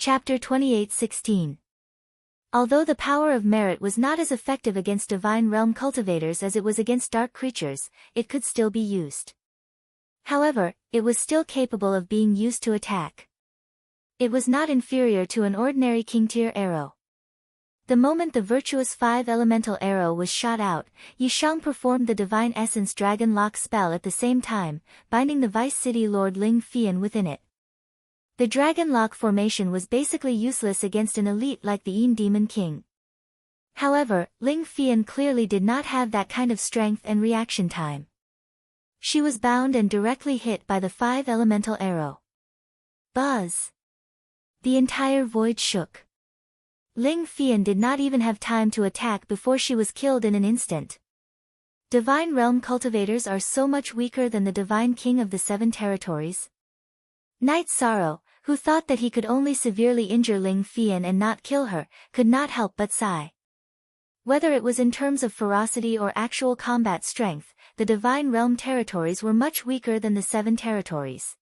Chapter 28:16. Although the power of merit was not as effective against divine realm cultivators as it was against dark creatures, it could still be used. However, it was still capable of being used to attack. It was not inferior to an ordinary king-tier arrow. The moment the virtuous 5-elemental arrow was shot out, Yishang performed the Divine Essence Dragon Lock spell at the same time, binding the Vice City Lord Ling Fian within it. The Dragon Lock formation was basically useless against an elite like the Yin Demon King. However, Ling Fian clearly did not have that kind of strength and reaction time. She was bound and directly hit by the 5-elemental arrow. Buzz! The entire void shook. Ling Fian did not even have time to attack before she was killed in an instant. Divine Realm cultivators are so much weaker than the Divine King of the 7 territories. Knight Sorrow, who thought that he could only severely injure Ling Fian and not kill her, could not help but sigh. Whether it was in terms of ferocity or actual combat strength, the Divine Realm territories were much weaker than the 7 territories.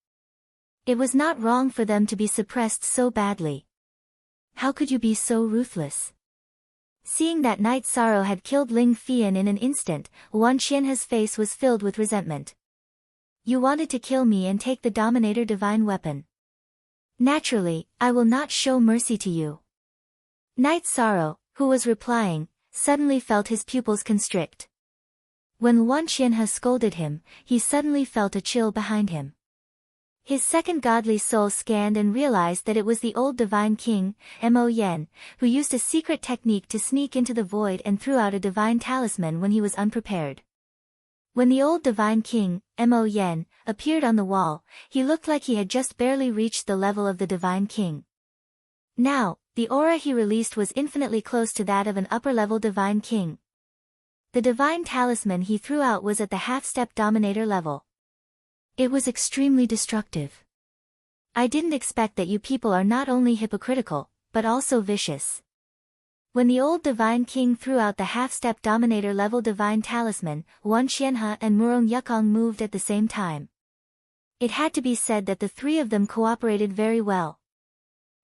It was not wrong for them to be suppressed so badly. How could you be so ruthless? Seeing that Knight Sorrow had killed Ling Fian in an instant, Wan Qianhe's face was filled with resentment. You wanted to kill me and take the Dominator Divine Weapon. Naturally, I will not show mercy to you. Knight Sorrow, who was replying, suddenly felt his pupils constrict. When Wan Qianhe scolded him, he suddenly felt a chill behind him. His second godly soul scanned and realized that it was the old Divine King, Mo Yen, who used a secret technique to sneak into the void and threw out a divine talisman when he was unprepared. When the old Divine King, Mo Yen, appeared on the wall, he looked like he had just barely reached the level of the Divine King. Now, the aura he released was infinitely close to that of an upper-level Divine King. The divine talisman he threw out was at the half-step Dominator level. It was extremely destructive. I didn't expect that you people are not only hypocritical, but also vicious. When the old Divine King threw out the half-step Dominator level divine talisman, Wan Qianhe and Murong Yukong moved at the same time. It had to be said that the three of them cooperated very well.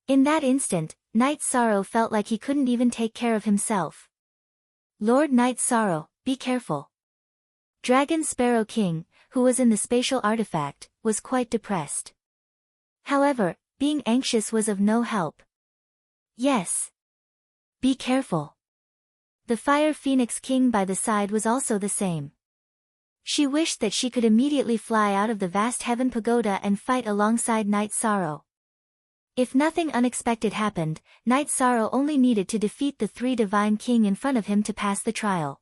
In that instant, Knight Sorrow felt like he couldn't even take care of himself. Lord Knight Sorrow, be careful. Dragon Sparrow King, who was in the spatial artifact, was quite depressed. However, being anxious was of no help. Yes. Be careful. The Fire Phoenix King by the side was also the same. She wished that she could immediately fly out of the vast heaven pagoda and fight alongside Knight Sorrow. If nothing unexpected happened, Knight Sorrow only needed to defeat the 3 Divine King in front of him to pass the trial.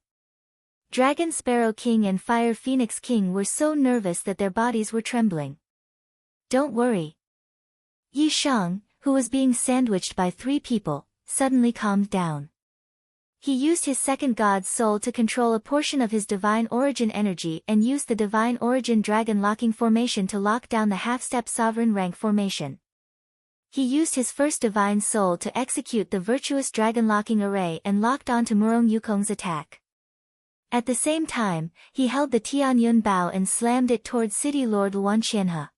Dragon Sparrow King and Fire Phoenix King were so nervous that their bodies were trembling. Don't worry. Yishang, who was being sandwiched by 3 people, suddenly calmed down. He used his second god's soul to control a portion of his divine origin energy and used the divine origin dragon locking formation to lock down the half-step sovereign rank formation. He used his first divine soul to execute the virtuous dragon locking array and locked onto Murong Yukong's attack. At the same time, he held the Tianyun Bao and slammed it towards City Lord Wan Qianhe.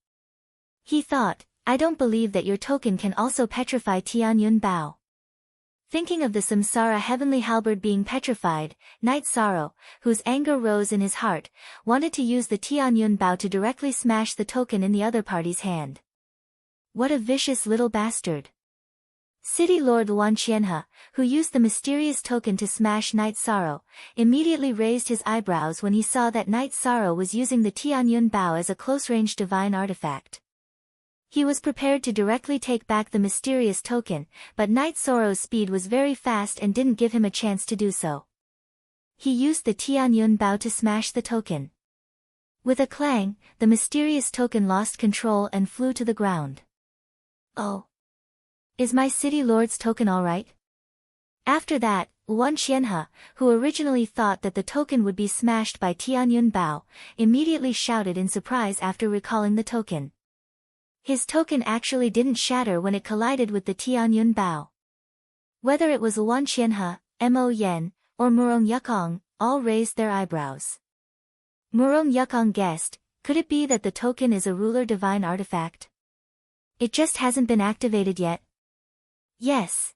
He thought, I don't believe that your token can also petrify Tianyun Bao. Thinking of the Samsara Heavenly Halberd being petrified, Knight Sorrow, whose anger rose in his heart, wanted to use the Tianyun Bao to directly smash the token in the other party's hand. What a vicious little bastard. City Lord Wan Qianhe, who used the mysterious token to smash Knight Sorrow, immediately raised his eyebrows when he saw that Knight Sorrow was using the Tianyun Bao as a close-range divine artifact. He was prepared to directly take back the mysterious token, but Knight Sorrow's speed was very fast and didn't give him a chance to do so. He used the Tianyun Bao to smash the token. With a clang, the mysterious token lost control and flew to the ground. Oh. Is my City Lord's token alright? After that, Wan Qianhe, who originally thought that the token would be smashed by Tianyun Bao, immediately shouted in surprise after recalling the token. His token actually didn't shatter when it collided with the Tianyun Bao. Whether it was Wan Qianhe, Mo Yen, or Murong Yukong, all raised their eyebrows. Murong Yukong guessed, could it be that the token is a ruler divine artifact? It just hasn't been activated yet. Yes.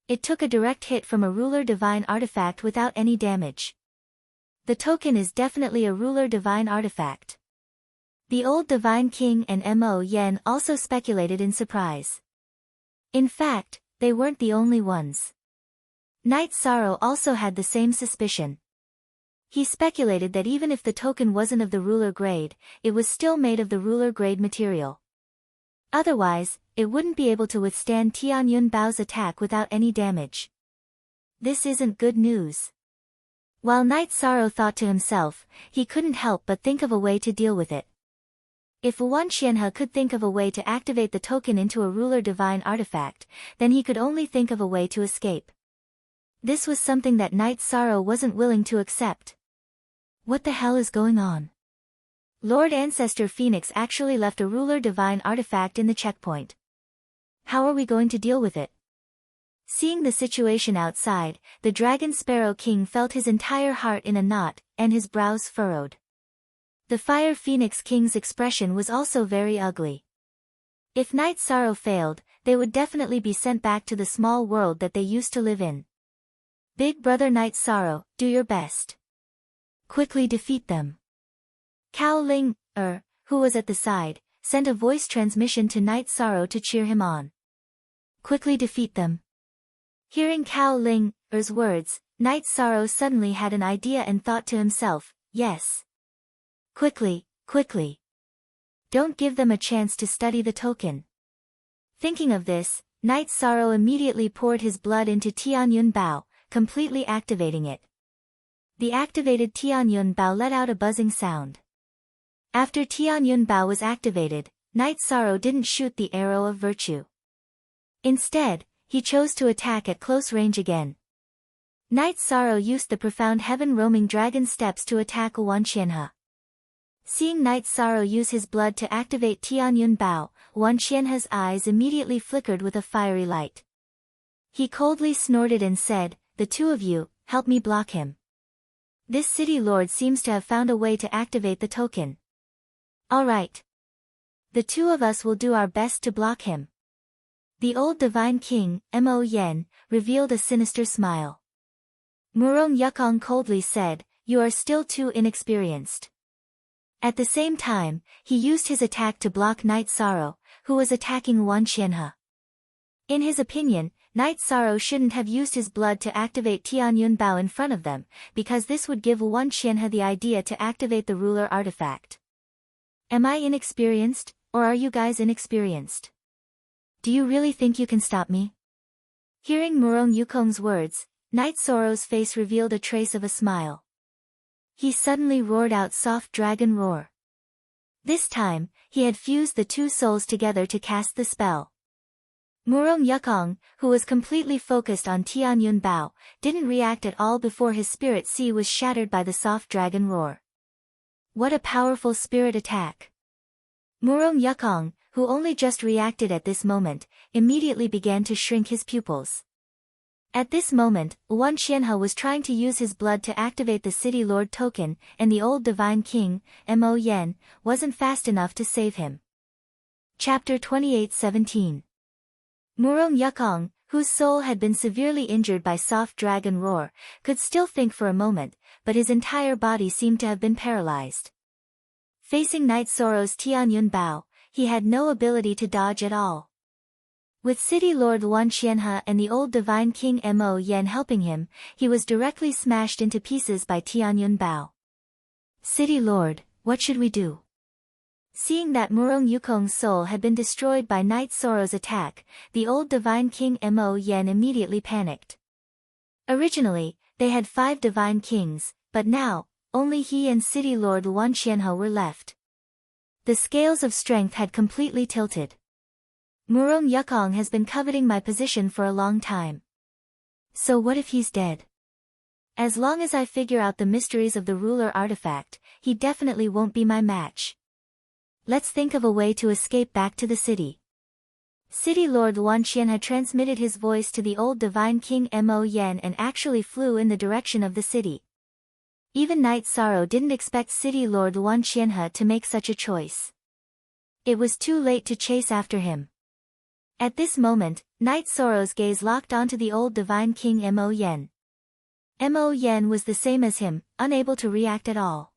It took a direct hit from a ruler divine artifact without any damage. The token is definitely a ruler divine artifact. The old divine king and Mo Yen also speculated in surprise. In fact, they weren't the only ones. Knight Sorrow also had the same suspicion. He speculated that even if the token wasn't of the ruler grade, it was still made of the ruler grade material. Otherwise, it wouldn't be able to withstand Tianyun Bao's attack without any damage. This isn't good news. While Knight Sorrow thought to himself, he couldn't help but think of a way to deal with it. If Wan Qianhe could think of a way to activate the token into a ruler divine artifact, then he could only think of a way to escape. This was something that Knight Sorrow wasn't willing to accept. What the hell is going on? Lord Ancestor Phoenix actually left a ruler divine artifact in the checkpoint. How are we going to deal with it? Seeing the situation outside, the Dragon Sparrow King felt his entire heart in a knot, and his brows furrowed. The Fire Phoenix King's expression was also very ugly. If Knight Sorrow failed, they would definitely be sent back to the small world that they used to live in. Big Brother Knight Sorrow, do your best. Quickly defeat them. Cao Ling, who was at the side, sent a voice transmission to Knight Sorrow to cheer him on. Quickly defeat them. Hearing Cao Ling's words, Knight Sorrow suddenly had an idea and thought to himself, yes. Quickly, quickly. Don't give them a chance to study the token. Thinking of this, Knight Sorrow immediately poured his blood into Tianyun Bao, completely activating it. The activated Tianyun Bao let out a buzzing sound. After Tianyun Bao was activated, Knight Sorrow didn't shoot the arrow of virtue. Instead, he chose to attack at close range again. Knight Sorrow used the profound heaven-roaming dragon steps to attack Wan Qianhe. Seeing Knight Sorrow use his blood to activate Tianyun Bao, Wan Qianhe's eyes immediately flickered with a fiery light. He coldly snorted and said, "The two of you, help me block him. This city lord seems to have found a way to activate the token. All right. The two of us will do our best to block him." The old divine king, Mo Yen, revealed a sinister smile. Murong Yukong coldly said, "You are still too inexperienced." At the same time, he used his attack to block Knight Sorrow, who was attacking Wan Qianhe. In his opinion, Knight Sorrow shouldn't have used his blood to activate Tianyun Bao in front of them, because this would give Wan Qianhe the idea to activate the ruler artifact. Am I inexperienced, or are you guys inexperienced? Do you really think you can stop me? Hearing Murong Yukong's words, Knight Sorrow's face revealed a trace of a smile. He suddenly roared out soft dragon roar. This time, he had fused the two souls together to cast the spell. Murong Yukong, who was completely focused on Tianyun Bao, didn't react at all before his spirit sea was shattered by the soft dragon roar. What a powerful spirit attack! Murong Yukong, who only just reacted at this moment, immediately began to shrink his pupils. At this moment, Wan Qianhe was trying to use his blood to activate the City Lord token, and the old Divine King, Mo Yen, wasn't fast enough to save him. Chapter 28:17. Murong Yukong, whose soul had been severely injured by soft dragon roar, could still think for a moment, but his entire body seemed to have been paralyzed. Facing Knight Sorrow's Tianyun Bao, he had no ability to dodge at all. With City Lord Wan Qianhe and the old Divine King Mo Yen helping him, he was directly smashed into pieces by Tianyun Bao. City Lord, what should we do? Seeing that Murong Yukong's soul had been destroyed by Knight Sorrow's attack, the old Divine King Mo Yen immediately panicked. Originally, they had 5 Divine Kings, but now, only he and City Lord Wan Qianhe were left. The scales of strength had completely tilted. Murong Yukong has been coveting my position for a long time. So what if he's dead? As long as I figure out the mysteries of the ruler artifact, he definitely won't be my match. Let's think of a way to escape back to the city. City Lord Wan Qianhe transmitted his voice to the old Divine King Mo Yen and actually flew in the direction of the city. Even Knight Sorrow didn't expect City Lord Wan Qianhe to make such a choice. It was too late to chase after him. At this moment, Night Sorrow's gaze locked onto the old divine king Mo Yen. Mo Yen was the same as him, unable to react at all.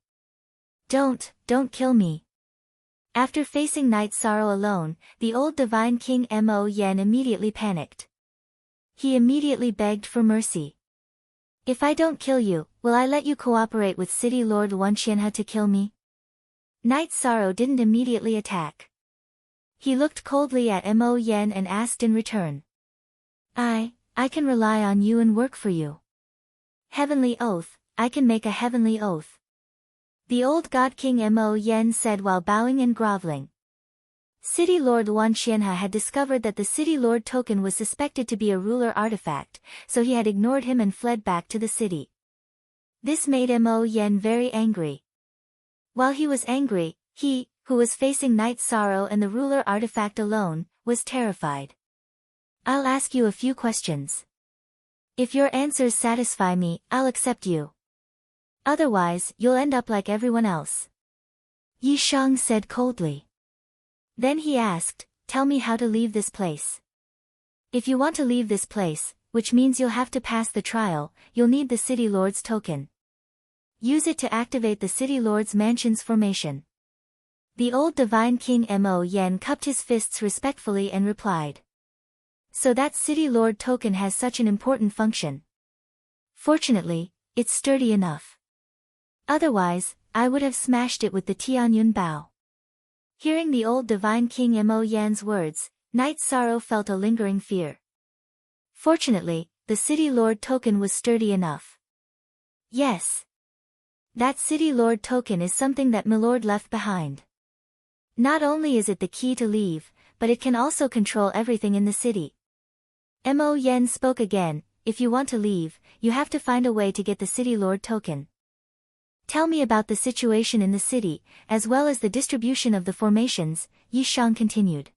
Don't kill me. After facing Night Sorrow alone, the old divine king Mo Yen immediately panicked. He immediately begged for mercy. If I don't kill you, will I let you cooperate with City Lord Wanqianhe to kill me? Night Sorrow didn't immediately attack. He looked coldly at Mo Yen and asked in return. I can rely on you and work for you. Heavenly oath, I can make a heavenly oath. The old god king Mo Yen said while bowing and groveling. City Lord Wanqianhe had discovered that the City Lord token was suspected to be a ruler artifact, so he had ignored him and fled back to the city. This made Mo Yen very angry. While he was angry, he, who was facing Night Sorrow and the ruler artifact alone, was terrified. I'll ask you a few questions. If your answers satisfy me, I'll accept you. Otherwise, you'll end up like everyone else. Yi Shang said coldly. Then he asked, tell me how to leave this place. If you want to leave this place, which means you'll have to pass the trial, you'll need the City Lord's token. Use it to activate the City Lord's mansion's formation. The old divine king Mo Yen cupped his fists respectfully and replied. So that City Lord token has such an important function. Fortunately, it's sturdy enough. Otherwise, I would have smashed it with the Tianyun Bao. Hearing the old divine king Mo Yan's words, Night Sorrow felt a lingering fear. Fortunately, the City Lord token was sturdy enough. Yes. That City Lord token is something that Milord left behind. Not only is it the key to leave, but it can also control everything in the city. Mo Yen spoke again, if you want to leave, you have to find a way to get the City Lord token. Tell me about the situation in the city, as well as the distribution of the formations, Yi Shang continued.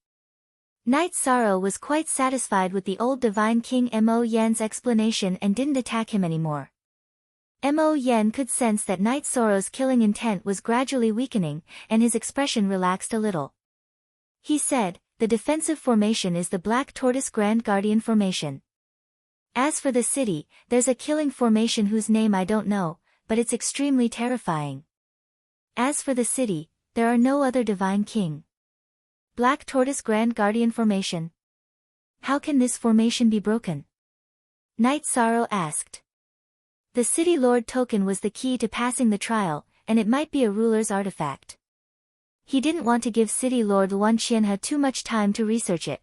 Night Sorrow was quite satisfied with the old divine king Mo Yan's explanation and didn't attack him anymore. Mo Yen could sense that Night Sorrow's killing intent was gradually weakening, and his expression relaxed a little. He said, the defensive formation is the Black Tortoise Grand Guardian formation. As for the city, there's a killing formation whose name I don't know, but it's extremely terrifying. As for the city, there are no other divine king. Black Tortoise Grand Guardian formation. How can this formation be broken? Night Sorrow asked. The City Lord token was the key to passing the trial, and it might be a ruler's artifact. He didn't want to give City Lord Wanqianhe too much time to research it.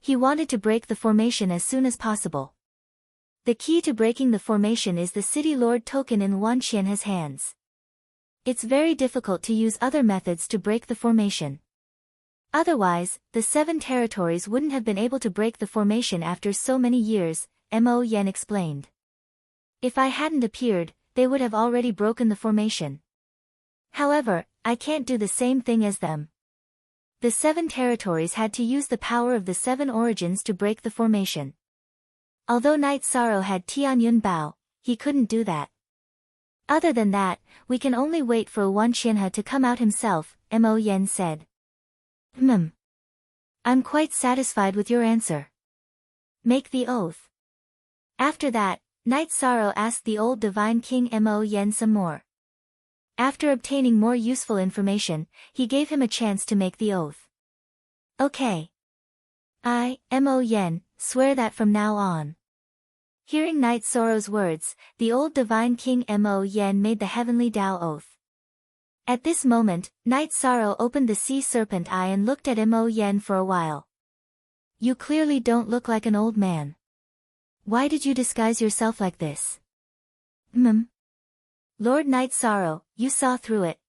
He wanted to break the formation as soon as possible. The key to breaking the formation is the City Lord token in Wanqianhe's hands. It's very difficult to use other methods to break the formation. Otherwise, the 7 territories wouldn't have been able to break the formation after so many years, Mo Yen explained. If I hadn't appeared, they would have already broken the formation. However, I can't do the same thing as them. The 7 territories had to use the power of the 7 origins to break the formation. Although Night Sorrow had Tianyun Bao, he couldn't do that. Other than that, we can only wait for Wanqianhe to come out himself, Mo Yen said. I'm quite satisfied with your answer. Make the oath. After that, Night Sorrow asked the old divine king Mo Yen some more. After obtaining more useful information, he gave him a chance to make the oath. Okay. I, Mo Yen, swear that from now on. Hearing Night Sorrow's words, the old divine king Mo Yen made the heavenly Tao oath. At this moment, Night Sorrow opened the sea serpent eye and looked at Mo Yen for a while. You clearly don't look like an old man. Why did you disguise yourself like this? Lord Night Sorrow, you saw through it.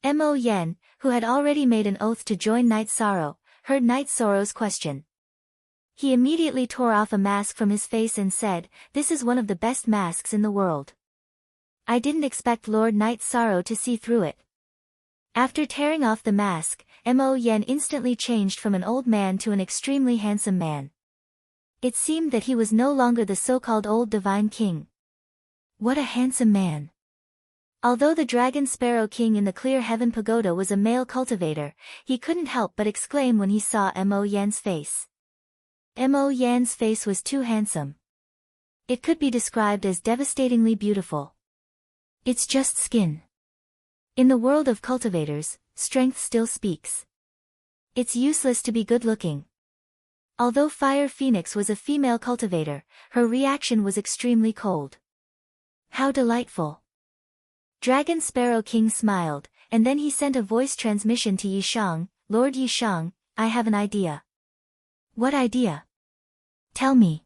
Mo Yen, who had already made an oath to join Night Sorrow, heard Night Sorrow's question. He immediately tore off a mask from his face and said, this is one of the best masks in the world. I didn't expect Lord Night Sorrow to see through it. After tearing off the mask, Mo Yen instantly changed from an old man to an extremely handsome man. It seemed that he was no longer the so-called old divine king. What a handsome man. Although the Dragon Sparrow King in the Clear Heaven Pagoda was a male cultivator, he couldn't help but exclaim when he saw Mo Yan's face. Mo Yan's face was too handsome. It could be described as devastatingly beautiful. It's just skin. In the world of cultivators, strength still speaks. It's useless to be good-looking. Although Fire Phoenix was a female cultivator, her reaction was extremely cold. How delightful. Dragon Sparrow King smiled, and then he sent a voice transmission to Yishang. Lord Yishang, I have an idea. What idea? Tell me.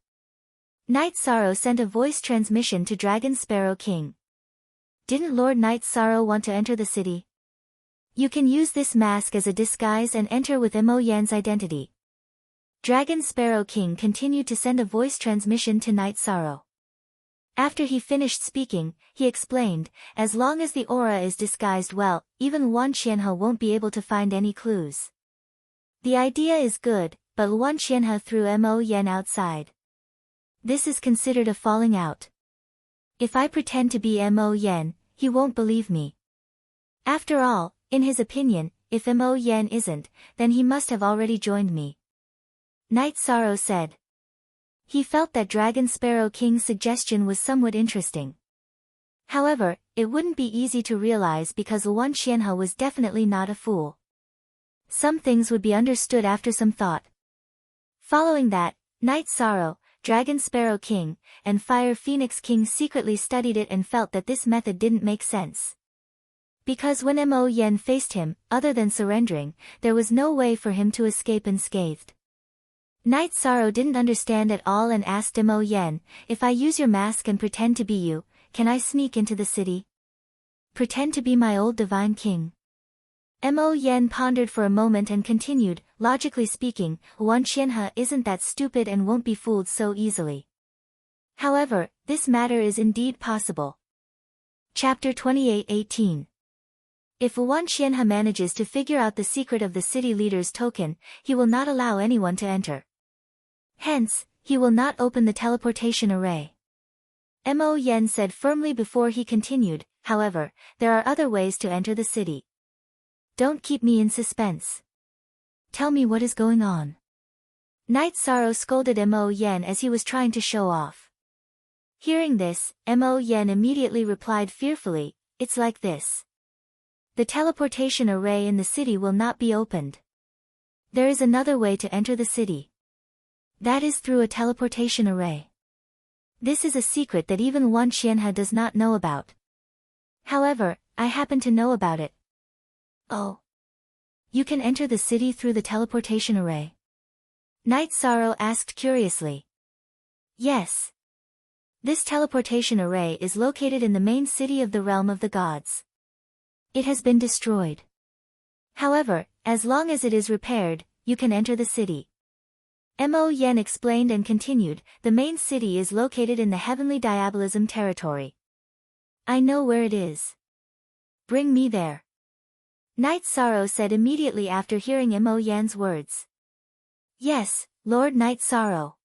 Night Sorrow sent a voice transmission to Dragon Sparrow King. Didn't Lord Night Sorrow want to enter the city? You can use this mask as a disguise and enter with Mo Yan's identity. Dragon Sparrow King continued to send a voice transmission to Night Sorrow. After he finished speaking, he explained, as long as the aura is disguised well, even Wan Qianhe won't be able to find any clues. The idea is good, but Wan Qianhe threw Mo Yan outside. This is considered a falling out. If I pretend to be Mo Yan, he won't believe me. After all, in his opinion, if Mo Yan isn't, then he must have already joined me. Night Sorrow said. He felt that Dragon Sparrow King's suggestion was somewhat interesting. However, it wouldn't be easy to realize because Wan Qianhe was definitely not a fool. Some things would be understood after some thought. Following that, Night Sorrow, Dragon Sparrow King, and Fire Phoenix King secretly studied it and felt that this method didn't make sense. Because when Mo Yan faced him, other than surrendering, there was no way for him to escape unscathed. Night Sorrow didn't understand at all and asked Mo Yan, if I use your mask and pretend to be you, can I sneak into the city? Pretend to be my old divine king. Mo Yan pondered for a moment and continued, logically speaking, Wan Qianhe isn't that stupid and won't be fooled so easily. However, this matter is indeed possible. Chapter 28:18. If Wan Qianhe manages to figure out the secret of the city leader's token, he will not allow anyone to enter. Hence, he will not open the teleportation array. Mo Yan said firmly before he continued, however, there are other ways to enter the city. Don't keep me in suspense. Tell me what is going on. Night Sorrow scolded Mo Yan as he was trying to show off. Hearing this, Mo Yan immediately replied fearfully, it's like this. The teleportation array in the city will not be opened. There is another way to enter the city. That is through a teleportation array. This is a secret that even Wan Qianhe does not know about. However, I happen to know about it. Oh. You can enter the city through the teleportation array? Night Sorrow asked curiously. Yes. This teleportation array is located in the main city of the realm of the gods. It has been destroyed. However, as long as it is repaired, you can enter the city. Mo Yan explained and continued, the main city is located in the Heavenly Diabolism territory. I know where it is. Bring me there. Night Sorrow said immediately after hearing Mo Yan's words. Yes, Lord Night Sorrow.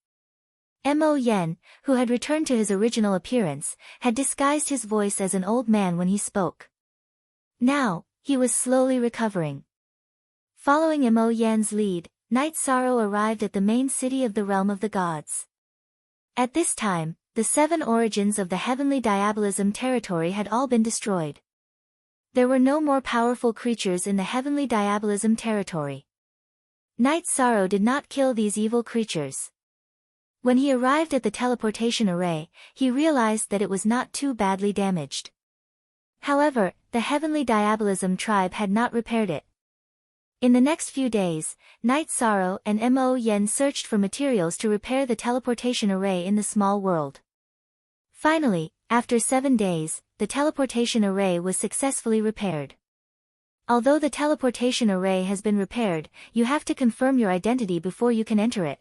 Mo Yan, who had returned to his original appearance, had disguised his voice as an old man when he spoke. Now, he was slowly recovering. Following Mo Yan's lead, Night Sorrow arrived at the main city of the realm of the gods. At this time, the 7 origins of the Heavenly Diabolism territory had all been destroyed. There were no more powerful creatures in the Heavenly Diabolism territory. Night Sorrow did not kill these evil creatures. When he arrived at the teleportation array, he realized that it was not too badly damaged. However, the Heavenly Diabolism tribe had not repaired it. In the next few days, Night Sorrow and Mo Yan searched for materials to repair the teleportation array in the small world. Finally, after 7 days, the teleportation array was successfully repaired. Although the teleportation array has been repaired, you have to confirm your identity before you can enter it.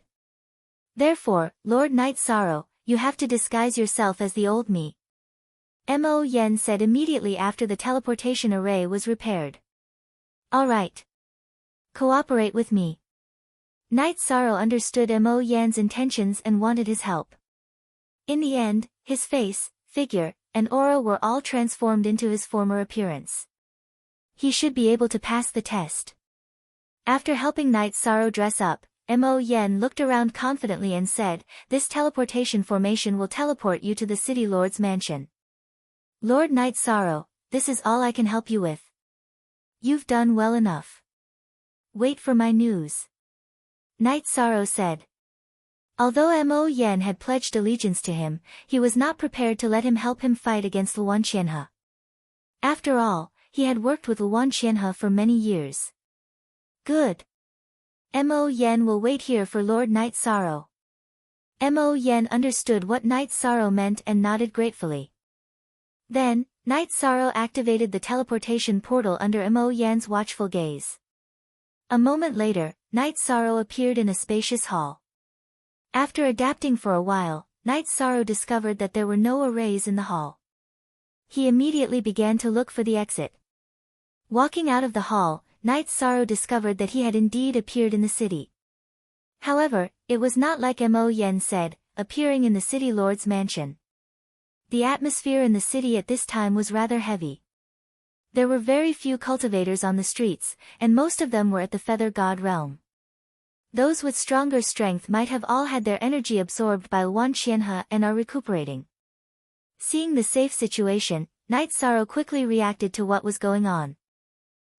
Therefore, Lord Night Sorrow, you have to disguise yourself as the old me. Mo Yan said immediately after the teleportation array was repaired. All right. Cooperate with me. Night Sorrow understood Mo Yan's intentions and wanted his help. In the end, his face, figure, and aura were all transformed into his former appearance. He should be able to pass the test. After helping Night Sorrow dress up, Mo Yen looked around confidently and said, "This teleportation formation will teleport you to the City Lord's mansion." "Lord Night Sorrow, this is all I can help you with. You've done well enough. Wait for my news," Night Sorrow said. Although Mo Yen had pledged allegiance to him, he was not prepared to let him help him fight against Luan Qianhe. After all, he had worked with Luan Qianhe for many years. "Good. Mo Yen will wait here for Lord Night Sorrow." Mo Yen understood what Night Sorrow meant and nodded gratefully. Then, Night Sorrow activated the teleportation portal under Mo Yen's watchful gaze. A moment later, Night Sorrow appeared in a spacious hall. After adapting for a while, Night Sorrow discovered that there were no arrays in the hall. He immediately began to look for the exit. Walking out of the hall, Night Sorrow discovered that he had indeed appeared in the city. However, it was not like Mo Yen said, appearing in the City Lord's mansion. The atmosphere in the city at this time was rather heavy. There were very few cultivators on the streets, and most of them were at the Feather God realm. Those with stronger strength might have all had their energy absorbed by Luan Qianhe and are recuperating. Seeing the safe situation, Night Sorrow quickly reacted to what was going on.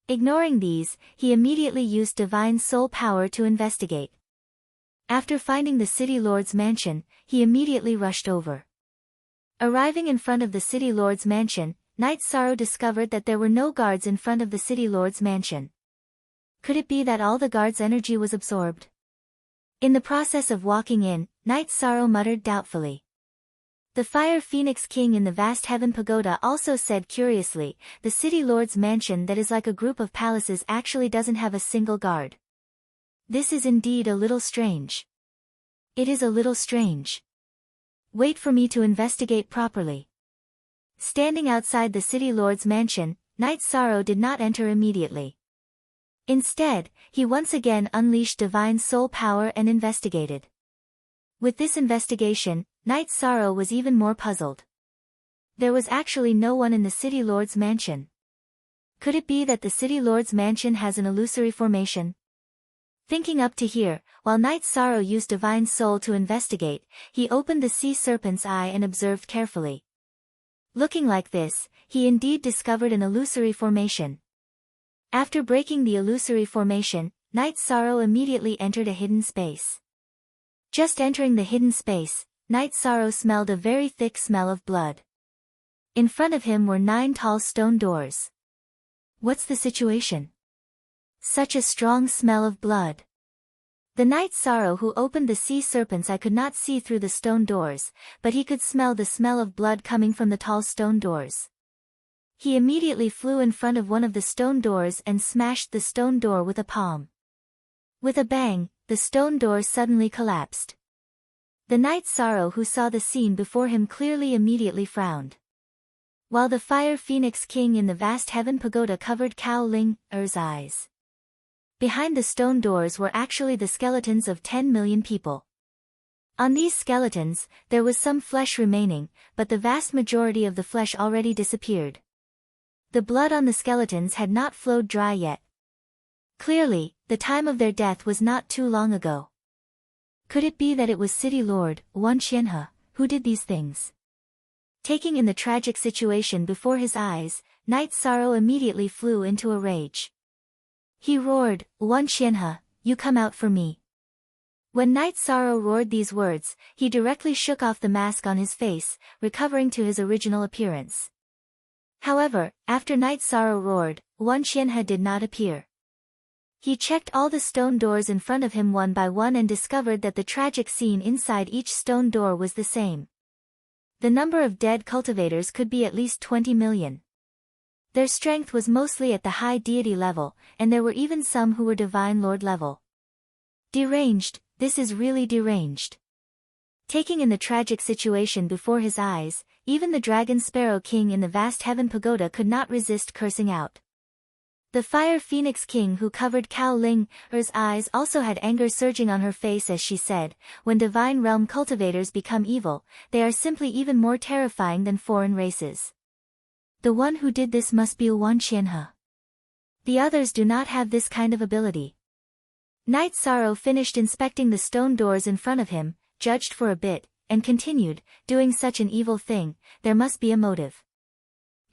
Ignoring these, he immediately used Divine Soul Power to investigate. After finding the City Lord's mansion, he immediately rushed over. Arriving in front of the City Lord's mansion, Night Sorrow discovered that there were no guards in front of the City Lord's mansion. Could it be that all the guards' energy was absorbed? In the process of walking in, Night Sorrow muttered doubtfully. The Fire Phoenix King in the vast heaven pagoda also said curiously, "The City Lord's mansion that is like a group of palaces actually doesn't have a single guard. This is indeed a little strange. It is a little strange. Wait for me to investigate properly." Standing outside the City Lord's mansion, Night Sorrow did not enter immediately. Instead, he once again unleashed Divine Soul Power and investigated. With this investigation, Night Sorrow was even more puzzled. There was actually no one in the City Lord's mansion. Could it be that the City Lord's mansion has an illusory formation? Thinking up to here, while Night Sorrow used Divine Soul to investigate, he opened the Sea Serpent's eye and observed carefully. Looking like this, he indeed discovered an illusory formation. After breaking the illusory formation, Night Sorrow immediately entered a hidden space. Just entering the hidden space, Night Sorrow smelled a very thick smell of blood. In front of him were 9 tall stone doors. What's the situation? Such a strong smell of blood. The Night Sorrow who opened the Sea Serpent's eye could not see through the stone doors, but he could smell the smell of blood coming from the tall stone doors. He immediately flew in front of one of the stone doors and smashed the stone door with a palm. With a bang, the stone door suddenly collapsed. The Night Sorrow who saw the scene before him clearly immediately frowned. While the Fire Phoenix King in the vast heaven pagoda covered Cao Ling-er's eyes. Behind the stone doors were actually the skeletons of 10 million people. On these skeletons, there was some flesh remaining, but the vast majority of the flesh already disappeared. The blood on the skeletons had not flowed dry yet. Clearly, the time of their death was not too long ago. Could it be that it was City Lord, Luan Qianhe, who did these things? Taking in the tragic situation before his eyes, Night Sorrow immediately flew into a rage. He roared, "Luan Qianhe, you come out for me." When Night Sorrow roared these words, he directly shook off the mask on his face, recovering to his original appearance. However, after Night Sorrow roared, Luan Qianhe did not appear. He checked all the stone doors in front of him one by one and discovered that the tragic scene inside each stone door was the same. The number of dead cultivators could be at least 20 million. Their strength was mostly at the high deity level, and there were even some who were Divine Lord level. Deranged, this is really deranged. Taking in the tragic situation before his eyes, even the Dragon Sparrow King in the vast heaven pagoda could not resist cursing out. The Fire Phoenix King who covered Cao Ling's eyes also had anger surging on her face as she said, when Divine Realm cultivators become evil, they are simply even more terrifying than foreign races. The one who did this must be Wan Qianhe. The others do not have this kind of ability. Night Sorrow finished inspecting the stone doors in front of him, judged for a bit, and continued, doing such an evil thing, there must be a motive.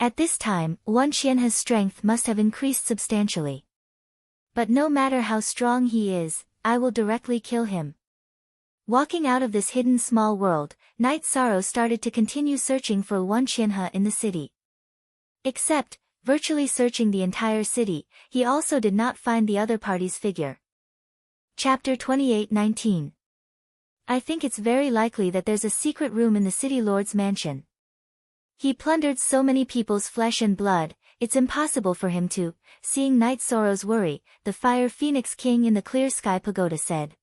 At this time, Wan Qianhe's strength must have increased substantially. But no matter how strong he is, I will directly kill him. Walking out of this hidden small world, Night Sorrow started to continue searching for Wan Qianhe in the city. Except, virtually searching the entire city, he also did not find the other party's figure. Chapter 28:19. I think it's very likely that there's a secret room in the city lord's mansion. He plundered so many people's flesh and blood, it's impossible for him to. Seeing Night Sorrow's worry, the Fire Phoenix King in the Clear Sky Pagoda said.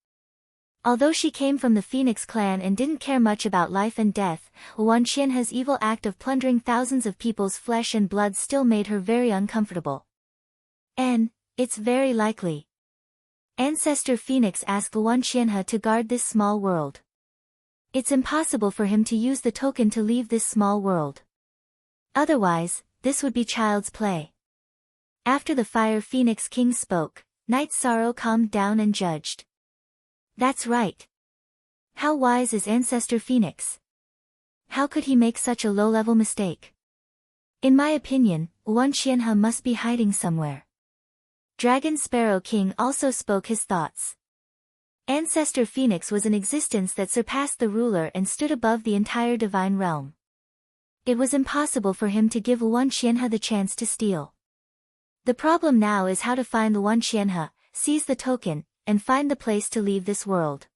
Although she came from the Phoenix clan and didn't care much about life and death, Wan Qianhe's evil act of plundering thousands of people's flesh and blood still made her very uncomfortable. And, it's very likely. Ancestor Phoenix asked Wan Qianhe to guard this small world. It's impossible for him to use the token to leave this small world. Otherwise, this would be child's play. After the Fire Phoenix King spoke, Night Sorrow calmed down and judged. That's right. How wise is Ancestor Phoenix? How could he make such a low-level mistake? In my opinion, Wan Qianhe must be hiding somewhere. Dragon Sparrow King also spoke his thoughts. Ancestor Phoenix was an existence that surpassed the ruler and stood above the entire divine realm. It was impossible for him to give Wan Qianhe the chance to steal. The problem now is how to find Wan Qianhe, seize the token, and find the place to leave this world.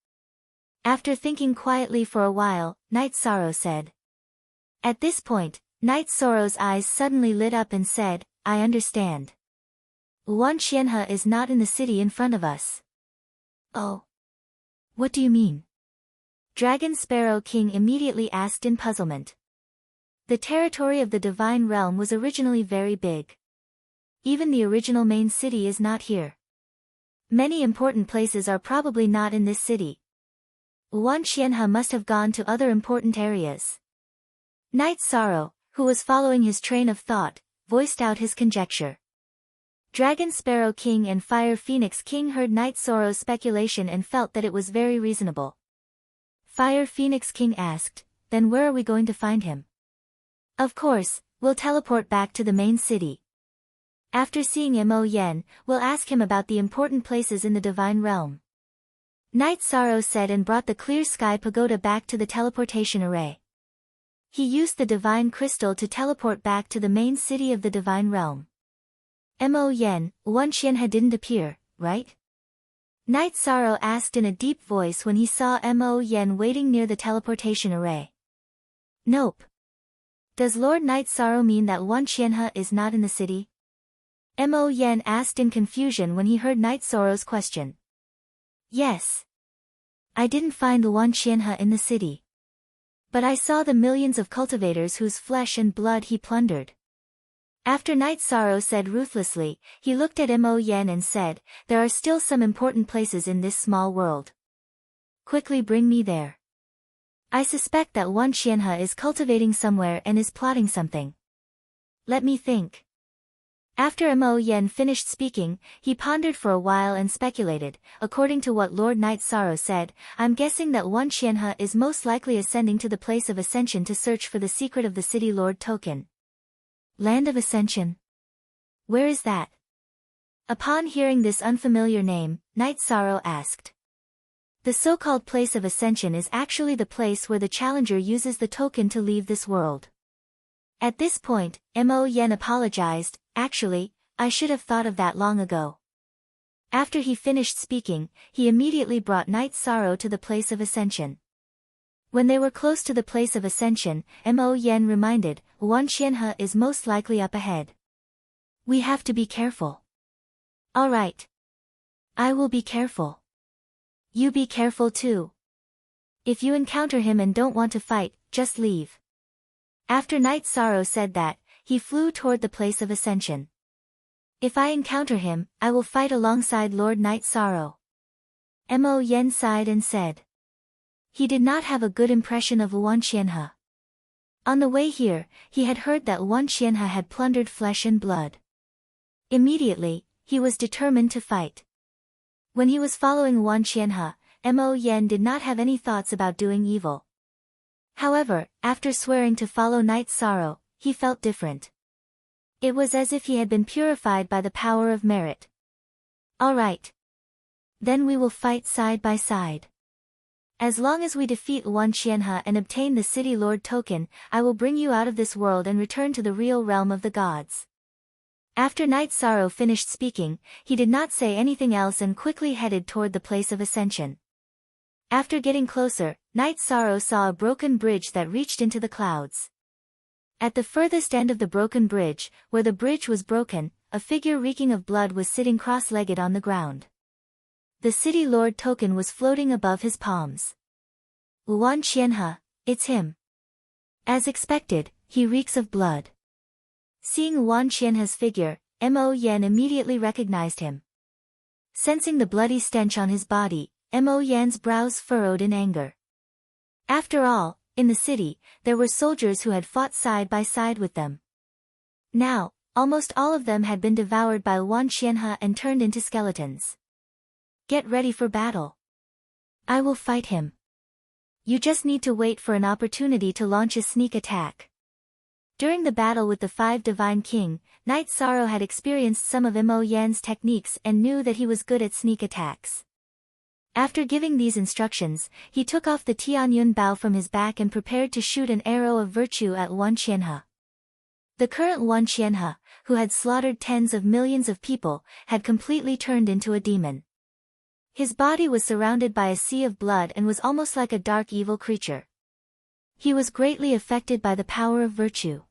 After thinking quietly for a while, Night Sorrow said. At this point, Night Sorrow's eyes suddenly lit up and said, I understand. Wan Qianhe is not in the city in front of us. Oh. What do you mean? Dragon Sparrow King immediately asked in puzzlement. The territory of the Divine Realm was originally very big. Even the original main city is not here. Many important places are probably not in this city. Wan Qianhe must have gone to other important areas. Night Sorrow, who was following his train of thought, voiced out his conjecture. Dragon Sparrow King and Fire Phoenix King heard Night Sorrow's speculation and felt that it was very reasonable. Fire Phoenix King asked, then where are we going to find him? Of course, we'll teleport back to the main city. After seeing Mo Yen, we'll ask him about the important places in the Divine Realm. Night Sorrow said and brought the Clear Sky Pagoda back to the teleportation array. He used the Divine Crystal to teleport back to the main city of the Divine Realm. Mo Yen, Wan Qianhe didn't appear, right? Night Sorrow asked in a deep voice when he saw Mo Yen waiting near the teleportation array. Nope. Does Lord Night Sorrow mean that Wan Qianhe is not in the city? Mo Yen asked in confusion when he heard Night Sorrow's question. Yes. I didn't find Wan Qianhe in the city. But I saw the millions of cultivators whose flesh and blood he plundered. After Night Sorrow said ruthlessly, he looked at Mo Yen and said, there are still some important places in this small world. Quickly bring me there. I suspect that Wan Qianhe is cultivating somewhere and is plotting something. Let me think. After Mo Yen finished speaking, he pondered for a while and speculated, according to what Lord Night Sorrow said, I'm guessing that Wan Qianhe is most likely ascending to the place of ascension to search for the secret of the City Lord token. Land of Ascension? Where is that? Upon hearing this unfamiliar name, Night Sorrow asked. The so-called place of ascension is actually the place where the challenger uses the token to leave this world. At this point, Mo Yen apologized, actually, I should have thought of that long ago. After he finished speaking, he immediately brought Night Sorrow to the place of ascension. When they were close to the place of ascension, Mo Yen reminded, Wan Qianhe is most likely up ahead. We have to be careful. All right. I will be careful. You be careful too. If you encounter him and don't want to fight, just leave. After Night Sorrow said that, he flew toward the place of ascension. If I encounter him, I will fight alongside Lord Night Sorrow. Mo Yen sighed and said. He did not have a good impression of Wan Qianhe. On the way here, he had heard that Wan Qianhe had plundered flesh and blood. Immediately, he was determined to fight. When he was following Wan Qianhe, Mo Yen did not have any thoughts about doing evil. However, after swearing to follow Night Sorrow, he felt different. It was as if he had been purified by the power of merit. All right. Then we will fight side by side. As long as we defeat Wan Qianhe and obtain the City Lord token, I will bring you out of this world and return to the real realm of the gods. After Night Sorrow finished speaking, he did not say anything else and quickly headed toward the place of ascension. After getting closer, Night Sorrow saw a broken bridge that reached into the clouds. At the furthest end of the broken bridge, where the bridge was broken, a figure reeking of blood was sitting cross-legged on the ground. The City Lord token was floating above his palms. Wan Qianhe, it's him. As expected, he reeks of blood. Seeing Wan Qianhe's figure, Mo Yen immediately recognized him. Sensing the bloody stench on his body, Mo Yen's brows furrowed in anger. After all, in the city, there were soldiers who had fought side by side with them. Now, almost all of them had been devoured by Wan Qianhe and turned into skeletons. Get ready for battle. I will fight him. You just need to wait for an opportunity to launch a sneak attack. During the battle with the 5 Divine King, Night Sorrow had experienced some of Mo Yan's techniques and knew that he was good at sneak attacks. After giving these instructions, he took off the Tianyun bow from his back and prepared to shoot an arrow of virtue at Wan Qianhe. The current Wan Qianhe, who had slaughtered tens of millions of people, had completely turned into a demon. His body was surrounded by a sea of blood and was almost like a dark evil creature. He was greatly affected by the power of virtue.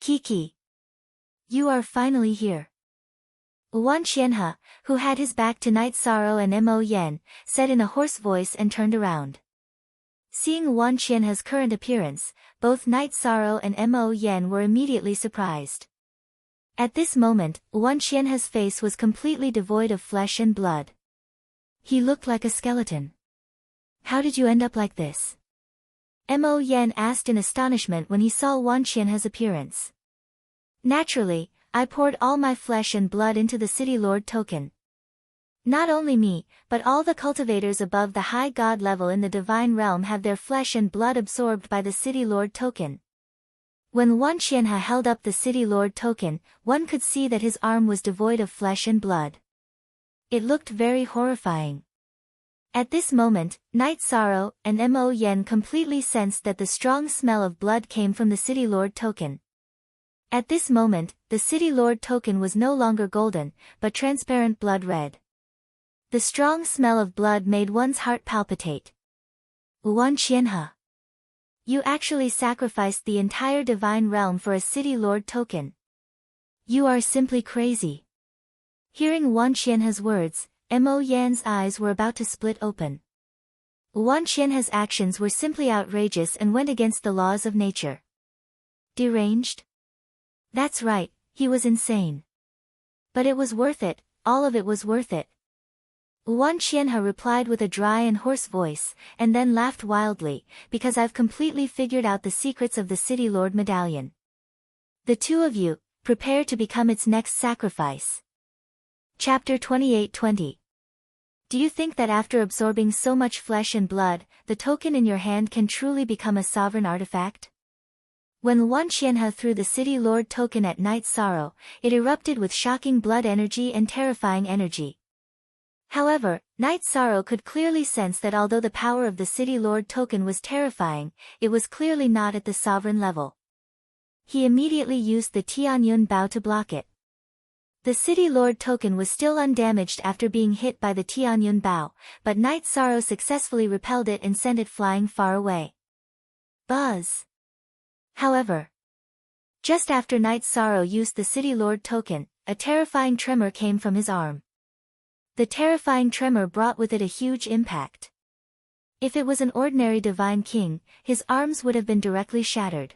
Kiki. You are finally here. Wan Qianhe, who had his back to Night Sorrow and Mo Yen, said in a hoarse voice and turned around. Seeing Wan Qianhe's current appearance, both Night Sorrow and Mo Yen were immediately surprised. At this moment, Wan Qianhe's face was completely devoid of flesh and blood. He looked like a skeleton. How did you end up like this? Mo Yen asked in astonishment when he saw Wan Qianhe's appearance. Naturally, I poured all my flesh and blood into the City Lord token. Not only me, but all the cultivators above the high god level in the divine realm have their flesh and blood absorbed by the City Lord token. When Wan Qianhe held up the City Lord token, one could see that his arm was devoid of flesh and blood. It looked very horrifying. At this moment, Night Sorrow and Mo Yen completely sensed that the strong smell of blood came from the City Lord token. At this moment, the City Lord token was no longer golden, but transparent blood red. The strong smell of blood made one's heart palpitate. Wan Qianhe. You actually sacrificed the entire divine realm for a City Lord token. You are simply crazy. Hearing Wan Qianhe's words, Mo Yan's eyes were about to split open. Wan Qianhe's actions were simply outrageous and went against the laws of nature. Deranged? That's right, he was insane. But it was worth it, all of it was worth it. Wan Qianhe replied with a dry and hoarse voice, and then laughed wildly, because I've completely figured out the secrets of the City Lord medallion. The two of you, prepare to become its next sacrifice. Chapter 28-20. Do you think that after absorbing so much flesh and blood, the token in your hand can truly become a sovereign artifact? When Wan Qianhe threw the City Lord token at Night Sorrow, it erupted with shocking blood energy and terrifying energy. However, Night Sorrow could clearly sense that although the power of the City Lord token was terrifying, it was clearly not at the sovereign level. He immediately used the Tianyun bow to block it. The City Lord token was still undamaged after being hit by the Tianyun bow, but Night Sorrow successfully repelled it and sent it flying far away. Buzz! However, just after Night Sorrow used the City Lord token, a terrifying tremor came from his arm. The terrifying tremor brought with it a huge impact. If it was an ordinary Divine King, his arms would have been directly shattered.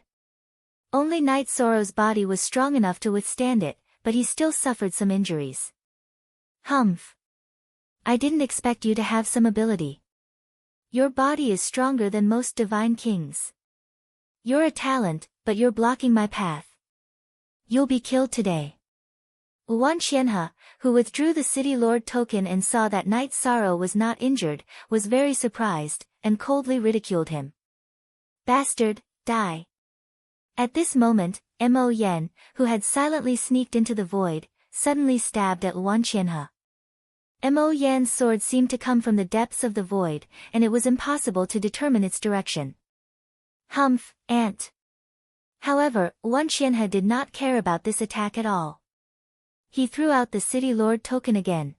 Only Night Sorrow's body was strong enough to withstand it, but he still suffered some injuries. Humph. I didn't expect you to have some ability. Your body is stronger than most divine kings. You're a talent, but you're blocking my path. You'll be killed today. Wan Qianhe, who withdrew the City Lord token and saw that Knight Sorrow was not injured, was very surprised, and coldly ridiculed him. Bastard, die. At this moment, Mo Yen, who had silently sneaked into the void, suddenly stabbed at Wan Qianhe. Mo Yan's sword seemed to come from the depths of the void, and it was impossible to determine its direction. Humph, ant. However, Wan Qianhe did not care about this attack at all. He threw out the City Lord token again.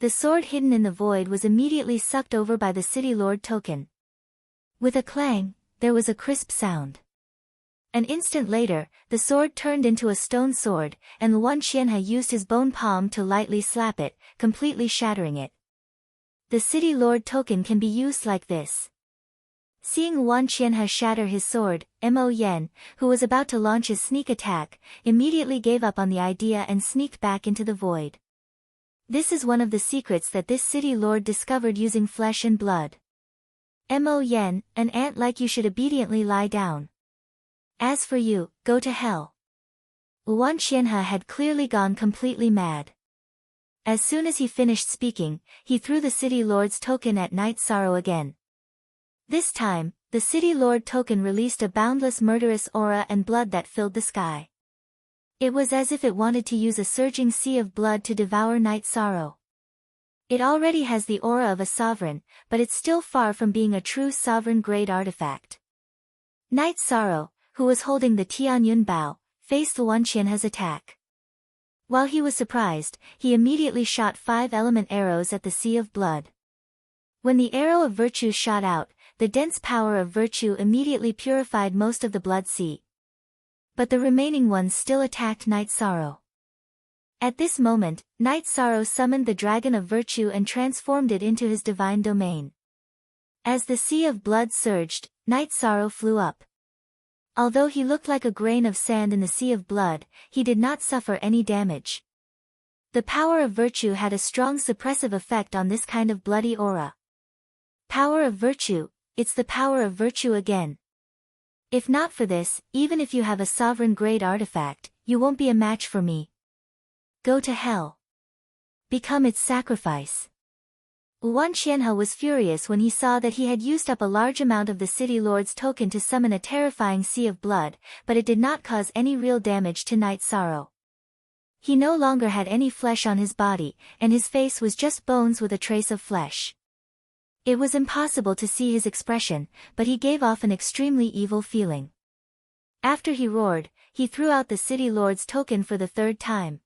The sword hidden in the void was immediately sucked over by the City Lord token. With a clang, there was a crisp sound. An instant later, the sword turned into a stone sword, and Wan Qianhe used his bone palm to lightly slap it, completely shattering it. The City Lord token can be used like this. Seeing Wan Qianhe shatter his sword, Mo Yen, who was about to launch his sneak attack, immediately gave up on the idea and sneaked back into the void. This is one of the secrets that this City Lord discovered using flesh and blood. Mo Yen, an ant like you should obediently lie down. As for you, go to hell. Wan Qianhe had clearly gone completely mad. As soon as he finished speaking, he threw the City Lord's token at Knight Sorrow again. This time, the City Lord token released a boundless murderous aura and blood that filled the sky. It was as if it wanted to use a surging sea of blood to devour Knight Sorrow. It already has the aura of a sovereign, but it's still far from being a true sovereign-grade artifact. Knight Sorrow, who was holding the Tianyun Bao, faced Wan Qianhe's attack. While he was surprised, he immediately shot 5 element arrows at the sea of blood. When the arrow of virtue shot out, the dense power of virtue immediately purified most of the blood sea. But the remaining ones still attacked Knight Sorrow. At this moment, Knight Sorrow summoned the Dragon of Virtue and transformed it into his divine domain. As the sea of blood surged, Knight Sorrow flew up. Although he looked like a grain of sand in the sea of blood, he did not suffer any damage. The power of virtue had a strong suppressive effect on this kind of bloody aura. Power of virtue, it's the power of virtue again. If not for this, even if you have a sovereign-grade artifact, you won't be a match for me. Go to hell. Become its sacrifice. Wan Qianhe was furious when he saw that he had used up a large amount of the City Lord's token to summon a terrifying sea of blood, but it did not cause any real damage to Knight Sorrow. He no longer had any flesh on his body, and his face was just bones with a trace of flesh. It was impossible to see his expression, but he gave off an extremely evil feeling. After he roared, he threw out the City Lord's token for the 3rd time.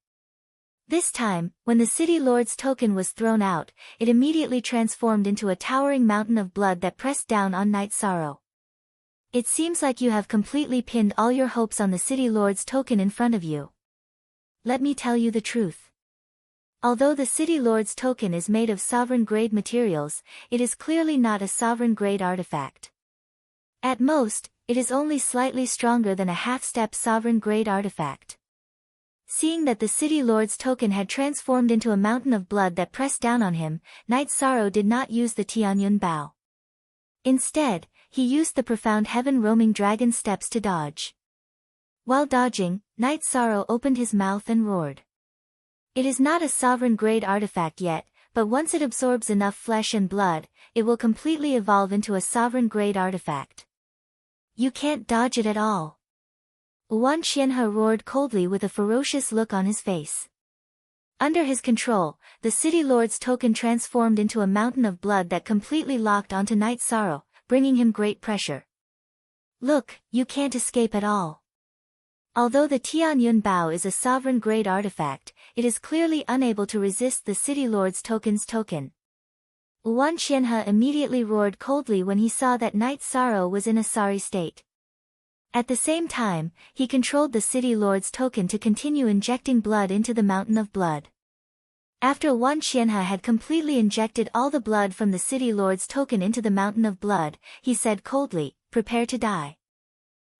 This time, when the City Lord's token was thrown out, it immediately transformed into a towering mountain of blood that pressed down on Knight Sorrow. It seems like you have completely pinned all your hopes on the City Lord's token in front of you. Let me tell you the truth. Although the City Lord's token is made of sovereign-grade materials, it is clearly not a sovereign-grade artifact. At most, it is only slightly stronger than a half-step sovereign-grade artifact. Seeing that the City Lord's token had transformed into a mountain of blood that pressed down on him, Knight Sorrow did not use the Tianyun Bao. Instead, he used the profound heaven-roaming dragon steps to dodge. While dodging, Knight Sorrow opened his mouth and roared. It is not a sovereign-grade artifact yet, but once it absorbs enough flesh and blood, it will completely evolve into a sovereign-grade artifact. You can't dodge it at all. Wan Qianhe roared coldly with a ferocious look on his face. Under his control, the City Lord's token transformed into a mountain of blood that completely locked onto Knight Sorrow, bringing him great pressure. Look, you can't escape at all. Although the Tianyun Bao is a sovereign-grade artifact, it is clearly unable to resist the City Lord's token's token. Wan Qianhe immediately roared coldly when he saw that Knight Sorrow was in a sorry state. At the same time, he controlled the City Lord's token to continue injecting blood into the mountain of blood. After Wan Qianhe had completely injected all the blood from the City Lord's token into the mountain of blood, he said coldly, "Prepare to die.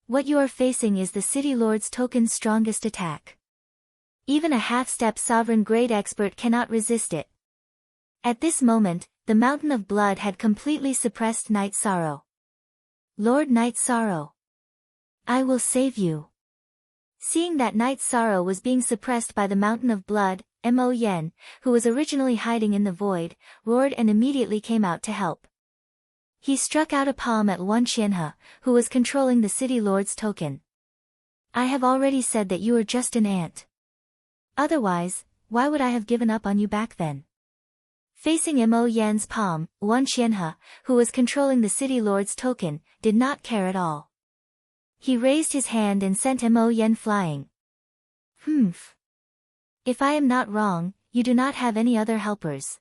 What you are facing is the City Lord's token's strongest attack. Even a half-step sovereign-grade expert cannot resist it. At this moment, the mountain of blood had completely suppressed Night Sorrow. Lord Night Sorrow, I will save you. Seeing that Night Sorrow was being suppressed by the mountain of blood, Mo Yen, who was originally hiding in the void, roared and immediately came out to help. He struck out a palm at Wan Qianhe, who was controlling the City Lord's token. I have already said that you are just an ant. Otherwise, why would I have given up on you back then? Facing Mo Yan's palm, Wan Qianhe, who was controlling the City Lord's token, did not care at all. He raised his hand and sent Mo Yan flying. Humph. If I am not wrong, you do not have any other helpers.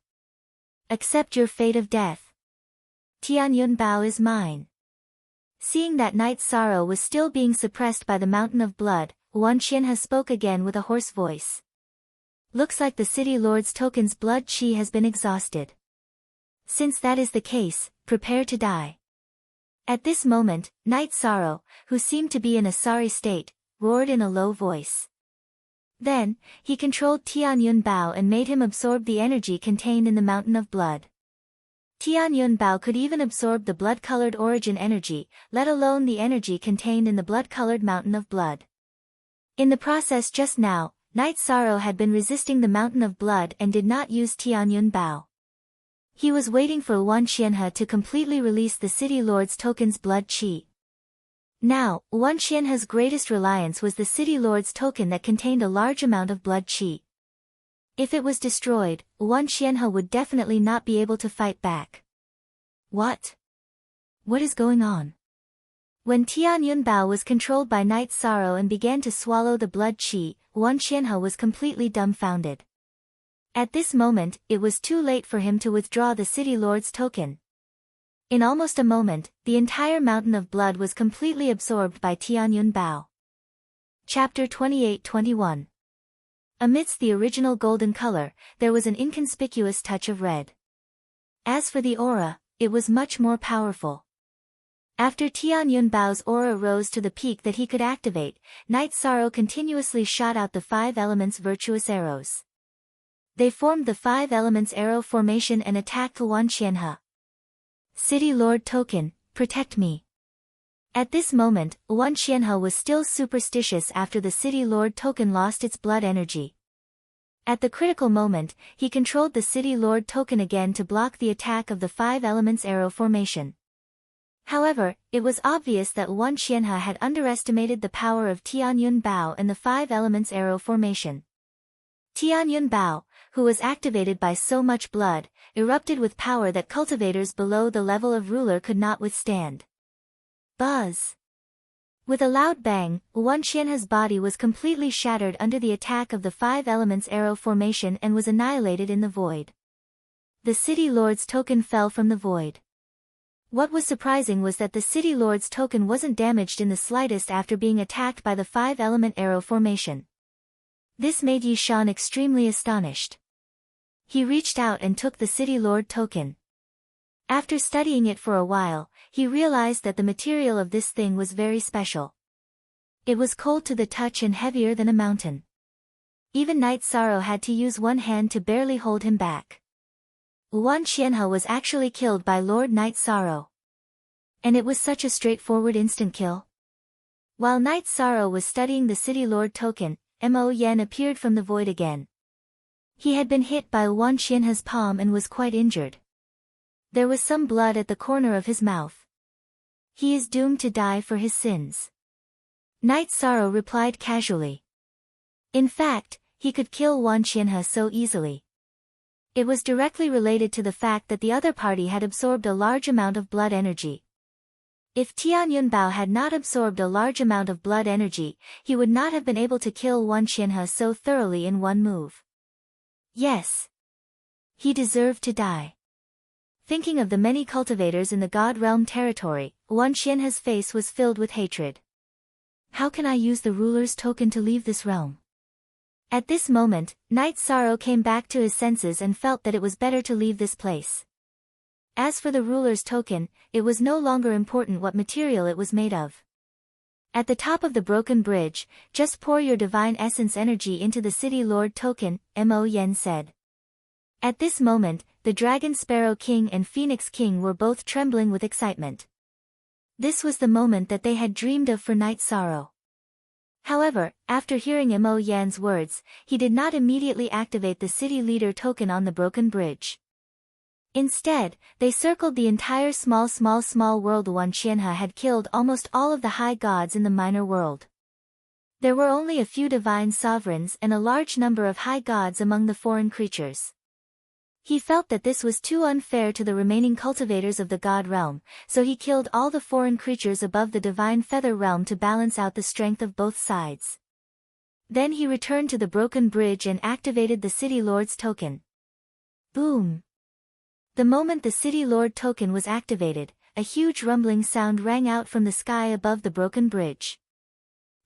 Accept your fate of death. Tianyun Bao is mine. Seeing that Night Sorrow was still being suppressed by the mountain of blood, Wan Qianhe spoke again with a hoarse voice. Looks like the City Lord's token's blood qi has been exhausted. Since that is the case, prepare to die. At this moment, Night Sorrow, who seemed to be in a sorry state, roared in a low voice. Then, he controlled Tianyun Bao and made him absorb the energy contained in the mountain of blood. Tianyun Bao could even absorb the blood-colored origin energy, let alone the energy contained in the blood-colored mountain of blood. In the process just now, Night Sorrow had been resisting the mountain of blood and did not use Tianyun Bao. He was waiting for Wan Qianhe to completely release the City Lord's token's blood qi. Now, Wan Qianhe's greatest reliance was the City Lord's token that contained a large amount of blood qi. If it was destroyed, Wan Qianhe would definitely not be able to fight back. What? What is going on? When Tianyun Bao was controlled by Night Sorrow and began to swallow the blood qi, Wan Qianhe was completely dumbfounded. At this moment, it was too late for him to withdraw the City Lord's token. In almost a moment, the entire mountain of blood was completely absorbed by Tianyun Bao. Chapter 28-21. Amidst the original golden color, there was an inconspicuous touch of red. As for the aura, it was much more powerful. After Tianyun Bao's aura rose to the peak that he could activate, Night Sorrow continuously shot out the 5 elements virtuous arrows. They formed the 5 elements arrow formation and attacked Wan Qianhe. City Lord Token, protect me. At this moment, Wan Qianhe was still superstitious after the City Lord Token lost its blood energy. At the critical moment, he controlled the City Lord Token again to block the attack of the 5 elements arrow formation. However, it was obvious that Wan Qianhe had underestimated the power of Tianyun Bao and the 5 elements arrow formation. Tianyun Bao, who was activated by so much blood, erupted with power that cultivators below the level of ruler could not withstand. Buzz! With a loud bang, Wan Qianhe's body was completely shattered under the attack of the 5 elements arrow formation and was annihilated in the void. The City Lord's token fell from the void. What was surprising was that the City Lord's token wasn't damaged in the slightest after being attacked by the 5 element arrow formation. This made Yi Shan extremely astonished. He reached out and took the City Lord token. After studying it for a while, he realized that the material of this thing was very special. It was cold to the touch and heavier than a mountain. Even Night Sorrow had to use one hand to barely hold him back. Wan Qianhe was actually killed by Lord Night Sorrow. And it was such a straightforward instant kill. While Night Sorrow was studying the City Lord token, Mo Yan appeared from the void again. He had been hit by Wan Qianhe's palm and was quite injured. There was some blood at the corner of his mouth. He is doomed to die for his sins. Night Sorrow replied casually. In fact, he could kill Wan Qianhe so easily. It was directly related to the fact that the other party had absorbed a large amount of blood energy. If Tianyun Bao had not absorbed a large amount of blood energy, he would not have been able to kill Wan Qianhe so thoroughly in one move. Yes. He deserved to die. Thinking of the many cultivators in the God Realm territory, Wan Qianhe's face was filled with hatred. How can I use the ruler's token to leave this realm? At this moment, Night Sorrow came back to his senses and felt that it was better to leave this place. As for the ruler's token, it was no longer important what material it was made of. At the top of the broken bridge, just pour your divine essence energy into the City Lord token, Mo Yen said. At this moment, the Dragon Sparrow King and Phoenix King were both trembling with excitement. This was the moment that they had dreamed of for Night Sorrow. However, after hearing Mo Yan's words, he did not immediately activate the City Leader token on the broken bridge. Instead, they circled the entire small world. Wan Qianhe had killed almost all of the high gods in the minor world. There were only a few divine sovereigns and a large number of high gods among the foreign creatures. He felt that this was too unfair to the remaining cultivators of the god realm, so he killed all the foreign creatures above the divine feather realm to balance out the strength of both sides. Then he returned to the broken bridge and activated the City Lord's token. Boom! The moment the City Lord token was activated, a huge rumbling sound rang out from the sky above the broken bridge.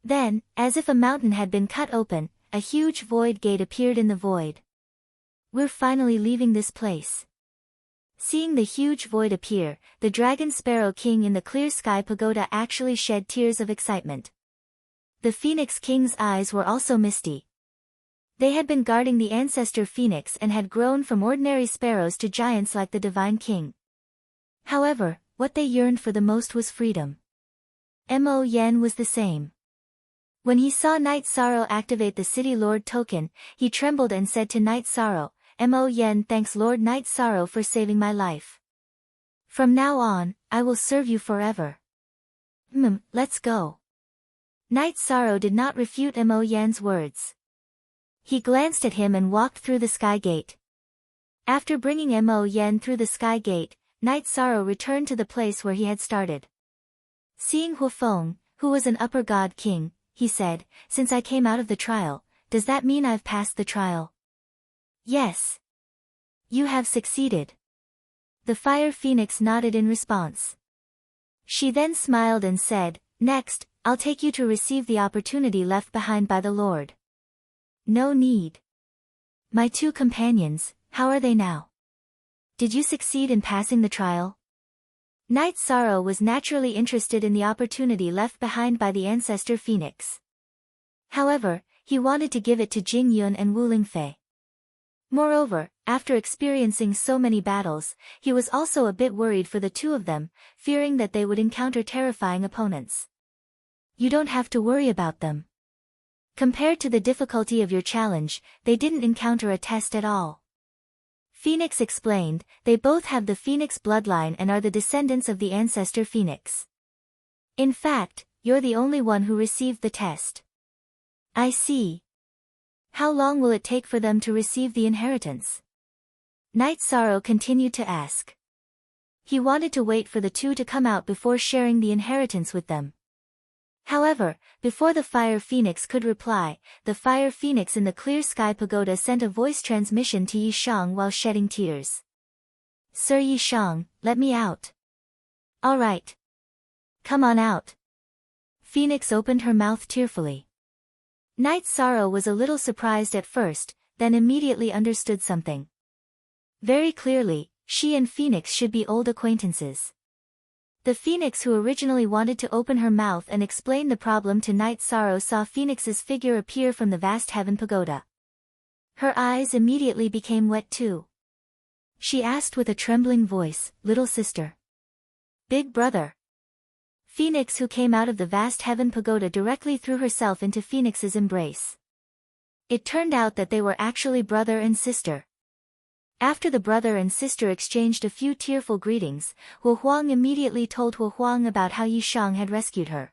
Then, as if a mountain had been cut open, a huge void gate appeared in the void. We're finally leaving this place. Seeing the huge void appear, the Dragon Sparrow King in the clear sky pagoda actually shed tears of excitement. The Phoenix King's eyes were also misty. They had been guarding the ancestor Phoenix and had grown from ordinary sparrows to giants like the Divine King. However, what they yearned for the most was freedom. Mo Yen was the same. When he saw Night Sorrow activate the City Lord token, he trembled and said to Night Sorrow, Mo Yen, thanks Lord Night Sorrow for saving my life. From now on, I will serve you forever. Let's go. Night Sorrow did not refute Mo Yan's words. He glanced at him and walked through the sky gate. After bringing Mo Yen through the sky gate, Night Sorrow returned to the place where he had started. Seeing Huofeng, who was an upper god king, he said, since I came out of the trial, does that mean I've passed the trial? Yes. You have succeeded. The Fire Phoenix nodded in response. She then smiled and said, next, I'll take you to receive the opportunity left behind by the Lord. No need. My two companions, how are they now? Did you succeed in passing the trial? Night Sorrow was naturally interested in the opportunity left behind by the ancestor Phoenix. However, he wanted to give it to Jing Yun and Wu Lingfei. Moreover, after experiencing so many battles, he was also a bit worried for the two of them, fearing that they would encounter terrifying opponents. You don't have to worry about them. Compared to the difficulty of your challenge, they didn't encounter a test at all. Phoenix explained, they both have the Phoenix bloodline and are the descendants of the ancestor Phoenix. In fact, you're the only one who received the test. I see. How long will it take for them to receive the inheritance? Night Sorrow continued to ask. He wanted to wait for the two to come out before sharing the inheritance with them. However, before the Fire Phoenix could reply, the Fire Phoenix in the clear sky pagoda sent a voice transmission to Yishang while shedding tears. Sir Yishang, let me out. All right. Come on out. Phoenix opened her mouth tearfully. Night Sorrow was a little surprised at first, then immediately understood something. Very clearly, she and Phoenix should be old acquaintances. The Phoenix who originally wanted to open her mouth and explain the problem to Night Sorrow saw Phoenix's figure appear from the vast heaven pagoda. Her eyes immediately became wet too. She asked with a trembling voice, little sister. Big brother. Phoenix who came out of the vast heaven pagoda directly threw herself into Phoenix's embrace. It turned out that they were actually brother and sister. After the brother and sister exchanged a few tearful greetings, Hu Huang immediately told Hu Huang about how Yishang had rescued her.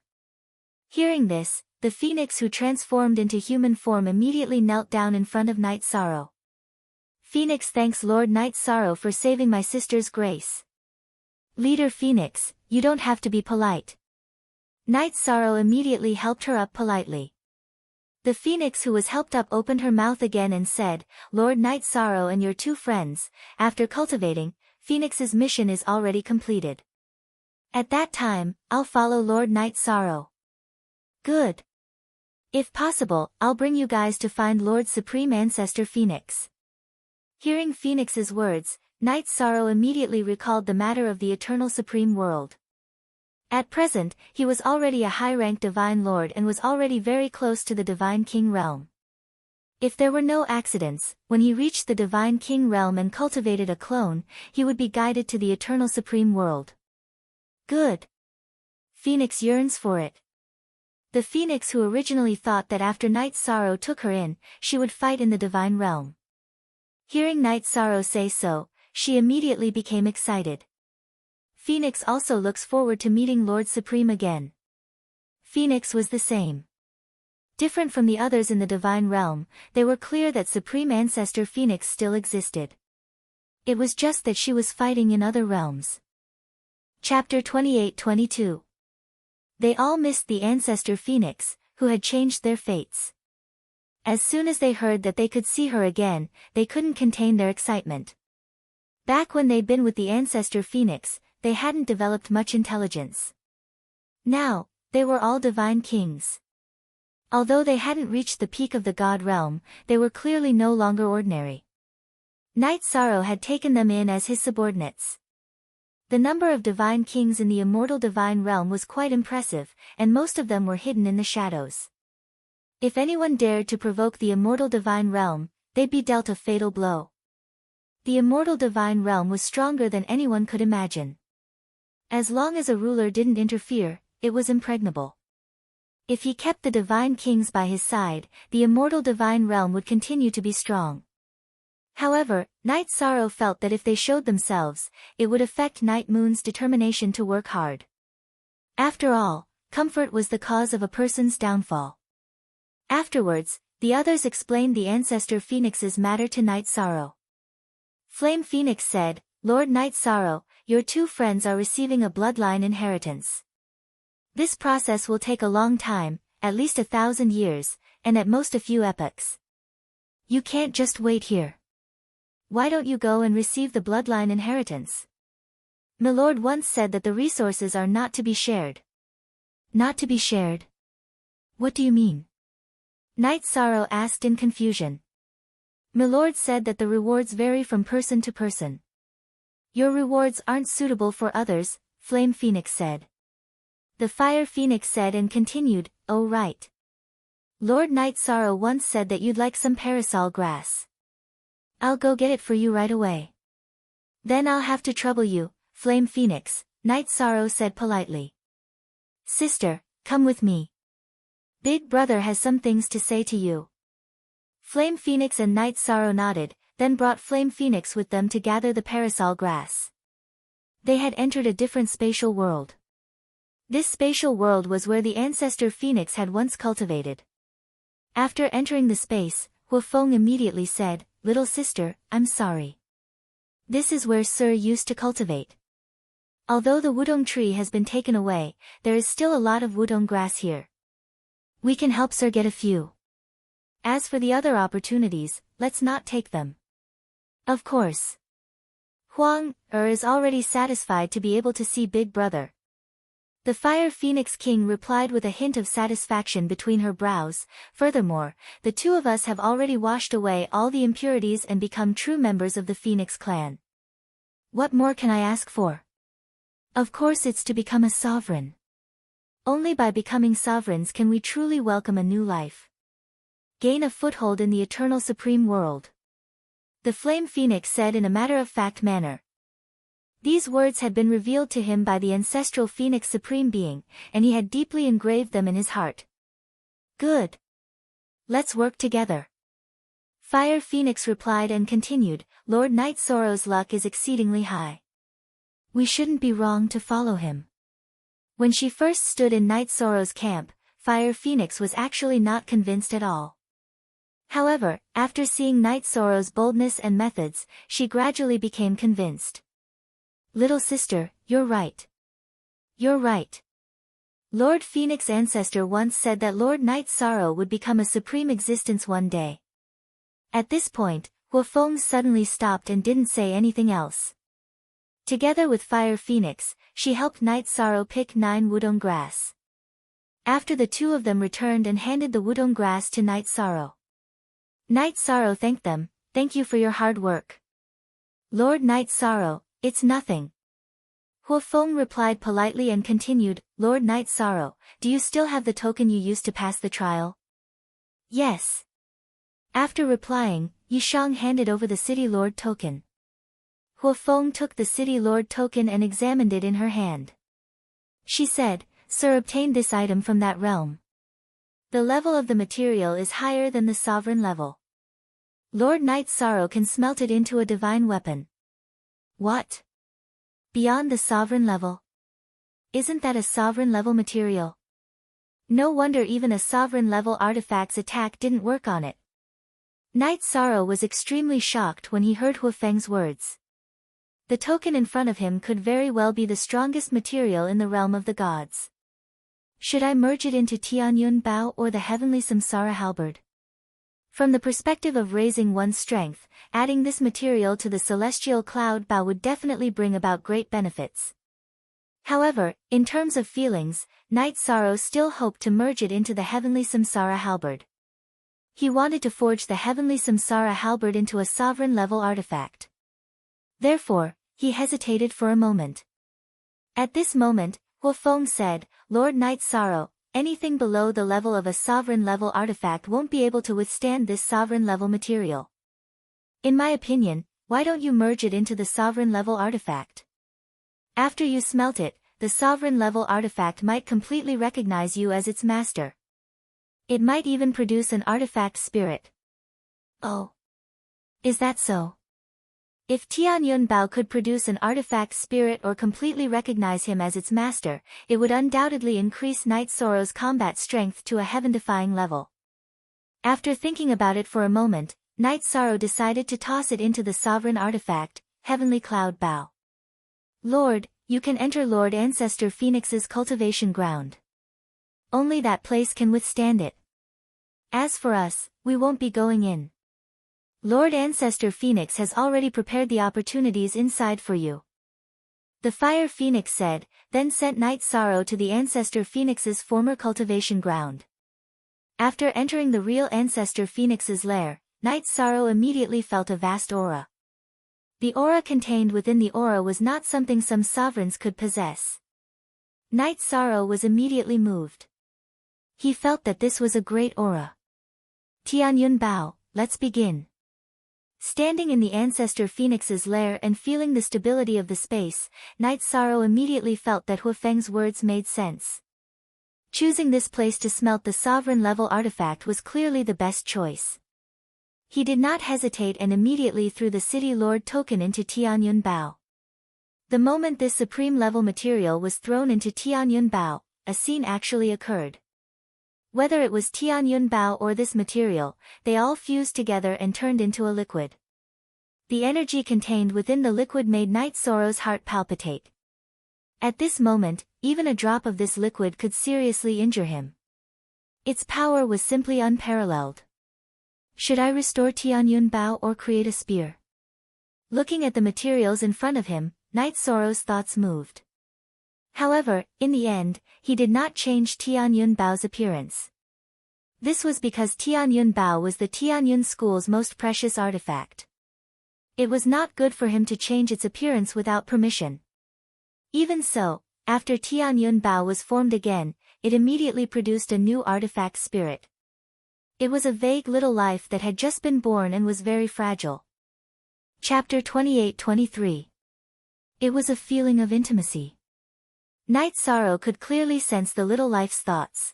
Hearing this, the Phoenix who transformed into human form immediately knelt down in front of Night Sorrow. Phoenix thanks Lord Night Sorrow for saving my sister's grace. Leader Phoenix, you don't have to be polite. Night Sorrow immediately helped her up politely. The Phoenix who was helped up opened her mouth again and said, Lord Night Sorrow and your two friends, after cultivating, Phoenix's mission is already completed. At that time, I'll follow Lord Night Sorrow. Good. If possible, I'll bring you guys to find Lord Supreme Ancestor Phoenix. Hearing Phoenix's words, Night Sorrow immediately recalled the matter of the Eternal Supreme World. At present, he was already a high-ranked divine lord and was already very close to the divine king realm. If there were no accidents, when he reached the divine king realm and cultivated a clone, he would be guided to the eternal supreme world. Good. Phoenix yearns for it. The Phoenix who originally thought that after Night Sorrow took her in, she would fight in the divine realm. Hearing Night Sorrow say so, she immediately became excited. Phoenix also looks forward to meeting Lord Supreme again. Phoenix was the same. Different from the others in the divine realm, they were clear that Supreme Ancestor Phoenix still existed. It was just that she was fighting in other realms. Chapter 28-22. They all missed the Ancestor Phoenix, who had changed their fates. As soon as they heard that they could see her again, they couldn't contain their excitement. Back when they'd been with the Ancestor Phoenix, they hadn't developed much intelligence. Now, they were all divine kings. Although they hadn't reached the peak of the god realm, they were clearly no longer ordinary. Night Sorrow had taken them in as his subordinates. The number of divine kings in the immortal divine realm was quite impressive, and most of them were hidden in the shadows. If anyone dared to provoke the immortal divine realm, they'd be dealt a fatal blow. The immortal divine realm was stronger than anyone could imagine. As long as a ruler didn't interfere, it was impregnable. If he kept the divine kings by his side, the immortal divine realm would continue to be strong. However, Night Sorrow felt that if they showed themselves, it would affect Night Moon's determination to work hard. After all, comfort was the cause of a person's downfall. Afterwards, the others explained the Ancestor Phoenix's matter to Night Sorrow. Flame Phoenix said, "Lord Night Sorrow, your two friends are receiving a bloodline inheritance. This process will take a long time, at least 1,000 years, and at most a few epochs. You can't just wait here. Why don't you go and receive the bloodline inheritance? Milord once said that the resources are not to be shared." Not to be shared? What do you mean? Night Sorrow asked in confusion. Milord said that the rewards vary from person to person. Your rewards aren't suitable for others, Flame Phoenix said. The Fire Phoenix said and continued, "Oh right. Lord Night Sorrow once said that you'd like some parasol grass. I'll go get it for you right away." "Then I'll have to trouble you, Flame Phoenix," Night Sorrow said politely. "Sister, come with me. Big Brother has some things to say to you." Flame Phoenix and Night Sorrow nodded, then brought Flame Phoenix with them to gather the parasol grass. They had entered a different spatial world. This spatial world was where the Ancestor Phoenix had once cultivated. After entering the space, Huafeng immediately said, "Little sister, I'm sorry. This is where Sir used to cultivate. Although the Wudong tree has been taken away, there is still a lot of Wudong grass here. We can help Sir get a few. As for the other opportunities, let's not take them." Of course. Huang is already satisfied to be able to see Big Brother. The Fire Phoenix King replied with a hint of satisfaction between her brows. "Furthermore, the two of us have already washed away all the impurities and become true members of the Phoenix clan. What more can I ask for? Of course it's to become a sovereign. Only by becoming sovereigns can we truly welcome a new life. Gain a foothold in the eternal supreme world," the Flame Phoenix said in a matter-of-fact manner. These words had been revealed to him by the ancestral Phoenix Supreme Being, and he had deeply engraved them in his heart. "Good. Let's work together." Fire Phoenix replied and continued, "Lord Night Sorrow's luck is exceedingly high. We shouldn't be wrong to follow him." When she first stood in Night Sorrow's camp, Fire Phoenix was actually not convinced at all. However, after seeing Night Sorrow's boldness and methods, she gradually became convinced. "Little sister, you're right. You're right. Lord Phoenix Ancestor once said that Lord Night Sorrow would become a supreme existence one day." At this point, Huafeng suddenly stopped and didn't say anything else. Together with Fire Phoenix, she helped Night Sorrow pick 9 Wudong grass. After the two of them returned and handed the Wudong grass to Night Sorrow. Night Sorrow thanked them, "Thank you for your hard work." "Lord Night Sorrow, it's nothing." Huofeng replied politely and continued, Lord Night Sorrow, do you still have the token you used to pass the trial? Yes. After replying, Yishang handed over the City Lord token. Huofeng took the City Lord token and examined it in her hand. She said, Sir, obtained this item from that realm. The level of the material is higher than the sovereign level. Lord Night Sorrow can smelt it into a divine weapon. What? Beyond the sovereign level? Isn't that a sovereign level material? No wonder even a sovereign level artifact's attack didn't work on it. Night Sorrow was extremely shocked when he heard Huofeng's words. The token in front of him could very well be the strongest material in the realm of the gods. Should I merge it into Tianyun Bao or the heavenly Samsara halberd? From the perspective of raising one's strength, adding this material to the celestial cloud Bao would definitely bring about great benefits. However, in terms of feelings, Night Sorrow still hoped to merge it into the heavenly Samsara halberd. He wanted to forge the heavenly Samsara halberd into a sovereign-level artifact. Therefore, he hesitated for a moment. At this moment, Huofeng said, Lord Night Sorrow, anything below the level of a sovereign-level artifact won't be able to withstand this sovereign-level material. In my opinion, why don't you merge it into the sovereign-level artifact? After you smelt it, the sovereign-level artifact might completely recognize you as its master. It might even produce an artifact spirit. Oh. Is that so? If Tianyun Bao could produce an artifact spirit or completely recognize him as its master, it would undoubtedly increase Night Sorrow's combat strength to a heaven-defying level. After thinking about it for a moment, Night Sorrow decided to toss it into the sovereign artifact, Heavenly Cloud Bao. Lord, you can enter Lord Ancestor Phoenix's cultivation ground. Only that place can withstand it. As for us, we won't be going in. Lord Ancestor Phoenix has already prepared the opportunities inside for you. The Fire Phoenix said, then sent Night Sorrow to the Ancestor Phoenix's former cultivation ground. After entering the real Ancestor Phoenix's lair, Night Sorrow immediately felt a vast aura. The aura contained within the aura was not something some sovereigns could possess. Night Sorrow was immediately moved. He felt that this was a great aura. Tianyun Bao, let's begin. Standing in the Ancestor Phoenix's lair and feeling the stability of the space, Night Sorrow immediately felt that Huofeng's words made sense. Choosing this place to smelt the sovereign-level artifact was clearly the best choice. He did not hesitate and immediately threw the City Lord token into Tianyun Bao. The moment this supreme-level material was thrown into Tianyun Bao, a scene actually occurred. Whether it was Tianyun Bao or this material, they all fused together and turned into a liquid. The energy contained within the liquid made Night Sorrow's heart palpitate. At this moment, even a drop of this liquid could seriously injure him. Its power was simply unparalleled. Should I restore Tianyun Bao or create a spear? Looking at the materials in front of him, Night Sorrow's thoughts moved. However, in the end, he did not change Tianyun Bao's appearance. This was because Tianyun Bao was the Tianyun school's most precious artifact. It was not good for him to change its appearance without permission. Even so, after Tianyun Bao was formed again, it immediately produced a new artifact spirit. It was a vague little life that had just been born and was very fragile. Chapter 28-23. It was a feeling of intimacy. Night Sorrow could clearly sense the little life's thoughts.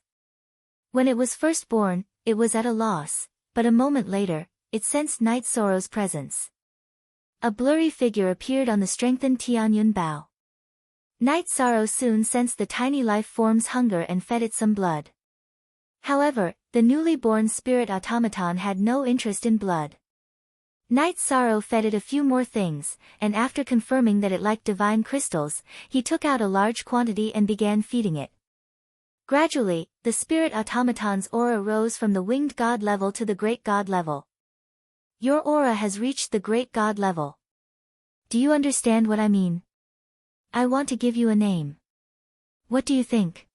When it was first born, it was at a loss, but a moment later, it sensed Night Sorrow's presence. A blurry figure appeared on the strengthened Tianyun Bao. Night Sorrow soon sensed the tiny life form's hunger and fed it some blood. However, the newly born spirit automaton had no interest in blood. Night Sorrow fed it a few more things, and after confirming that it liked divine crystals, he took out a large quantity and began feeding it. Gradually, the spirit automaton's aura rose from the winged god level to the great god level. Your aura has reached the great god level. Do you understand what I mean? I want to give you a name. What do you think?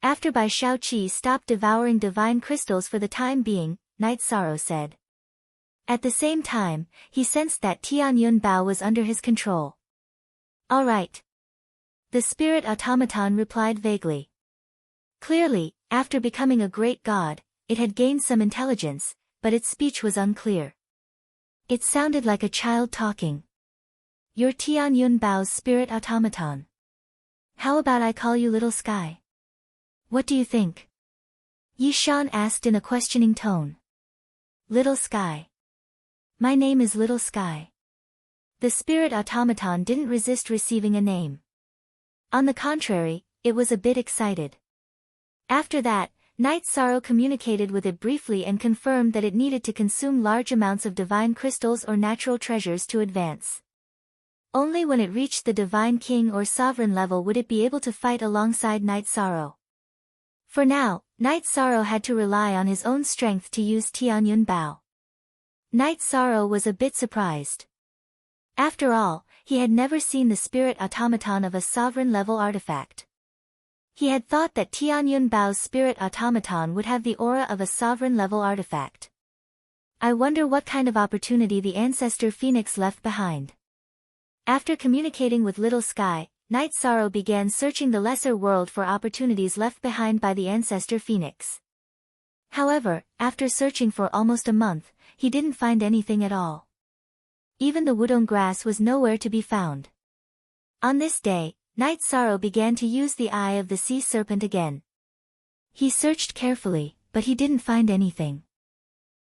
After Bai Shaoqi stopped devouring divine crystals for the time being, Night Sorrow said. At the same time, he sensed that Tianyun Bao was under his control. All right. The spirit automaton replied vaguely. Clearly, after becoming a great god, it had gained some intelligence, but its speech was unclear. It sounded like a child talking. You're Tian Yun Bao's spirit automaton. How about I call you Little Sky? What do you think? Yi Shan asked in a questioning tone. Little Sky. My name is Little Sky. The spirit automaton didn't resist receiving a name. On the contrary, it was a bit excited. After that, Night Sorrow communicated with it briefly and confirmed that it needed to consume large amounts of divine crystals or natural treasures to advance. Only when it reached the divine king or sovereign level would it be able to fight alongside Night Sorrow. For now, Night Sorrow had to rely on his own strength to use Tianyun Bao. Night Sorrow was a bit surprised. After all, he had never seen the spirit automaton of a sovereign-level artifact. He had thought that Tianyun Bao's spirit automaton would have the aura of a sovereign-level artifact. I wonder what kind of opportunity the ancestor Phoenix left behind. After communicating with Little Sky, Night Sorrow began searching the lesser world for opportunities left behind by the ancestor Phoenix. However, after searching for almost a month, he didn't find anything at all. Even the wudong grass was nowhere to be found. On this day, Night Sorrow began to use the eye of the sea serpent again. He searched carefully, but he didn't find anything.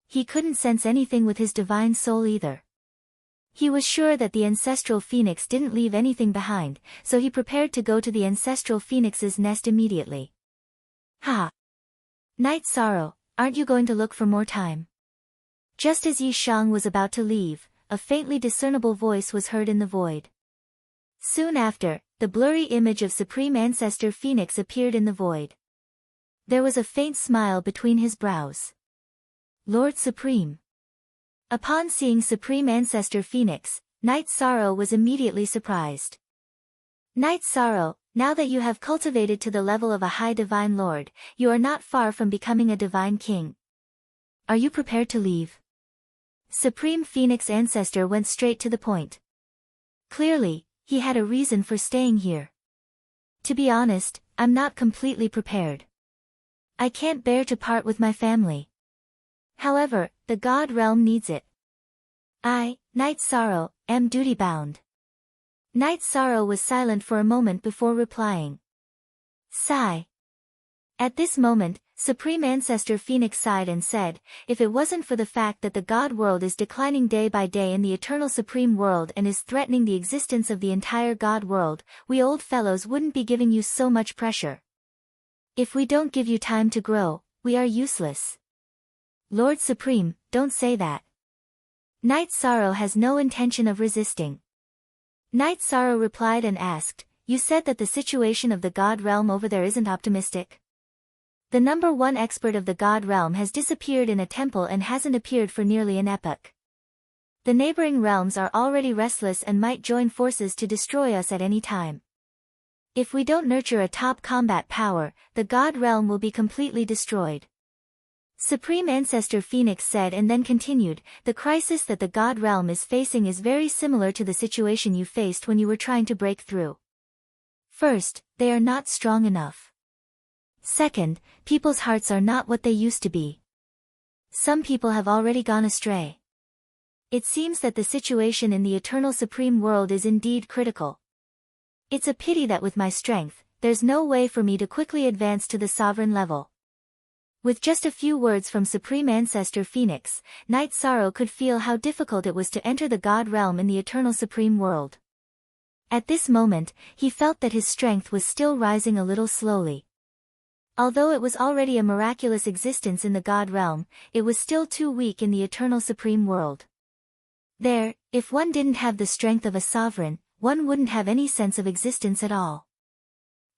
He couldn't sense anything with his divine soul either. He was sure that the ancestral phoenix didn't leave anything behind, so he prepared to go to the ancestral phoenix's nest immediately. Ha! Night Sorrow, aren't you going to look for more time? Just as Yi Shang was about to leave, a faintly discernible voice was heard in the void. Soon after, the blurry image of Supreme Ancestor Phoenix appeared in the void. There was a faint smile between his brows. Lord Supreme. Upon seeing Supreme Ancestor Phoenix, Night Sorrow was immediately surprised. Night Sorrow, now that you have cultivated to the level of a high divine lord, you are not far from becoming a divine king. Are you prepared to leave? Supreme Phoenix Ancestor went straight to the point. Clearly, he had a reason for staying here. To be honest, I'm not completely prepared. I can't bear to part with my family. However, the God realm needs it. I, Night Sorrow, am duty-bound. Night Sorrow was silent for a moment before replying. Sigh. At this moment, Supreme Ancestor Phoenix sighed and said, if it wasn't for the fact that the God world is declining day by day in the eternal Supreme world and is threatening the existence of the entire God world, we old fellows wouldn't be giving you so much pressure. If we don't give you time to grow, we are useless. Lord Supreme, don't say that. Night Sorrow has no intention of resisting. Night Sorrow replied and asked, you said that the situation of the God realm over there isn't optimistic? The number one expert of the God realm has disappeared in a temple and hasn't appeared for nearly an epoch. The neighboring realms are already restless and might join forces to destroy us at any time. If we don't nurture a top combat power, the God realm will be completely destroyed. Supreme Ancestor Phoenix said and then continued, the crisis that the God realm is facing is very similar to the situation you faced when you were trying to break through. First, they are not strong enough. Second, people's hearts are not what they used to be. Some people have already gone astray. It seems that the situation in the Eternal Supreme World is indeed critical. It's a pity that with my strength, there's no way for me to quickly advance to the sovereign level. With just a few words from Supreme Ancestor Phoenix, Night Sorrow could feel how difficult it was to enter the God realm in the Eternal Supreme World. At this moment, he felt that his strength was still rising a little slowly. Although it was already a miraculous existence in the God realm, it was still too weak in the Eternal Supreme World. There, if one didn't have the strength of a sovereign, one wouldn't have any sense of existence at all.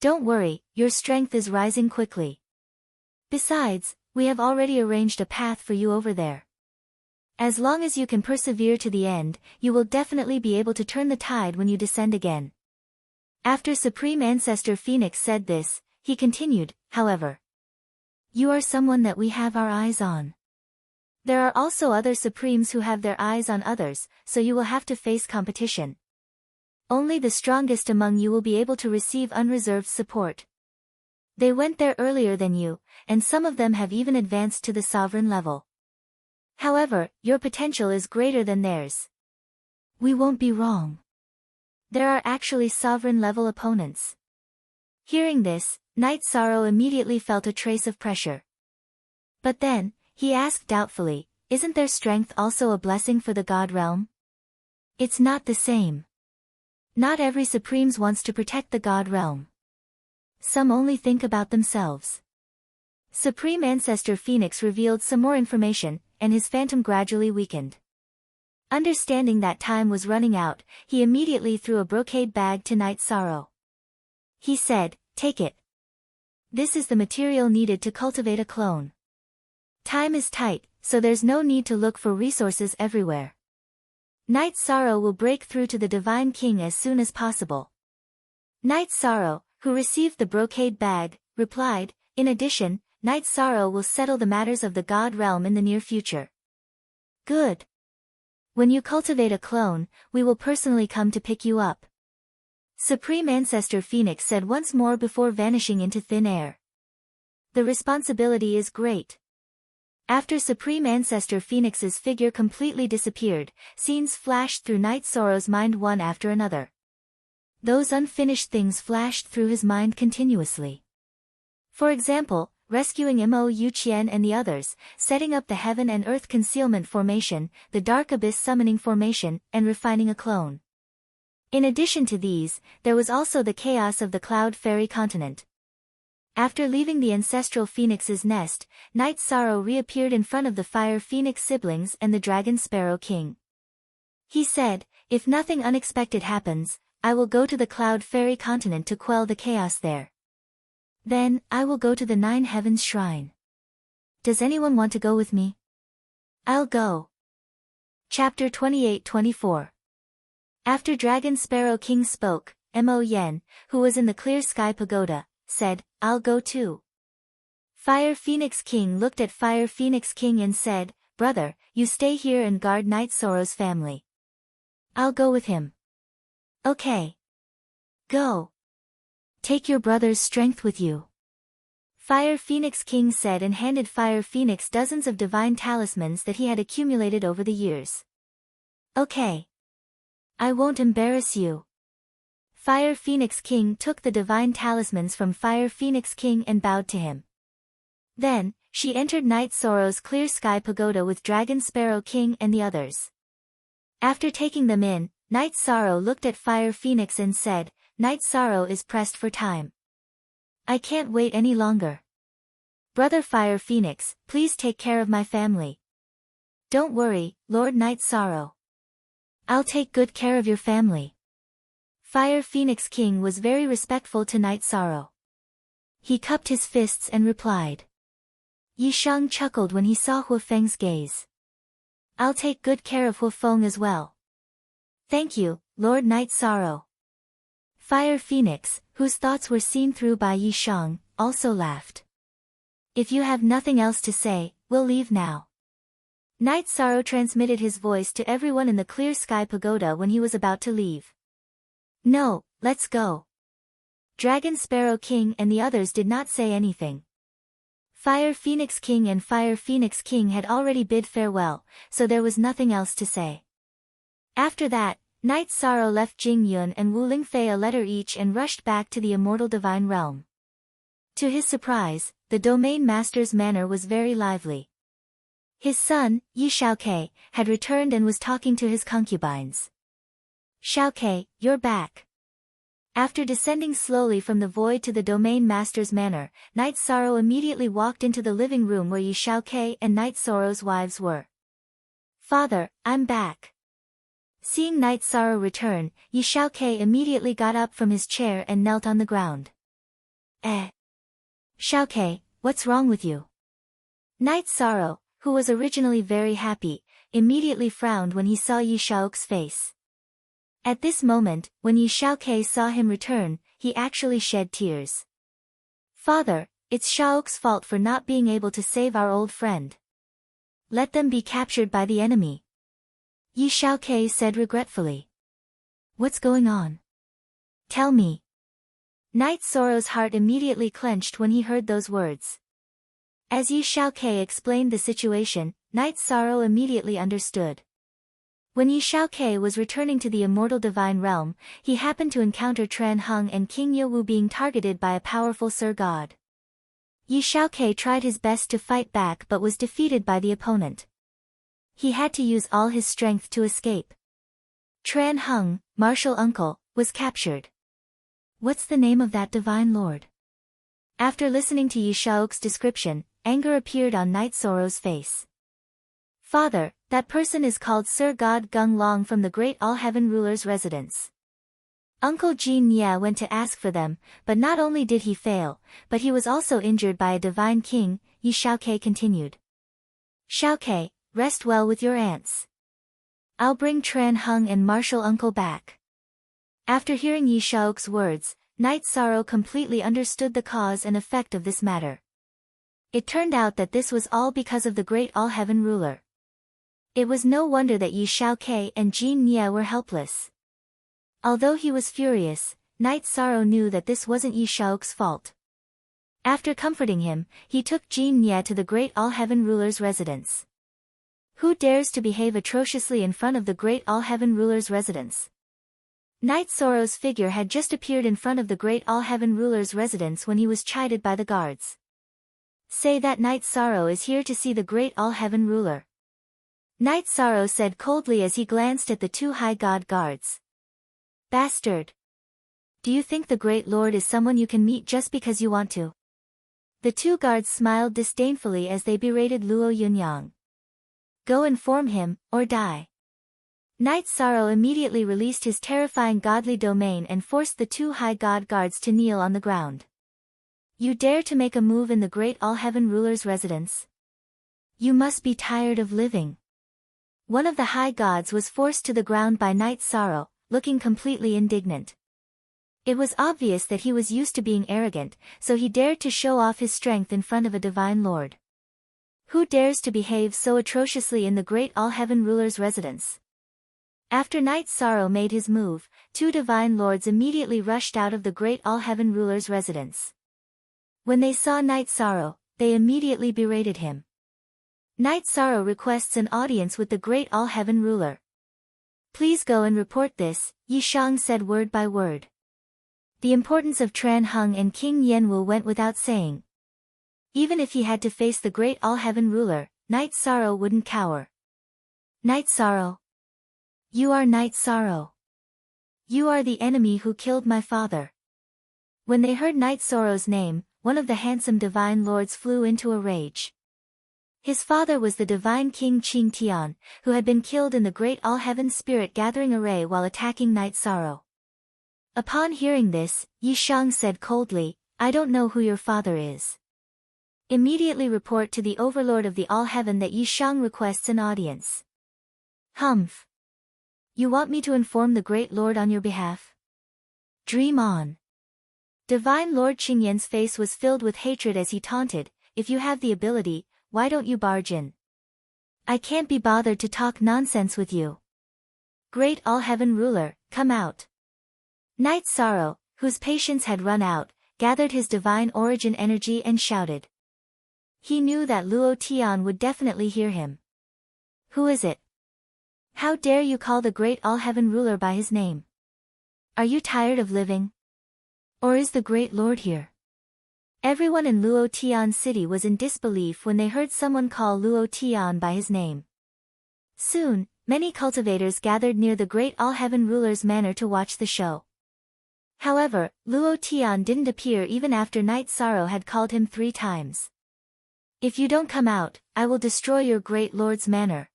Don't worry, your strength is rising quickly. Besides, we have already arranged a path for you over there. As long as you can persevere to the end, you will definitely be able to turn the tide when you descend again. After Supreme Ancestor Phoenix said this, he continued, however. You are someone that we have our eyes on. There are also other Supremes who have their eyes on others, so you will have to face competition. Only the strongest among you will be able to receive unreserved support. They went there earlier than you, and some of them have even advanced to the sovereign level. However, your potential is greater than theirs. We won't be wrong. There are actually sovereign-level opponents. Hearing this, Knight Sorrow immediately felt a trace of pressure. But then, he asked doubtfully, isn't their strength also a blessing for the God realm? It's not the same. Not every Supremes wants to protect the God realm. Some only think about themselves. Supreme Ancestor Phoenix revealed some more information, and his phantom gradually weakened. Understanding that time was running out, he immediately threw a brocade bag to Knight Sorrow. He said, take it. This is the material needed to cultivate a clone. Time is tight, so there's no need to look for resources everywhere. Knight Sorrow will break through to the Divine King as soon as possible. Knight Sorrow, who received the brocade bag, replied, in addition, Knight Sorrow will settle the matters of the God realm in the near future. Good. When you cultivate a clone, we will personally come to pick you up. Supreme Ancestor Phoenix said once more before vanishing into thin air. The responsibility is great. After Supreme Ancestor Phoenix's figure completely disappeared, scenes flashed through Knight Sorrow's mind one after another. Those unfinished things flashed through his mind continuously. For example, rescuing Mo Yuqian and the others, setting up the Heaven and Earth Concealment Formation, the Dark Abyss Summoning Formation, and refining a clone. In addition to these, there was also the chaos of the Cloud Fairy continent. After leaving the ancestral Phoenix's nest, Knight Sorrow reappeared in front of the Fire Phoenix siblings and the Dragon Sparrow King. He said, if nothing unexpected happens, I will go to the Cloud Fairy continent to quell the chaos there. Then, I will go to the Nine Heavens Shrine. Does anyone want to go with me? I'll go. Chapter 28-24. After Dragon Sparrow King spoke, Mo Yen, who was in the Clear Sky Pagoda, said, I'll go too. Fire Phoenix King looked at Fire Phoenix King and said, brother, you stay here and guard Knight Sorrow's family. I'll go with him. Okay. Go. Take your brother's strength with you. Fire Phoenix King said and handed Fire Phoenix dozens of divine talismans that he had accumulated over the years. Okay. I won't embarrass you. Fire Phoenix King took the divine talismans from Fire Phoenix King and bowed to him. Then, she entered Knight Sorrow's Clear Sky Pagoda with Dragon Sparrow King and the others. After taking them in, Knight Sorrow looked at Fire Phoenix and said, Knight Sorrow is pressed for time. I can't wait any longer. Brother Fire Phoenix, please take care of my family. Don't worry, Lord Knight Sorrow. I'll take good care of your family. Fire Phoenix King was very respectful to Knight Sorrow. He cupped his fists and replied. Yi Shang chuckled when he saw Hu Feng's gaze. I'll take good care of Hu Feng as well. Thank you, Lord Knight Sorrow. Fire Phoenix, whose thoughts were seen through by Yi Shang, also laughed. If you have nothing else to say, we'll leave now. Knight Sorrow transmitted his voice to everyone in the Clear Sky Pagoda when he was about to leave. No, let's go. Dragon Sparrow King and the others did not say anything. Fire Phoenix King and Fire Phoenix King had already bid farewell, so there was nothing else to say. After that, Knight Sorrow left Jing Yun and Wu Lingfei a letter each and rushed back to the immortal divine realm. To his surprise, the Domain Master's manner was very lively. His son, Yi Shaokei, had returned and was talking to his concubines. Shaokei, you're back. After descending slowly from the void to the Domain Master's manor, Knight Sorrow immediately walked into the living room where Yi Shaokei and Knight Sorrow's wives were. Father, I'm back. Seeing Knight Sorrow return, Yi Shaokei immediately got up from his chair and knelt on the ground. Shaokei, what's wrong with you? Knight Sorrow, who was originally very happy, immediately frowned when he saw Yi Shaoke's face. At this moment, when Yi Shaokei saw him return, he actually shed tears. Father, it's Shaoke's fault for not being able to save our old friend. Let them be captured by the enemy. Yi Shaokei said regretfully. What's going on? Tell me. Knight Sorrow's heart immediately clenched when he heard those words. As Yi Xiaokei explained the situation, Knight Sorrow immediately understood. When Yi Xiaokei was returning to the immortal divine realm, he happened to encounter Tran Heng and King Yewu being targeted by a powerful Sir God. Yi Xiaokei tried his best to fight back but was defeated by the opponent. He had to use all his strength to escape. Tran Heng, martial uncle, was captured. What's the name of that divine lord? After listening to Yi Xiaoke's description, anger appeared on Knight Sorrow's face. Father, that person is called Sir God Gung Long from the great All-Heaven ruler's residence. Uncle Jin Ye went to ask for them, but not only did he fail, but he was also injured by a divine king, Yi Xiaokei continued. Xiaokei, rest well with your aunts. I'll bring Tran Heng and martial uncle back. After hearing Yi Xiaoke's words, Knight Sorrow completely understood the cause and effect of this matter. It turned out that this was all because of the great All-Heaven ruler. It was no wonder that Yi Xiaokei and Jin Ye were helpless. Although he was furious, Knight Sorrow knew that this wasn't Yi Xiaoke's fault. After comforting him, he took Jin Ye to the great All-Heaven ruler's residence. Who dares to behave atrociously in front of the great All-Heaven ruler's residence? Knight Sorrow's figure had just appeared in front of the great All-Heaven ruler's residence when he was chided by the guards. Say that Knight Sorrow is here to see the great All-Heaven ruler. Knight Sorrow said coldly as he glanced at the two high god guards. Bastard! Do you think the great lord is someone you can meet just because you want to? The two guards smiled disdainfully as they berated Luo Yunyang. Go inform him, or die. Knight Sorrow immediately released his terrifying godly domain and forced the two high god guards to kneel on the ground. You dare to make a move in the great All-Heaven ruler's residence? You must be tired of living. One of the high gods was forced to the ground by Knight Sorrow, looking completely indignant. It was obvious that he was used to being arrogant, so he dared to show off his strength in front of a divine lord. Who dares to behave so atrociously in the great All-Heaven ruler's residence? After Knight Sorrow made his move, two divine lords immediately rushed out of the great All-Heaven ruler's residence. When they saw Knight Sorrow, they immediately berated him. Knight Sorrow requests an audience with the great All-Heaven ruler. Please go and report this, Yi Shang said word by word. The importance of Tran Heng and King Yenwu went without saying. Even if he had to face the great All-Heaven ruler, Knight Sorrow wouldn't cower. Knight Sorrow. You are Knight Sorrow. You are the enemy who killed my father. When they heard Knight Sorrow's name, one of the handsome divine lords flew into a rage. His father was the divine king Qing Tian, who had been killed in the great All-Heaven spirit gathering array while attacking Knight Sorrow. Upon hearing this, Yi Shang said coldly, I don't know who your father is. Immediately report to the overlord of the All-Heaven that Yi Shang requests an audience. Humph. You want me to inform the great lord on your behalf? Dream on. Divine Lord Qingyan's face was filled with hatred as he taunted, if you have the ability, why don't you barge in? I can't be bothered to talk nonsense with you. Great All-Heaven ruler, come out. Knight Sorrow, whose patience had run out, gathered his divine origin energy and shouted. He knew that Luo Tian would definitely hear him. Who is it? How dare you call the great All-Heaven ruler by his name? Are you tired of living? Or is the great lord here? Everyone in Luo Tian city was in disbelief when they heard someone call Luo Tian by his name. Soon, many cultivators gathered near the great All-Heaven ruler's manor to watch the show. However, Luo Tian didn't appear even after Knight Sorrow had called him 3 times. If you don't come out, I will destroy your great lord's manor.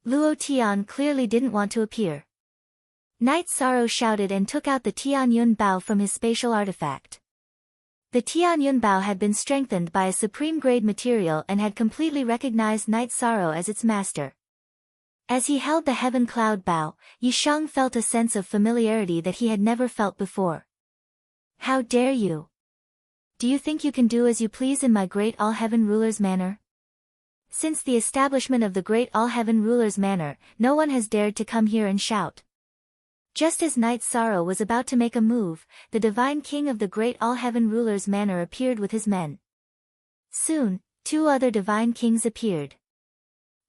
Luo Tian clearly didn't want to appear. Knight Sorrow shouted and took out the Tianyun Bao from his spatial artifact. The Tianyun Bao had been strengthened by a supreme-grade material and had completely recognized Knight Sorrow as its master. As he held the Heaven Cloud Bao, Yi Shang felt a sense of familiarity that he had never felt before. How dare you? Do you think you can do as you please in my great All-Heaven ruler's manor? Since the establishment of the great All-Heaven ruler's manor, no one has dared to come here and shout. Just as Night Sorrow was about to make a move, the divine king of the great all-heaven ruler's manor appeared with his men. Soon, 2 other divine kings appeared.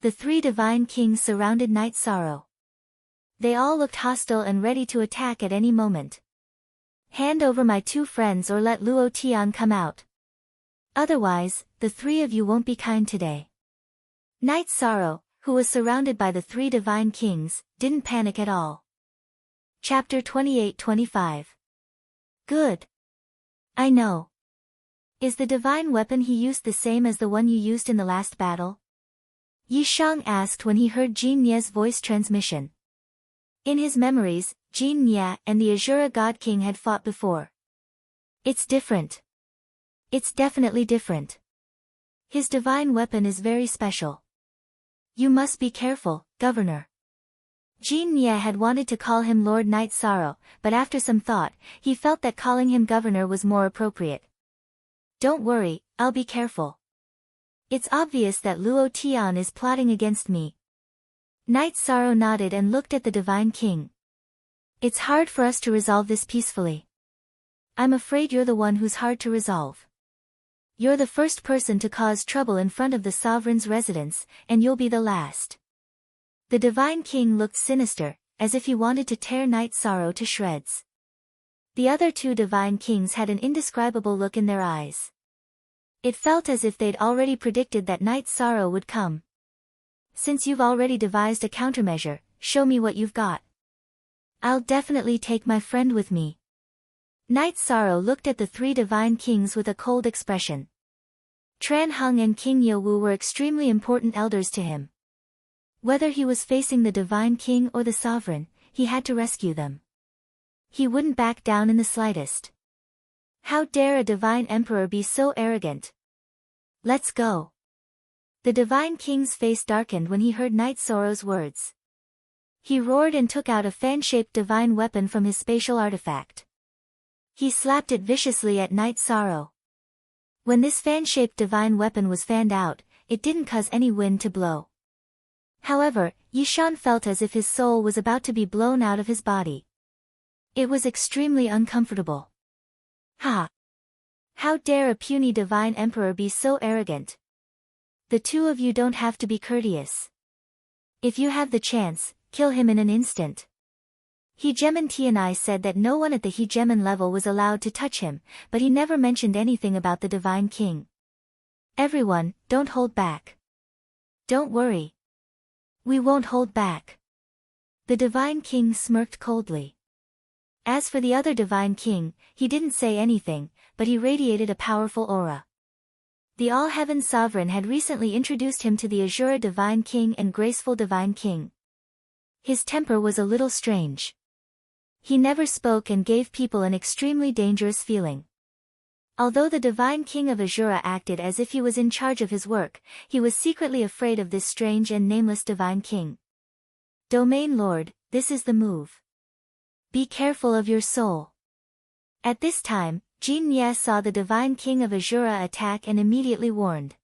The 3 divine kings surrounded Night Sorrow. They all looked hostile and ready to attack at any moment. Hand over my 2 friends or let Luo Tian come out. Otherwise, the 3 of you won't be kind today. Night Sorrow, who was surrounded by the 3 divine kings, didn't panic at all. Chapter 28-25. Good. I know. Is the divine weapon he used the same as the one you used in the last battle? Yi Shang asked when he heard Jin Nie's voice transmission. In his memories, Jin Nie and the Azura God King had fought before. It's different. It's definitely different. His divine weapon is very special. You must be careful, Governor. Jin Nie had wanted to call him Lord Night Sorrow, but after some thought, he felt that calling him Governor was more appropriate. Don't worry, I'll be careful. It's obvious that Luo Tian is plotting against me. Night Sorrow nodded and looked at the Divine King. It's hard for us to resolve this peacefully. I'm afraid you're the one who's hard to resolve. You're the first person to cause trouble in front of the sovereign's residence, and you'll be the last. The Divine King looked sinister, as if he wanted to tear Night Sorrow to shreds. The other 2 Divine Kings had an indescribable look in their eyes. It felt as if they'd already predicted that Night Sorrow would come. Since you've already devised a countermeasure, show me what you've got. I'll definitely take my friend with me. Night Sorrow looked at the 3 Divine Kings with a cold expression. Tran Hung and King Yewu were extremely important elders to him. Whether he was facing the Divine King or the Sovereign, he had to rescue them. He wouldn't back down in the slightest. How dare a Divine Emperor be so arrogant? Let's go. The Divine King's face darkened when he heard Night Sorrow's words. He roared and took out a fan-shaped divine weapon from his spatial artifact. He slapped it viciously at Night Sorrow. When this fan-shaped divine weapon was fanned out, it didn't cause any wind to blow. However, Yishan felt as if his soul was about to be blown out of his body. It was extremely uncomfortable. Ha! How dare a puny divine emperor be so arrogant? The 2 of you don't have to be courteous. If you have the chance, kill him in an instant. Hegemon Tianai said that no one at the Hegemon level was allowed to touch him, but he never mentioned anything about the Divine King. Everyone, don't hold back. Don't worry. We won't hold back. The Divine King smirked coldly. As for the other Divine King, he didn't say anything, but he radiated a powerful aura. The All-Heaven Sovereign had recently introduced him to the Azura Divine King and Graceful Divine King. His temper was a little strange. He never spoke and gave people an extremely dangerous feeling. Although the Divine King of Azura acted as if he was in charge of his work, he was secretly afraid of this strange and nameless Divine King. Domain Lord, this is the move. Be careful of your soul. At this time, Jin Nie saw the Divine King of Azura attack and immediately warned.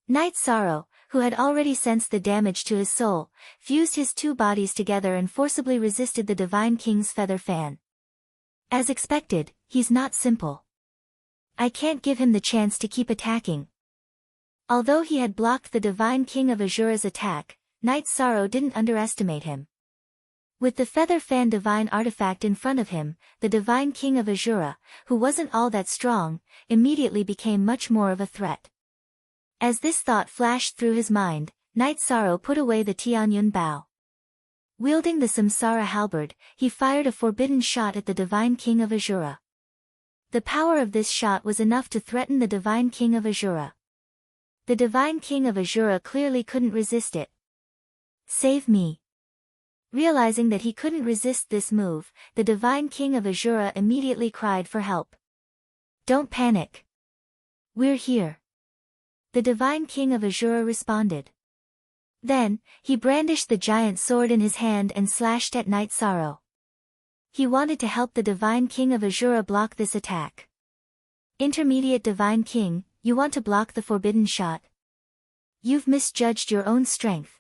Night Sorrow, who had already sensed the damage to his soul, fused his 2 bodies together and forcibly resisted the Divine King's feather fan. As expected, he's not simple. I can't give him the chance to keep attacking. Although he had blocked the Divine King of Azura's attack, Night Sorrow didn't underestimate him. With the feather fan divine artifact in front of him, the Divine King of Azura, who wasn't all that strong, immediately became much more of a threat. As this thought flashed through his mind, Night Sorrow put away the Tianyun bow. Wielding the Samsara halberd, he fired a forbidden shot at the Divine King of Azura. The power of this shot was enough to threaten the Divine King of Azura. The Divine King of Azura clearly couldn't resist it. Save me. Realizing that he couldn't resist this move, the Divine King of Azura immediately cried for help. Don't panic. We're here. The Divine King of Azura responded. Then, he brandished the giant sword in his hand and slashed at Night Sorrow. He wanted to help the Divine King of Azura block this attack. Intermediate Divine King, you want to block the forbidden shot? You've misjudged your own strength.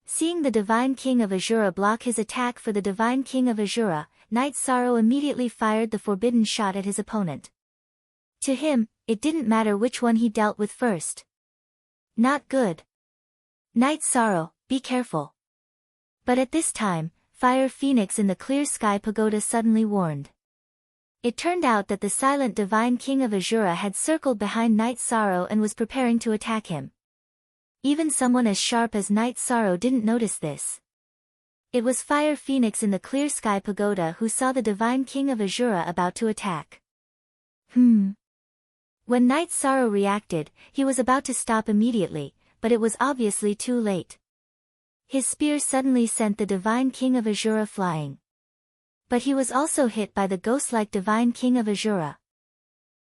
Seeing the Divine King of Azura block his attack for the Divine King of Azura, Knight Sorrow immediately fired the forbidden shot at his opponent. To him, it didn't matter which one he dealt with first. Not good. Knight Sorrow, be careful. But at this time, Fire Phoenix in the Clear Sky Pagoda suddenly warned. It turned out that the silent Divine King of Azura had circled behind Knight Sorrow and was preparing to attack him. Even someone as sharp as Knight Sorrow didn't notice this. It was Fire Phoenix in the Clear Sky Pagoda who saw the Divine King of Azura about to attack. When Knight Sorrow reacted, he was about to stop immediately, but it was obviously too late. His spear suddenly sent the Divine King of Azura flying. But he was also hit by the ghost-like Divine King of Azura.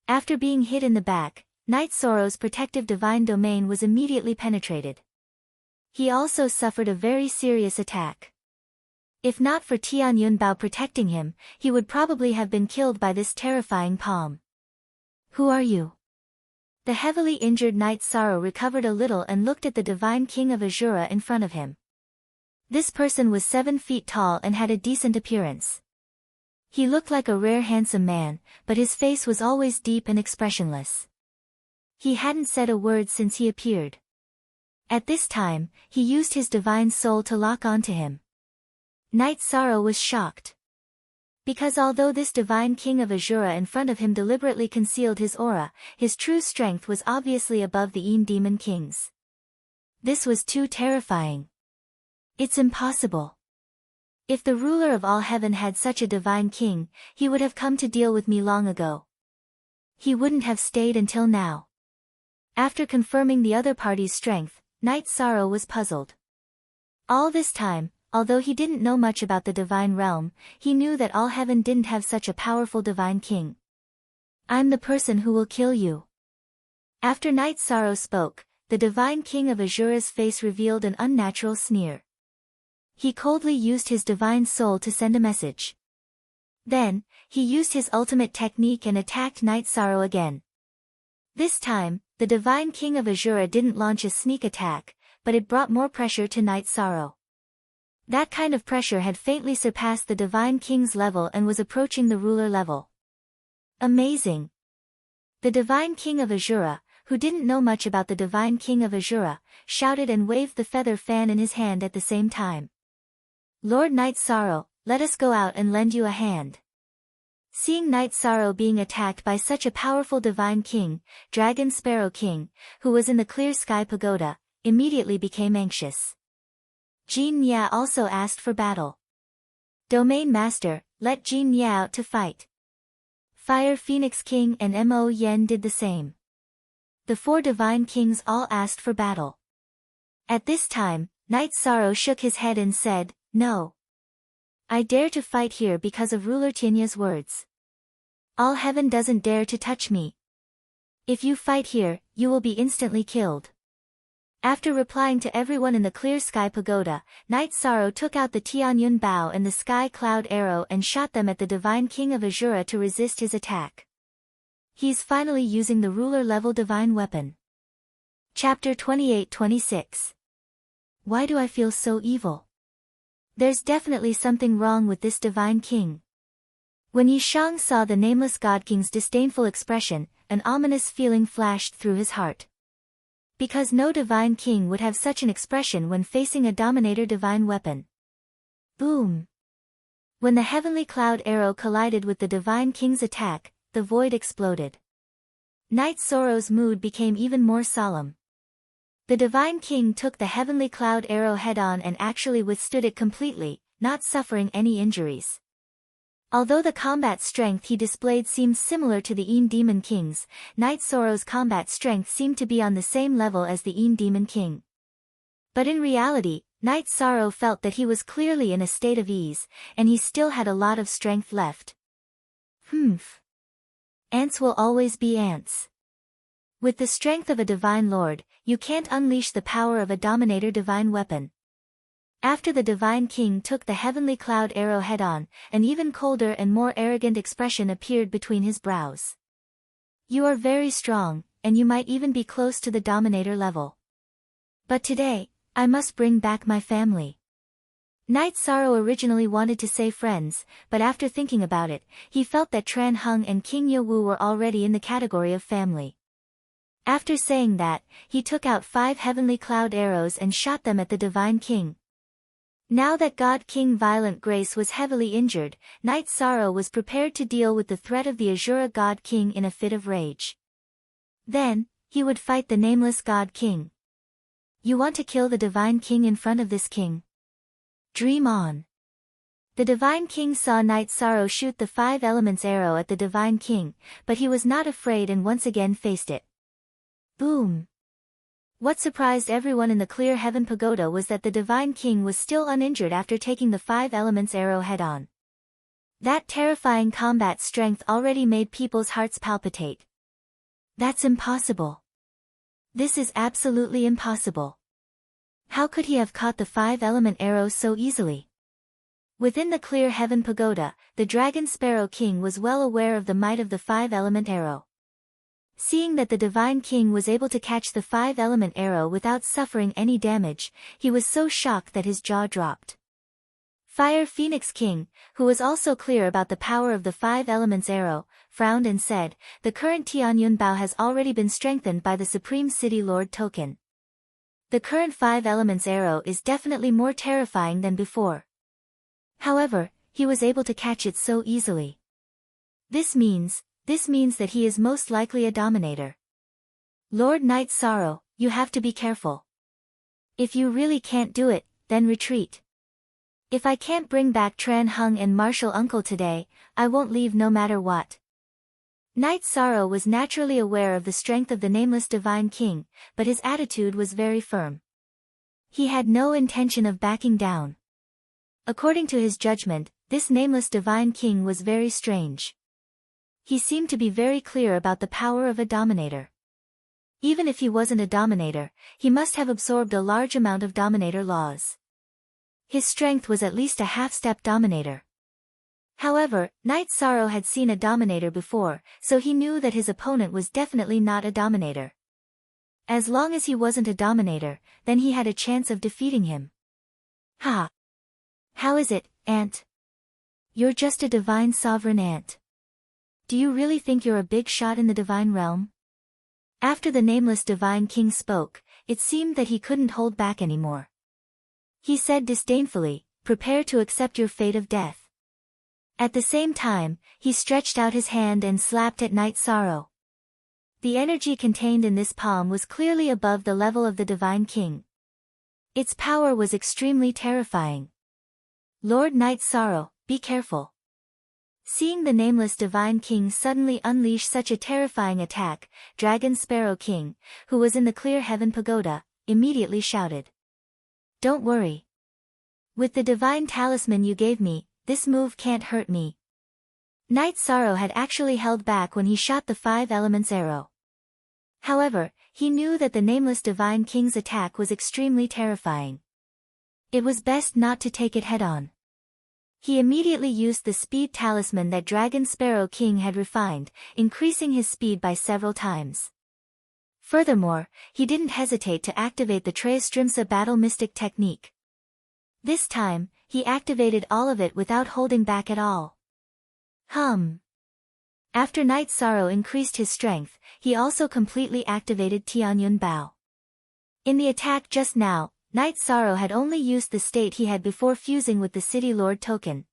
After being hit in the back, Knight Sorrow's protective divine domain was immediately penetrated. He also suffered a very serious attack. If not for Tian Yunbao protecting him, he would probably have been killed by this terrifying palm. Who are you? The heavily injured Knight Sorrow recovered a little and looked at the Divine King of Azura in front of him. This person was 7 feet tall and had a decent appearance. He looked like a rare handsome man, but his face was always deep and expressionless. He hadn't said a word since he appeared. At this time, he used his divine soul to lock onto him. Knight Sorrow was shocked. Because although this Divine King of Azura in front of him deliberately concealed his aura, his true strength was obviously above the Een Demon King's. This was too terrifying. It's impossible. If the ruler of all heaven had such a divine king, he would have come to deal with me long ago. He wouldn't have stayed until now. After confirming the other party's strength, Knight Sorrow was puzzled. All this time, although he didn't know much about the divine realm, he knew that all heaven didn't have such a powerful divine king. I'm the person who will kill you. After Knight Sorrow spoke, the Divine King of Azura's face revealed an unnatural sneer. He coldly used his divine soul to send a message. Then, he used his ultimate technique and attacked Knight Sorrow again. This time, the Divine King of Azura didn't launch a sneak attack, but it brought more pressure to Knight Sorrow. That kind of pressure had faintly surpassed the Divine King's level and was approaching the ruler level. Amazing! The Divine King of Azura, who didn't know much about the Divine King of Azura, shouted and waved the feather fan in his hand at the same time. Lord Knight Sorrow, let us go out and lend you a hand. Seeing Knight Sorrow being attacked by such a powerful Divine King, Dragon Sparrow King, who was in the Clear Sky Pagoda, immediately became anxious. Jin Ya also asked for battle. Domain Master, let Jin Ya out to fight. Fire Phoenix King and Mo Yen did the same. The 4 Divine Kings all asked for battle. At this time, Knight Sorrow shook his head and said, No. I dare to fight here because of Ruler Tinya's words. All heaven doesn't dare to touch me. If you fight here, you will be instantly killed. After replying to everyone in the Clear Sky Pagoda, Knight Sorrow took out the Tianyun Bow and the Sky Cloud Arrow and shot them at the Divine King of Azura to resist his attack. He's finally using the ruler-level divine weapon. Chapter 28-26. Why do I feel so evil? There's definitely something wrong with this Divine King. When Yishang saw the Nameless God King's disdainful expression, an ominous feeling flashed through his heart. Because no Divine King would have such an expression when facing a Dominator divine weapon. Boom! When the Heavenly Cloud Arrow collided with the Divine King's attack, the void exploded. Knight Sorrow's mood became even more solemn. The Divine King took the Heavenly Cloud Arrow head-on and actually withstood it completely, not suffering any injuries. Although the combat strength he displayed seemed similar to the Een Demon King's, Knight Sorrow's combat strength seemed to be on the same level as the Een Demon King. But in reality, Knight Sorrow felt that he was clearly in a state of ease, and he still had a lot of strength left. Ants will always be ants. With the strength of a Divine Lord, you can't unleash the power of a Dominator divine weapon. After the Divine King took the Heavenly Cloud Arrow head-on, an even colder and more arrogant expression appeared between his brows. You are very strong, and you might even be close to the Dominator level. But today, I must bring back my family. Knight Sorrow originally wanted to say friends, but after thinking about it, he felt that Tran Hung and King Yewu were already in the category of family. After saying that, he took out 5 heavenly cloud arrows and shot them at the Divine King. Now that God King Violent Grace was heavily injured, Knight Sorrow was prepared to deal with the threat of the Azura God King in a fit of rage. Then, he would fight the nameless God King. You want to kill the Divine King in front of this king? Dream on. The Divine King saw Knight Sorrow shoot the 5 elements arrow at the Divine King, but he was not afraid and once again faced it. Boom! What surprised everyone in the Clear Heaven Pagoda was that the Divine King was still uninjured after taking the 5 elements arrow head-on. That terrifying combat strength already made people's hearts palpitate. That's impossible. This is absolutely impossible. How could he have caught the 5-element arrow so easily? Within the Clear Heaven Pagoda, the Dragon Sparrow King was well aware of the might of the 5-element arrow. Seeing that the Divine King was able to catch the 5-element arrow without suffering any damage, he was so shocked that his jaw dropped. Fire Phoenix King, who was also clear about the power of the 5 elements arrow, frowned and said, "The current Tianyun Bao has already been strengthened by the Supreme City Lord token. The current 5 elements arrow is definitely more terrifying than before. However, he was able to catch it so easily. This means that he is most likely a dominator. Lord Knight Sorrow, you have to be careful. If you really can't do it, then retreat. If I can't bring back Tran Hung and Martial Uncle today, I won't leave no matter what." Knight Sorrow was naturally aware of the strength of the nameless Divine King, but his attitude was very firm. He had no intention of backing down. According to his judgment, this nameless Divine King was very strange. He seemed to be very clear about the power of a dominator. Even if he wasn't a dominator, he must have absorbed a large amount of dominator laws. His strength was at least a half-step dominator. However, Knight Sorrow had seen a dominator before, so he knew that his opponent was definitely not a dominator. As long as he wasn't a dominator, then he had a chance of defeating him. Ha! How is it, Ant? You're just a divine sovereign ant. Do you really think you're a big shot in the divine realm? After the nameless Divine King spoke, it seemed that he couldn't hold back anymore. He said disdainfully, "Prepare to accept your fate of death." At the same time, he stretched out his hand and slapped at Knight Sorrow. The energy contained in this palm was clearly above the level of the Divine King. Its power was extremely terrifying. Lord Knight Sorrow, be careful. Seeing the nameless Divine King suddenly unleash such a terrifying attack, Dragon Sparrow King, who was in the Clear Heaven Pagoda, immediately shouted. "Don't worry. With the divine talisman you gave me, this move can't hurt me." Knight Sorrow had actually held back when he shot the 5 elements arrow. However, he knew that the nameless Divine King's attack was extremely terrifying. It was best not to take it head-on. He immediately used the speed talisman that Dragon Sparrow King had refined, increasing his speed by several times. Furthermore, he didn't hesitate to activate the Treistrimsa Battle Mystic technique. This time, he activated all of it without holding back at all. After Knight Sorrow increased his strength, he also completely activated Tianyun Bao. In the attack just now, Knight Sorrow had only used the state he had before fusing with the City Lord token.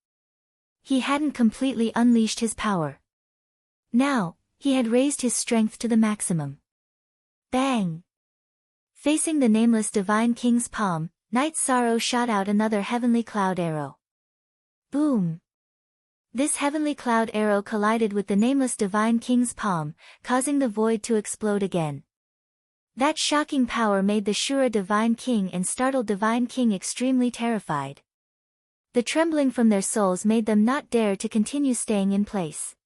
He hadn't completely unleashed his power. Now, he had raised his strength to the maximum. Bang! Facing the nameless Divine King's palm, Knight Sorrow shot out another heavenly cloud arrow. Boom! This heavenly cloud arrow collided with the nameless Divine King's palm, causing the void to explode again. That shocking power made the Shura Divine King and startled Divine King extremely terrified. The trembling from their souls made them not dare to continue staying in place.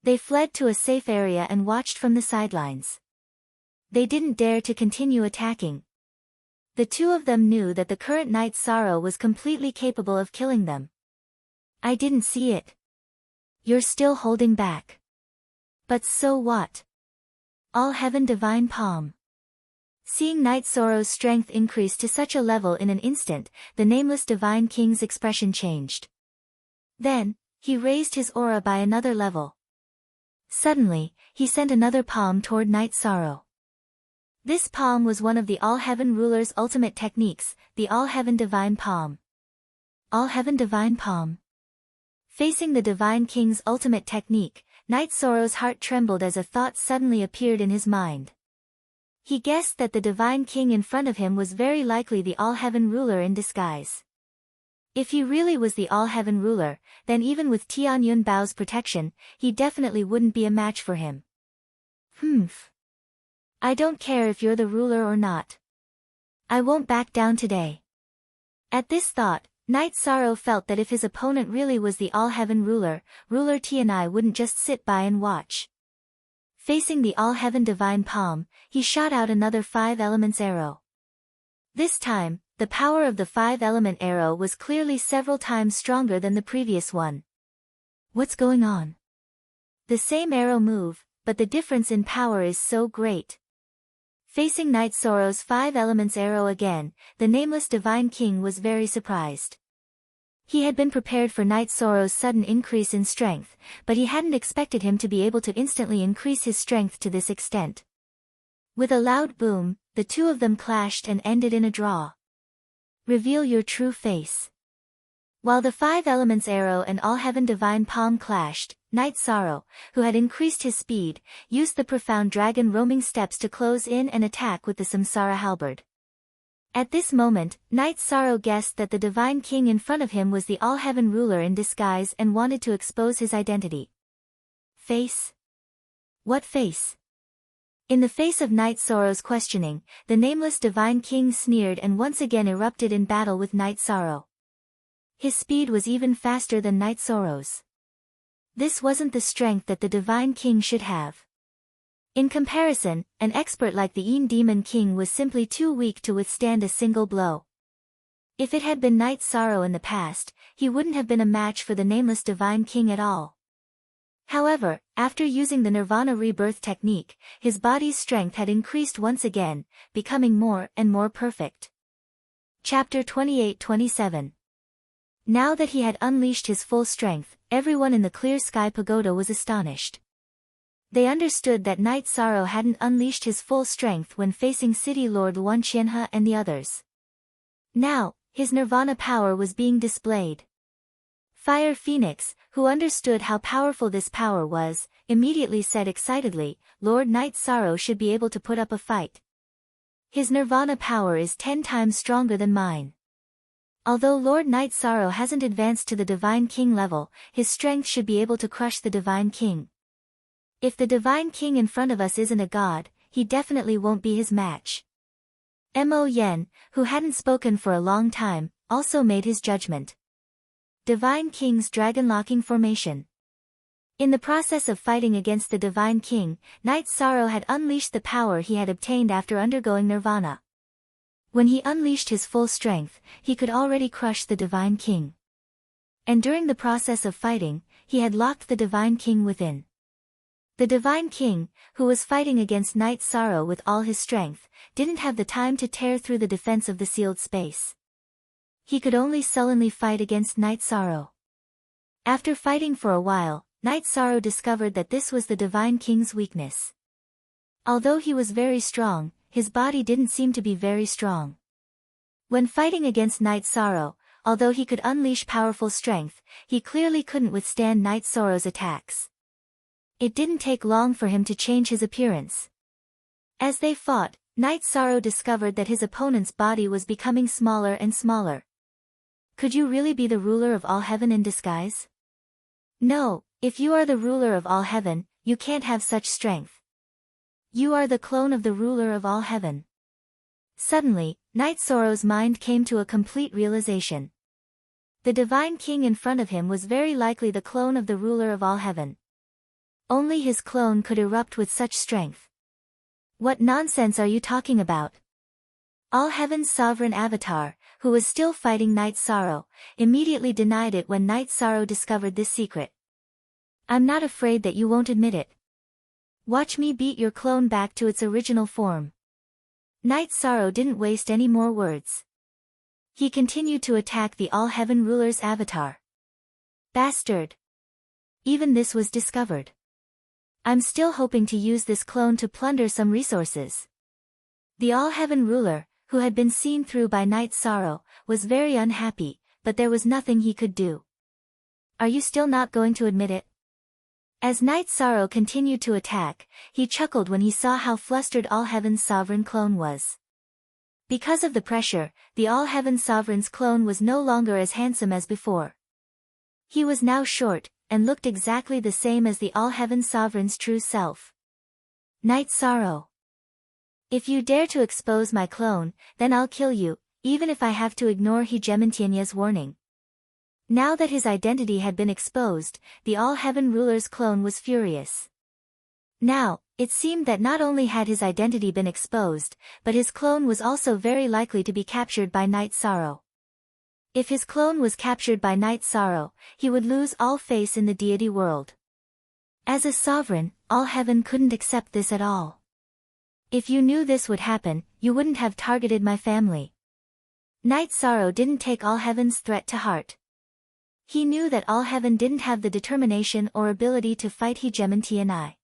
They fled to a safe area and watched from the sidelines. They didn't dare to continue attacking. The two of them knew that the current Knight Sorrow was completely capable of killing them. "I didn't see it. You're still holding back. But so what? All Heaven Divine Palm. Seeing Night Sorrow's strength increase to such a level in an instant, the nameless Divine King's expression changed. Then, he raised his aura by another level. Suddenly, he sent another palm toward Night Sorrow. This palm was one of the All-Heaven Ruler's ultimate techniques, the All-Heaven Divine Palm. All-Heaven Divine Palm. Facing the Divine King's ultimate technique, Night Sorrow's heart trembled as a thought suddenly appeared in his mind. He guessed that the Divine King in front of him was very likely the All-Heaven Ruler in disguise. If he really was the All-Heaven Ruler, then even with Tianyun Bao's protection, he definitely wouldn't be a match for him. I don't care if you're the ruler or not. I won't back down today. At this thought, Night Sorrow felt that if his opponent really was the All-Heaven Ruler, Ruler Tianai wouldn't just sit by and watch. Facing the All-Heaven Divine Palm, he shot out another 5 elements arrow. This time, the power of the 5-element arrow was clearly several times stronger than the previous one. What's going on? The same arrow move, but the difference in power is so great. Facing Night Sorrow's 5 elements arrow again, the nameless Divine King was very surprised. He had been prepared for Night Sorrow's sudden increase in strength, but he hadn't expected him to be able to instantly increase his strength to this extent. With a loud boom, the two of them clashed and ended in a draw. Reveal your true face. While the 5 elements arrow and All-Heaven Divine Palm clashed, Night Sorrow, who had increased his speed, used the profound dragon roaming steps to close in and attack with the Samsara halberd. At this moment, Night Sorrow guessed that the Divine King in front of him was the All-Heaven Ruler in disguise and wanted to expose his identity. Face? What face? In the face of Night Sorrow's questioning, the nameless Divine King sneered and once again erupted in battle with Night Sorrow. His speed was even faster than Night Sorrow's. This wasn't the strength that the Divine King should have. In comparison, an expert like the Yin Demon King was simply too weak to withstand a single blow. If it had been Night Sorrow in the past, he wouldn't have been a match for the nameless Divine King at all. However, after using the Nirvana Rebirth technique, his body's strength had increased once again, becoming more and more perfect. Chapter 28-27. Now that he had unleashed his full strength, everyone in the Clear Sky Pagoda was astonished. They understood that Night Sorrow hadn't unleashed his full strength when facing City Lord Luan Qianhe and the others. Now, his Nirvana power was being displayed. Fire Phoenix, who understood how powerful this power was, immediately said excitedly, Lord Night Sorrow should be able to put up a fight. His Nirvana power is 10 times stronger than mine. Although Lord Night Sorrow hasn't advanced to the Divine King level, his strength should be able to crush the Divine King. If the Divine King in front of us isn't a god, he definitely won't be his match. Mo Yen, who hadn't spoken for a long time, also made his judgment. Divine King's Dragon-Locking Formation. In the process of fighting against the Divine King, Night Sorrow had unleashed the power he had obtained after undergoing Nirvana. When he unleashed his full strength, he could already crush the Divine King. And during the process of fighting, he had locked the Divine King within. The Divine King, who was fighting against Night Sorrow with all his strength, didn't have the time to tear through the defense of the sealed space. He could only sullenly fight against Night Sorrow. After fighting for a while, Night Sorrow discovered that this was the Divine King's weakness. Although he was very strong, his body didn't seem to be very strong. When fighting against Night Sorrow, although he could unleash powerful strength, he clearly couldn't withstand Night Sorrow's attacks. It didn't take long for him to change his appearance. As they fought, Night Sorrow discovered that his opponent's body was becoming smaller and smaller. Could you really be the ruler of all heaven in disguise? No, if you are the ruler of all heaven, you can't have such strength. You are the clone of the ruler of all heaven. Suddenly, Night Sorrow's mind came to a complete realization. The Divine King in front of him was very likely the clone of the ruler of all heaven. Only his clone could erupt with such strength. What nonsense are you talking about? All Heaven's sovereign avatar, who was still fighting Night Sorrow, immediately denied it when Night Sorrow discovered this secret. I'm not afraid that you won't admit it. Watch me beat your clone back to its original form. Night Sorrow didn't waste any more words. He continued to attack the All-Heaven Ruler's avatar. Bastard! Even this was discovered. I'm still hoping to use this clone to plunder some resources. The All-Heaven Ruler, who had been seen through by Night Sorrow, was very unhappy, but there was nothing he could do. Are you still not going to admit it? As Night Sorrow continued to attack, he chuckled when he saw how flustered All-Heaven's sovereign clone was. Because of the pressure, the All-Heaven Sovereign's clone was no longer as handsome as before. He was now short, and looked exactly the same as the All-Heaven Sovereign's true self. Night Sorrow. If you dare to expose my clone, then I'll kill you, even if I have to ignore Hegemontienya's warning. Now that his identity had been exposed, the All-Heaven Ruler's clone was furious. Now, it seemed that not only had his identity been exposed, but his clone was also very likely to be captured by Night Sorrow. If his clone was captured by Night Sorrow, he would lose all face in the deity world. As a sovereign, All-Heaven couldn't accept this at all. If you knew this would happen, you wouldn't have targeted my family. Night Sorrow didn't take All-Heaven's threat to heart. He knew that All-Heaven didn't have the determination or ability to fight Hegemontian.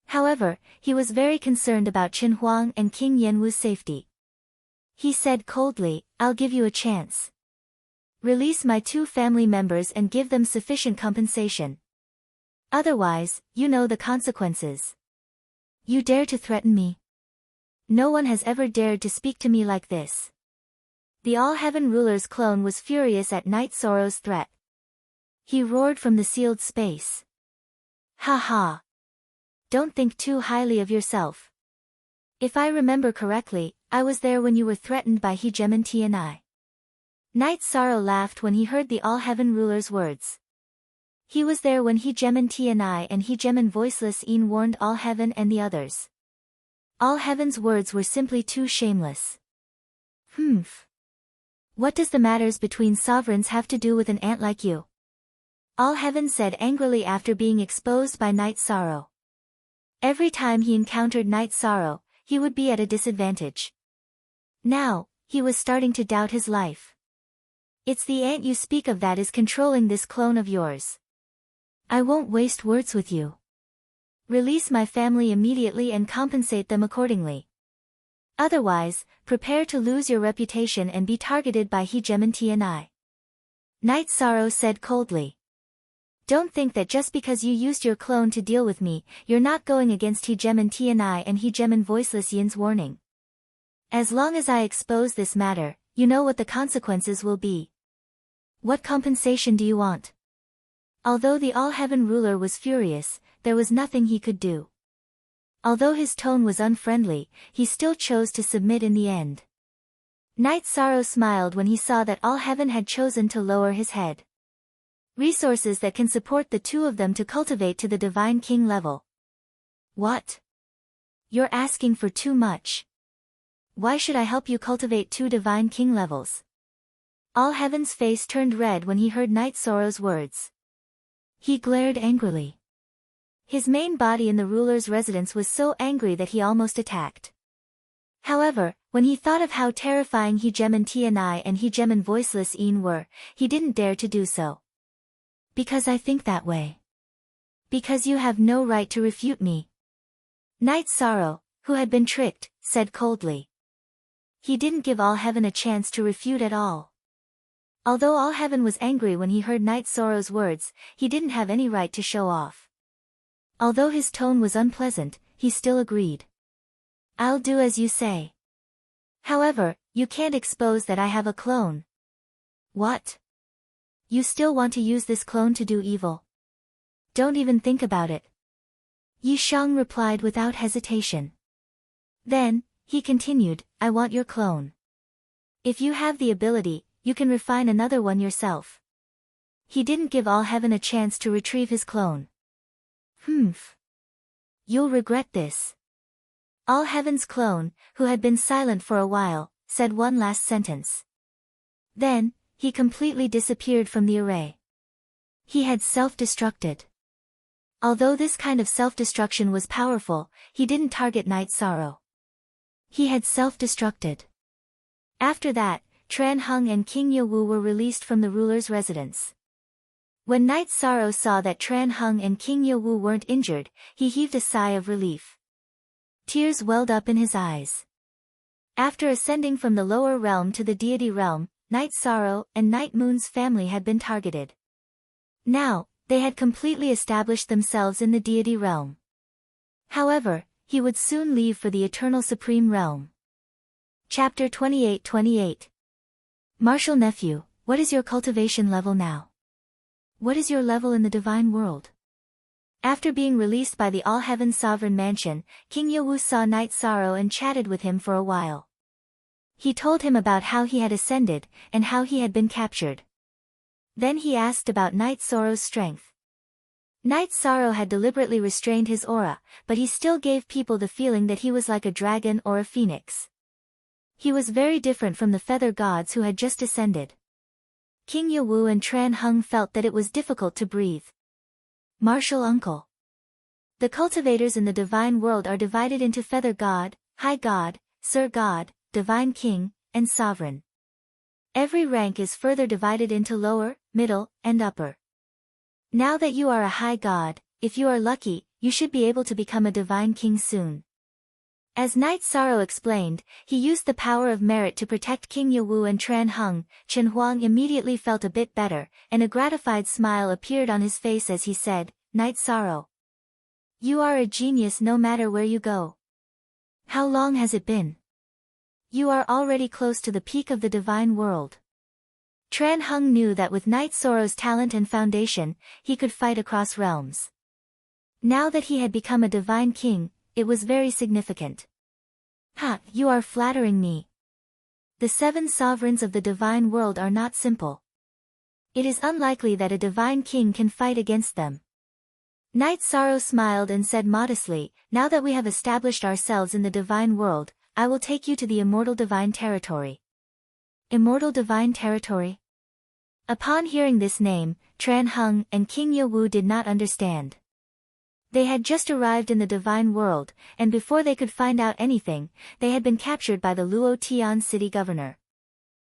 However, he was very concerned about Qin Huang and King Yenwu's safety. He said coldly, I'll give you a chance. Release my 2 family members and give them sufficient compensation. Otherwise, you know the consequences. You dare to threaten me? No one has ever dared to speak to me like this. The All-Heaven Ruler's clone was furious at Night Sorrow's threat. He roared from the sealed space. Ha ha! Don't think too highly of yourself. If I remember correctly, I was there when you were threatened by Hegemontian. Night Sorrow laughed when he heard the All-Heaven Ruler's words. He was there when Hegemontian and Hegemon Voiceless Een warned All-Heaven and the others. All-Heaven's words were simply too shameless. Humph. What does the matters between sovereigns have to do with an ant like you? All-Heaven said angrily after being exposed by Night Sorrow. Every time he encountered Night Sorrow, he would be at a disadvantage. Now, he was starting to doubt his life. It's the ant you speak of that is controlling this clone of yours. I won't waste words with you. Release my family immediately and compensate them accordingly. Otherwise, prepare to lose your reputation and be targeted by Hegemontian. Night Sorrow said coldly. Don't think that just because you used your clone to deal with me, you're not going against Hegemontian and Hegemon Voiceless Yin's warning. As long as I expose this matter, you know what the consequences will be. What compensation do you want? Although the All-Heaven Ruler was furious, there was nothing he could do. Although his tone was unfriendly, he still chose to submit in the end. Night Sorrow smiled when he saw that All-Heaven had chosen to lower his head. Resources that can support the 2 of them to cultivate to the Divine King level. What? You're asking for too much. Why should I help you cultivate 2 Divine King levels? All-Heaven's face turned red when he heard Night Sorrow's words. He glared angrily. His main body in the ruler's residence was so angry that he almost attacked. However, when he thought of how terrifying Hegemontian and Hegemon Voiceless Een were, he didn't dare to do so. Because I think that way. Because you have no right to refute me. Night Sorrow, who had been tricked, said coldly. He didn't give All-Heaven a chance to refute at all. Although All-Heaven was angry when he heard Night Sorrow's words, he didn't have any right to show off. Although his tone was unpleasant, he still agreed. I'll do as you say. However, you can't expose that I have a clone. What? You still want to use this clone to do evil? Don't even think about it. Yi Shang replied without hesitation. Then, he continued, I want your clone. If you have the ability, you can refine another one yourself. He didn't give All-Heaven a chance to retrieve his clone. Humph. You'll regret this. All-Heaven's clone, who had been silent for a while, said one last sentence. Then, he completely disappeared from the array. He had self-destructed. Although this kind of self-destruction was powerful, he didn't target Night Sorrow. He had self-destructed. After that, Tran Hung and King Yewu were released from the ruler's residence. When Knight Sorrow saw that Tran Hung and King Yewu weren't injured, he heaved a sigh of relief. Tears welled up in his eyes. After ascending from the lower realm to the deity realm, Knight Sorrow and Night Moon's family had been targeted. Now, they had completely established themselves in the deity realm. However, he would soon leave for the Eternal Supreme Realm. Chapter 28-28. Martial Nephew, what is your cultivation level now? What is your level in the divine world? After being released by the All-Heaven Sovereign Mansion, King Yewu saw Knight Sorrow and chatted with him for a while. He told him about how he had ascended, and how he had been captured. Then he asked about Knight Sorrow's strength. Knight Sorrow had deliberately restrained his aura, but he still gave people the feeling that he was like a dragon or a phoenix. He was very different from the feather gods who had just ascended. King Yewu and Tran Hung felt that it was difficult to breathe. Martial Uncle. The cultivators in the divine world are divided into Feather God, High God, Sir God, Divine King, and Sovereign. Every rank is further divided into lower, middle, and upper. Now that you are a High God, if you are lucky, you should be able to become a Divine King soon. As Knight Sorrow explained, he used the power of merit to protect King Yewu and Tran Hung. Chen Huang immediately felt a bit better, and a gratified smile appeared on his face as he said, Knight Sorrow. You are a genius no matter where you go. How long has it been? You are already close to the peak of the divine world. Tran Hung knew that with Knight Sorrow's talent and foundation, he could fight across realms. Now that he had become a divine king, it was very significant. Ha, you are flattering me. The 7 sovereigns of the divine world are not simple. It is unlikely that a divine king can fight against them. Knight Sorrow smiled and said modestly, now that we have established ourselves in the divine world, I will take you to the immortal divine territory. Immortal divine territory? Upon hearing this name, Tran Hung and King Yewu did not understand. They had just arrived in the divine world, and before they could find out anything, they had been captured by the Luo Tian city governor.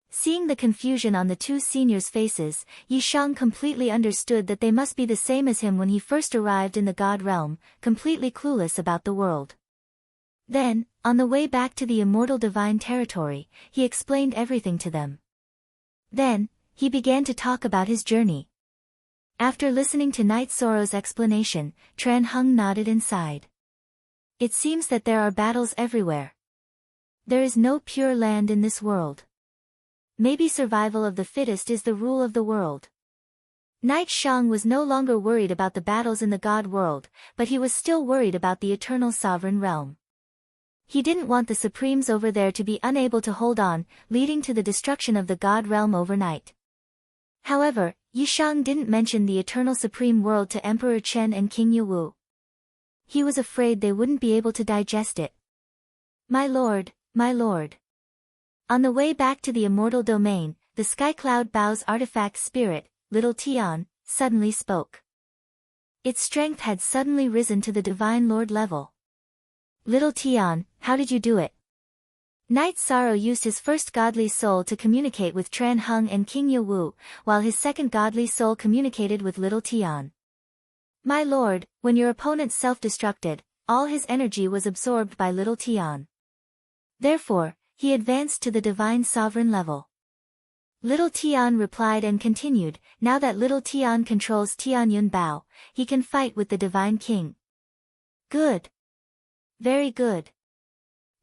Seeing the confusion on the 2 seniors' faces, Yi Shang completely understood that they must be the same as him when he first arrived in the God realm, completely clueless about the world. Then, on the way back to the immortal divine territory, he explained everything to them. Then, he began to talk about his journey. After listening to Knight Sorrow's explanation, Tran Hung nodded and sighed. It seems that there are battles everywhere. There is no pure land in this world. Maybe survival of the fittest is the rule of the world. Knight Shang was no longer worried about the battles in the God world, but he was still worried about the eternal sovereign realm. He didn't want the Supremes over there to be unable to hold on, leading to the destruction of the God realm overnight. However, Yi Shang didn't mention the Eternal Supreme World to Emperor Chen and King Yewu. He was afraid they wouldn't be able to digest it. My lord, my lord. On the way back to the immortal domain, the Sky Cloud Bow's artifact spirit, Little Tian, suddenly spoke. Its strength had suddenly risen to the Divine Lord level. Little Tian, how did you do it? Knight Sorrow used his first godly soul to communicate with Tran Hung and King Yewu, while his second godly soul communicated with Little Tian. My lord, when your opponent self-destructed, all his energy was absorbed by Little Tian. Therefore, he advanced to the divine sovereign level. Little Tian replied and continued, now that Little Tian controls Tianyun Bao, he can fight with the divine king. Good. Very good.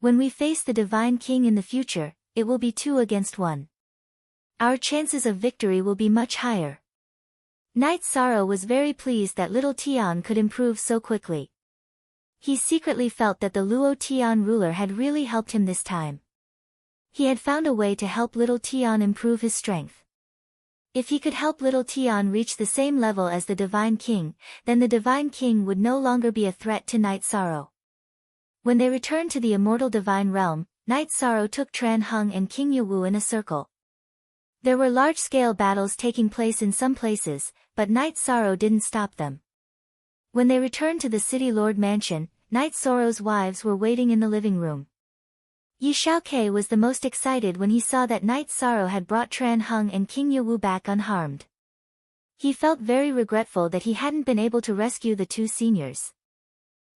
When we face the divine king in the future, it will be 2 against 1. Our chances of victory will be much higher. Knight Sorrow was very pleased that Little Tian could improve so quickly. He secretly felt that the Luo Tian ruler had really helped him this time. He had found a way to help Little Tian improve his strength. If he could help Little Tian reach the same level as the Divine King, then the Divine King would no longer be a threat to Knight Sorrow. When they returned to the immortal divine realm, Knight Sorrow took Tran Hung and King Yewu in a circle. There were large-scale battles taking place in some places, but Knight Sorrow didn't stop them. When they returned to the City Lord Mansion, Knight Sorrow's wives were waiting in the living room. Yi Xiaokei was the most excited when he saw that Night Sorrow had brought Tran Heng and King Yewu back unharmed. He felt very regretful that he hadn't been able to rescue the two seniors.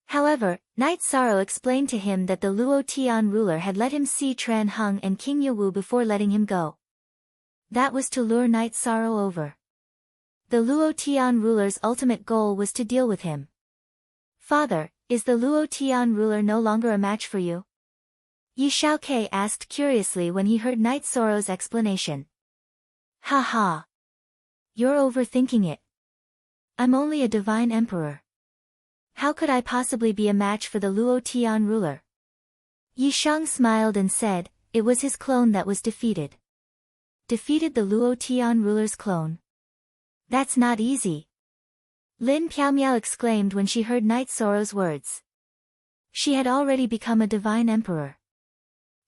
However, Night Sorrow explained to him that the Luo Tian ruler had let him see Tran Heng and King Yewu before letting him go. That was to lure Night Sorrow over. The Luo Tian ruler's ultimate goal was to deal with him. Father, is the Luo Tian ruler no longer a match for you? Yi Xiaokei asked curiously when he heard Night Sorrow's explanation. Ha ha. You're overthinking it. I'm only a divine emperor. How could I possibly be a match for the Luo Tian ruler? Yi Shang smiled and said, it was his clone that was defeated. Defeated the Luo Tian ruler's clone? That's not easy. Lin Piaomiao exclaimed when she heard Night Sorrow's words. She had already become a divine emperor.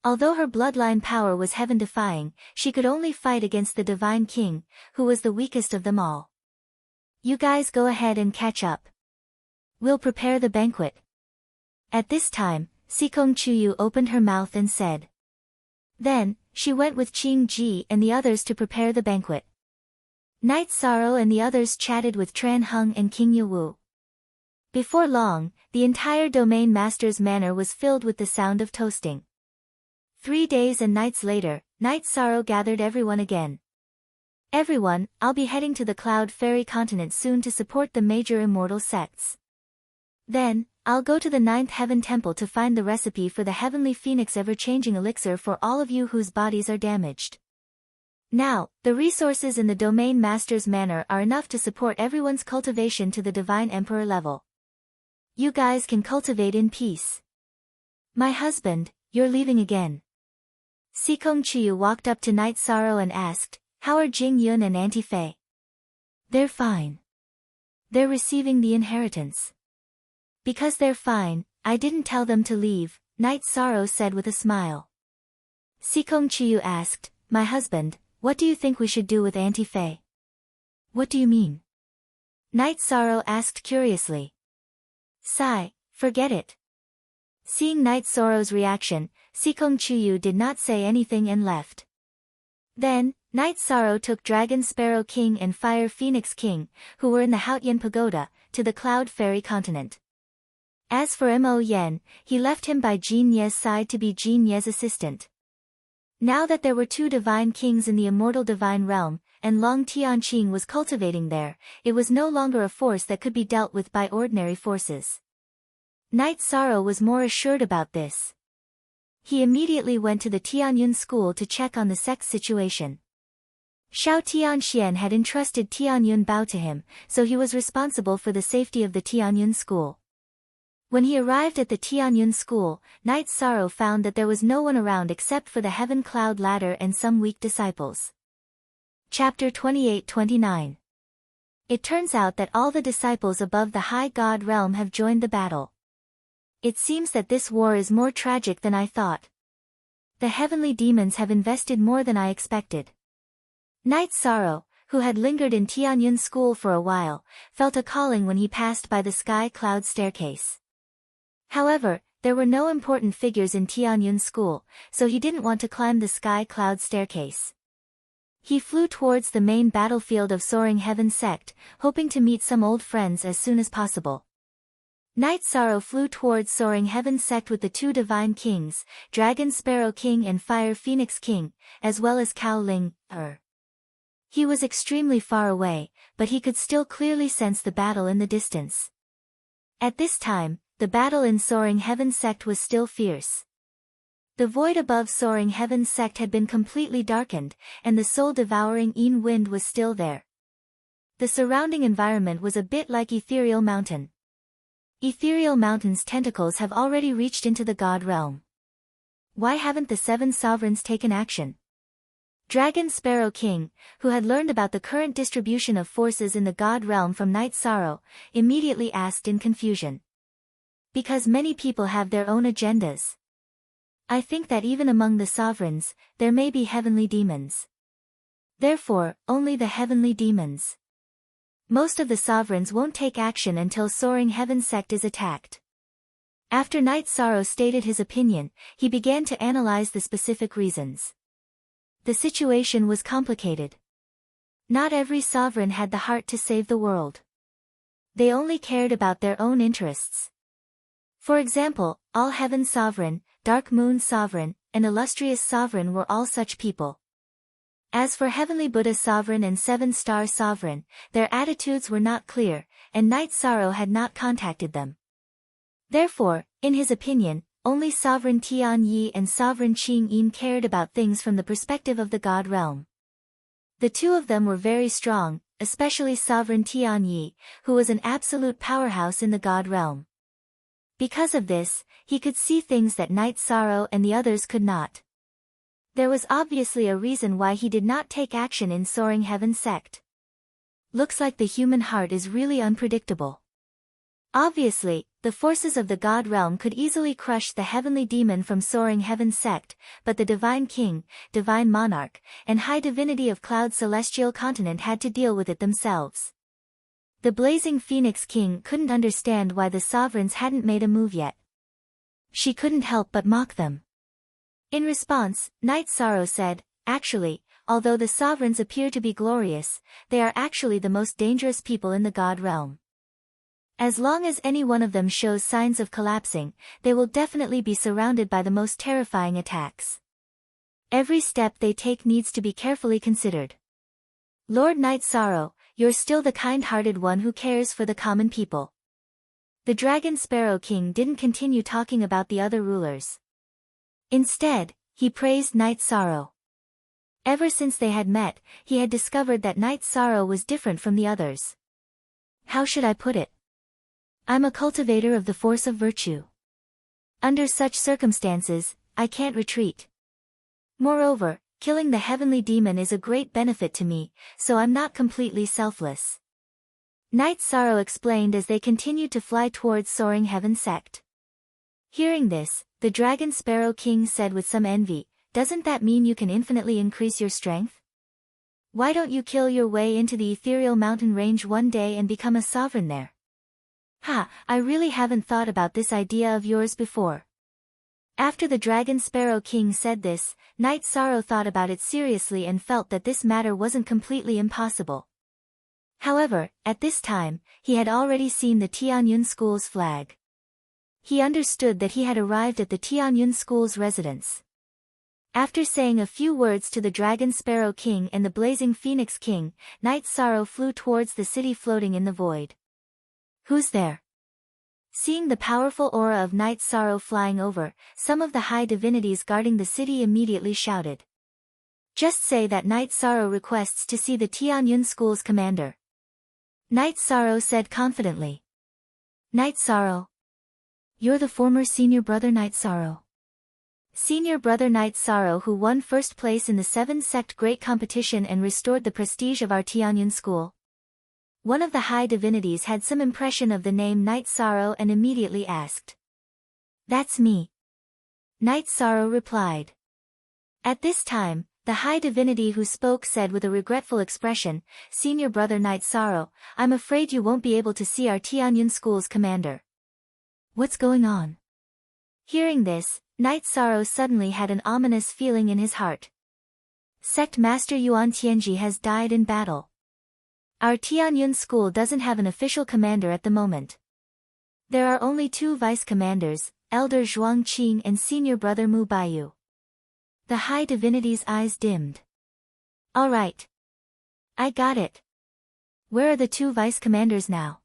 Although her bloodline power was heaven-defying, she could only fight against the divine king, who was the weakest of them all. You guys go ahead and catch up. We'll prepare the banquet. At this time, Sikong Chuyu opened her mouth and said. Then, she went with Qing Ji and the others to prepare the banquet. Night Sorrow and the others chatted with Tran Heng and King Yewu. Before long, the entire domain master's manor was filled with the sound of toasting. 3 days and nights later, Night Sorrow gathered everyone again. Everyone, I'll be heading to the Cloud Fairy continent soon to support the major immortal sects. Then, I'll go to the 9th Heaven Temple to find the recipe for the Heavenly Phoenix ever-changing elixir for all of you whose bodies are damaged. Now, the resources in the Domain Master's Manor are enough to support everyone's cultivation to the Divine Emperor level. You guys can cultivate in peace. My husband, you're leaving again. Sikong Chuyu walked up to Night Sorrow and asked, how are Jing Yun and Auntie Fei? They're fine. They're receiving the inheritance. Because they're fine, I didn't tell them to leave, Night Sorrow said with a smile. Sikong Chuyu asked, my husband, what do you think we should do with Auntie Fei? What do you mean? Night Sorrow asked curiously. Sigh, forget it. Seeing Night Sorrow's reaction, Sikong Chuyu did not say anything and left. Then, Night Sorrow took Dragon Sparrow King and Fire Phoenix King, who were in the Haotian Pagoda, to the Cloud Fairy continent. As for Mo Yen, he left him by Jin Ye's side to be Jin Ye's assistant. Now that there were 2 divine kings in the immortal divine realm, and Long Tianqing was cultivating there, it was no longer a force that could be dealt with by ordinary forces. Night Sorrow was more assured about this. He immediately went to the Tianyun school to check on the sect's situation. Xiao Tianxian had entrusted Tianyun Bao to him, so he was responsible for the safety of the Tianyun school. When he arrived at the Tianyun school, Night Sorrow found that there was no one around except for the Heaven Cloud Ladder and some weak disciples. Chapter 28-29. It turns out that all the disciples above the High God realm have joined the battle. It seems that this war is more tragic than I thought. The heavenly demons have invested more than I expected. Night Sorrow, who had lingered in Tianyun school for a while, felt a calling when he passed by the Sky Cloud staircase. However, there were no important figures in Tianyun school, so he didn't want to climb the Sky Cloud staircase. He flew towards the main battlefield of Soaring Heaven sect, hoping to meet some old friends as soon as possible. Night Sorrow flew towards Soaring Heaven sect with the 2 divine kings, Dragon Sparrow King and Fire Phoenix King, as well as Cao Ling, He was extremely far away, but he could still clearly sense the battle in the distance. At this time, the battle in Soaring Heaven sect was still fierce. The void above Soaring Heaven sect had been completely darkened, and the soul-devouring Yin wind was still there. The surrounding environment was a bit like Ethereal Mountain. Ethereal Mountain's tentacles have already reached into the God realm. Why haven't the 7 sovereigns taken action? Dragon Sparrow King, who had learned about the current distribution of forces in the God realm from Night Sorrow, immediately asked in confusion. Because many people have their own agendas. I think that even among the sovereigns, there may be heavenly demons. Therefore, only the heavenly demons. Most of the sovereigns won't take action until Soaring Heaven sect is attacked. After Night Sorrow stated his opinion, he began to analyze the specific reasons. The situation was complicated. Not every sovereign had the heart to save the world. They only cared about their own interests. For example, All Heaven Sovereign, Dark Moon Sovereign, and Illustrious Sovereign were all such people. As for Heavenly Buddha Sovereign and Seven Star Sovereign, their attitudes were not clear, and Night Sorrow had not contacted them. Therefore, in his opinion, only Sovereign Tian Yi and Sovereign Qing Yin cared about things from the perspective of the God realm. The two of them were very strong, especially Sovereign Tian Yi, who was an absolute powerhouse in the God realm. Because of this, he could see things that Night Sorrow and the others could not. There was obviously a reason why he did not take action in Soaring Heaven sect. Looks like the human heart is really unpredictable. Obviously, the forces of the God realm could easily crush the heavenly demon from Soaring Heaven sect, but the Divine King, Divine Monarch, and High Divinity of Cloud Celestial Continent had to deal with it themselves. The Blazing Phoenix King couldn't understand why the sovereigns hadn't made a move yet. She couldn't help but mock them. In response, Night Sorrow said, "Actually, although the sovereigns appear to be glorious, they are actually the most dangerous people in the God realm. As long as any one of them shows signs of collapsing, they will definitely be surrounded by the most terrifying attacks. Every step they take needs to be carefully considered. Lord Night Sorrow, you're still the kind-hearted one who cares for the common people." The Dragon Sparrow King didn't continue talking about the other rulers. Instead, he praised Night Sorrow. Ever since they had met, he had discovered that Night Sorrow was different from the others. How should I put it? I'm a cultivator of the force of virtue. Under such circumstances, I can't retreat. Moreover, killing the heavenly demon is a great benefit to me, so I'm not completely selfless. Night Sorrow explained as they continued to fly towards Soaring Heaven sect. Hearing this, the Dragon Sparrow King said with some envy, "Doesn't that mean you can infinitely increase your strength? Why don't you kill your way into the ethereal mountain range one day and become a sovereign there?" I really haven't thought about this idea of yours before. After the Dragon Sparrow King said this, Night Sorrow thought about it seriously and felt that this matter wasn't completely impossible. However, at this time, he had already seen the Tianyun School's flag. He understood that he had arrived at the Tianyun School's residence. After saying a few words to the Dragon Sparrow King and the Blazing Phoenix King, Night Sorrow flew towards the city floating in the void. "Who's there?" Seeing the powerful aura of Night Sorrow flying over, some of the high divinities guarding the city immediately shouted. "Just say that Night Sorrow requests to see the Tianyun School's commander." Night Sorrow said confidently. "Night Sorrow? You're the former senior brother Night Sorrow. Senior brother Night Sorrow who won first place in the 7-sect Great Competition and restored the prestige of our Tianyun School." One of the high divinities had some impression of the name Night Sorrow and immediately asked. "That's me." Night Sorrow replied. At this time, the high divinity who spoke said with a regretful expression, "Senior brother Night Sorrow, I'm afraid you won't be able to see our Tianyun School's commander." "What's going on?" Hearing this, Night Sorrow suddenly had an ominous feeling in his heart. "Sect Master Yuan Tianji has died in battle. Our Tianyun School doesn't have an official commander at the moment. There are only 2 vice-commanders, Elder Zhuang Qing and Senior Brother Mu Baiyu." The high divinity's eyes dimmed. "All right. I got it. Where are the 2 vice-commanders now?"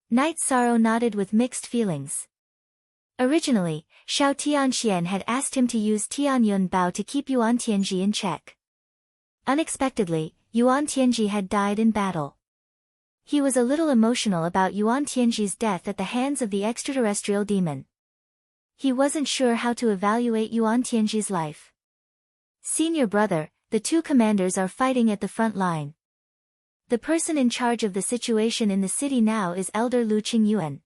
Night Sorrow nodded with mixed feelings. Originally, Xiao Tianxian had asked him to use Tianyun Bao to keep Yuan Tianji in check. Unexpectedly, Yuan Tianji had died in battle. He was a little emotional about Yuan Tianji's death at the hands of the extraterrestrial demon. He wasn't sure how to evaluate Yuan Tianji's life. "Senior brother, the 2 commanders are fighting at the front line. The person in charge of the situation in the city now is Elder Lu Qingyuan."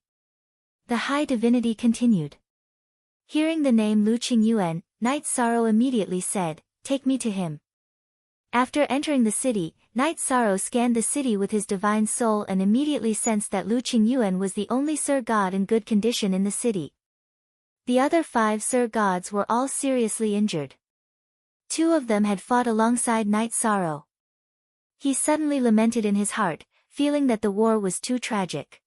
The high divinity continued. Hearing the name Lu Qingyuan, Night Sorrow immediately said, "Take me to him." After entering the city, Night Sorrow scanned the city with his divine soul and immediately sensed that Lu Qingyuan was the only Sir God in good condition in the city. The other 5 Sir Gods were all seriously injured. 2 of them had fought alongside Knight Sorrow. He suddenly lamented in his heart, feeling that the war was too tragic.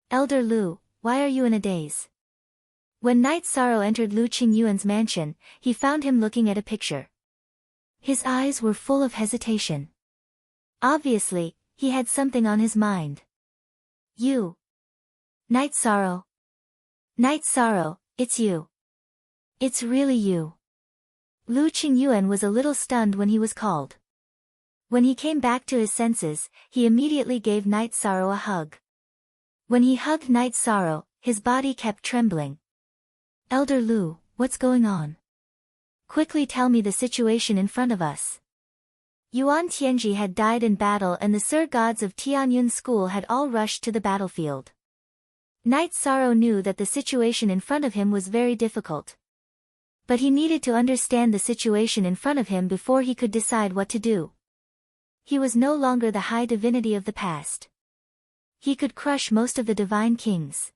Elder Lu, why are you in a daze? When Knight Sorrow entered Lu Qingyuan's mansion, he found him looking at a picture. His eyes were full of hesitation. Obviously, he had something on his mind. You. Knight Sorrow. Knight Sorrow, it's you. It's really you. Lu Qingyuan was a little stunned when he was called. When he came back to his senses, he immediately gave Knight Sorrow a hug. When he hugged Knight Sorrow, his body kept trembling. Elder Lu, what's going on? Quickly tell me the situation in front of us. Yuan Tianji had died in battle and the Sir Gods of Tianyun School had all rushed to the battlefield. Knight Sorrow knew that the situation in front of him was very difficult. But he needed to understand the situation in front of him before he could decide what to do. He was no longer the high divinity of the past. He could crush most of the divine kings.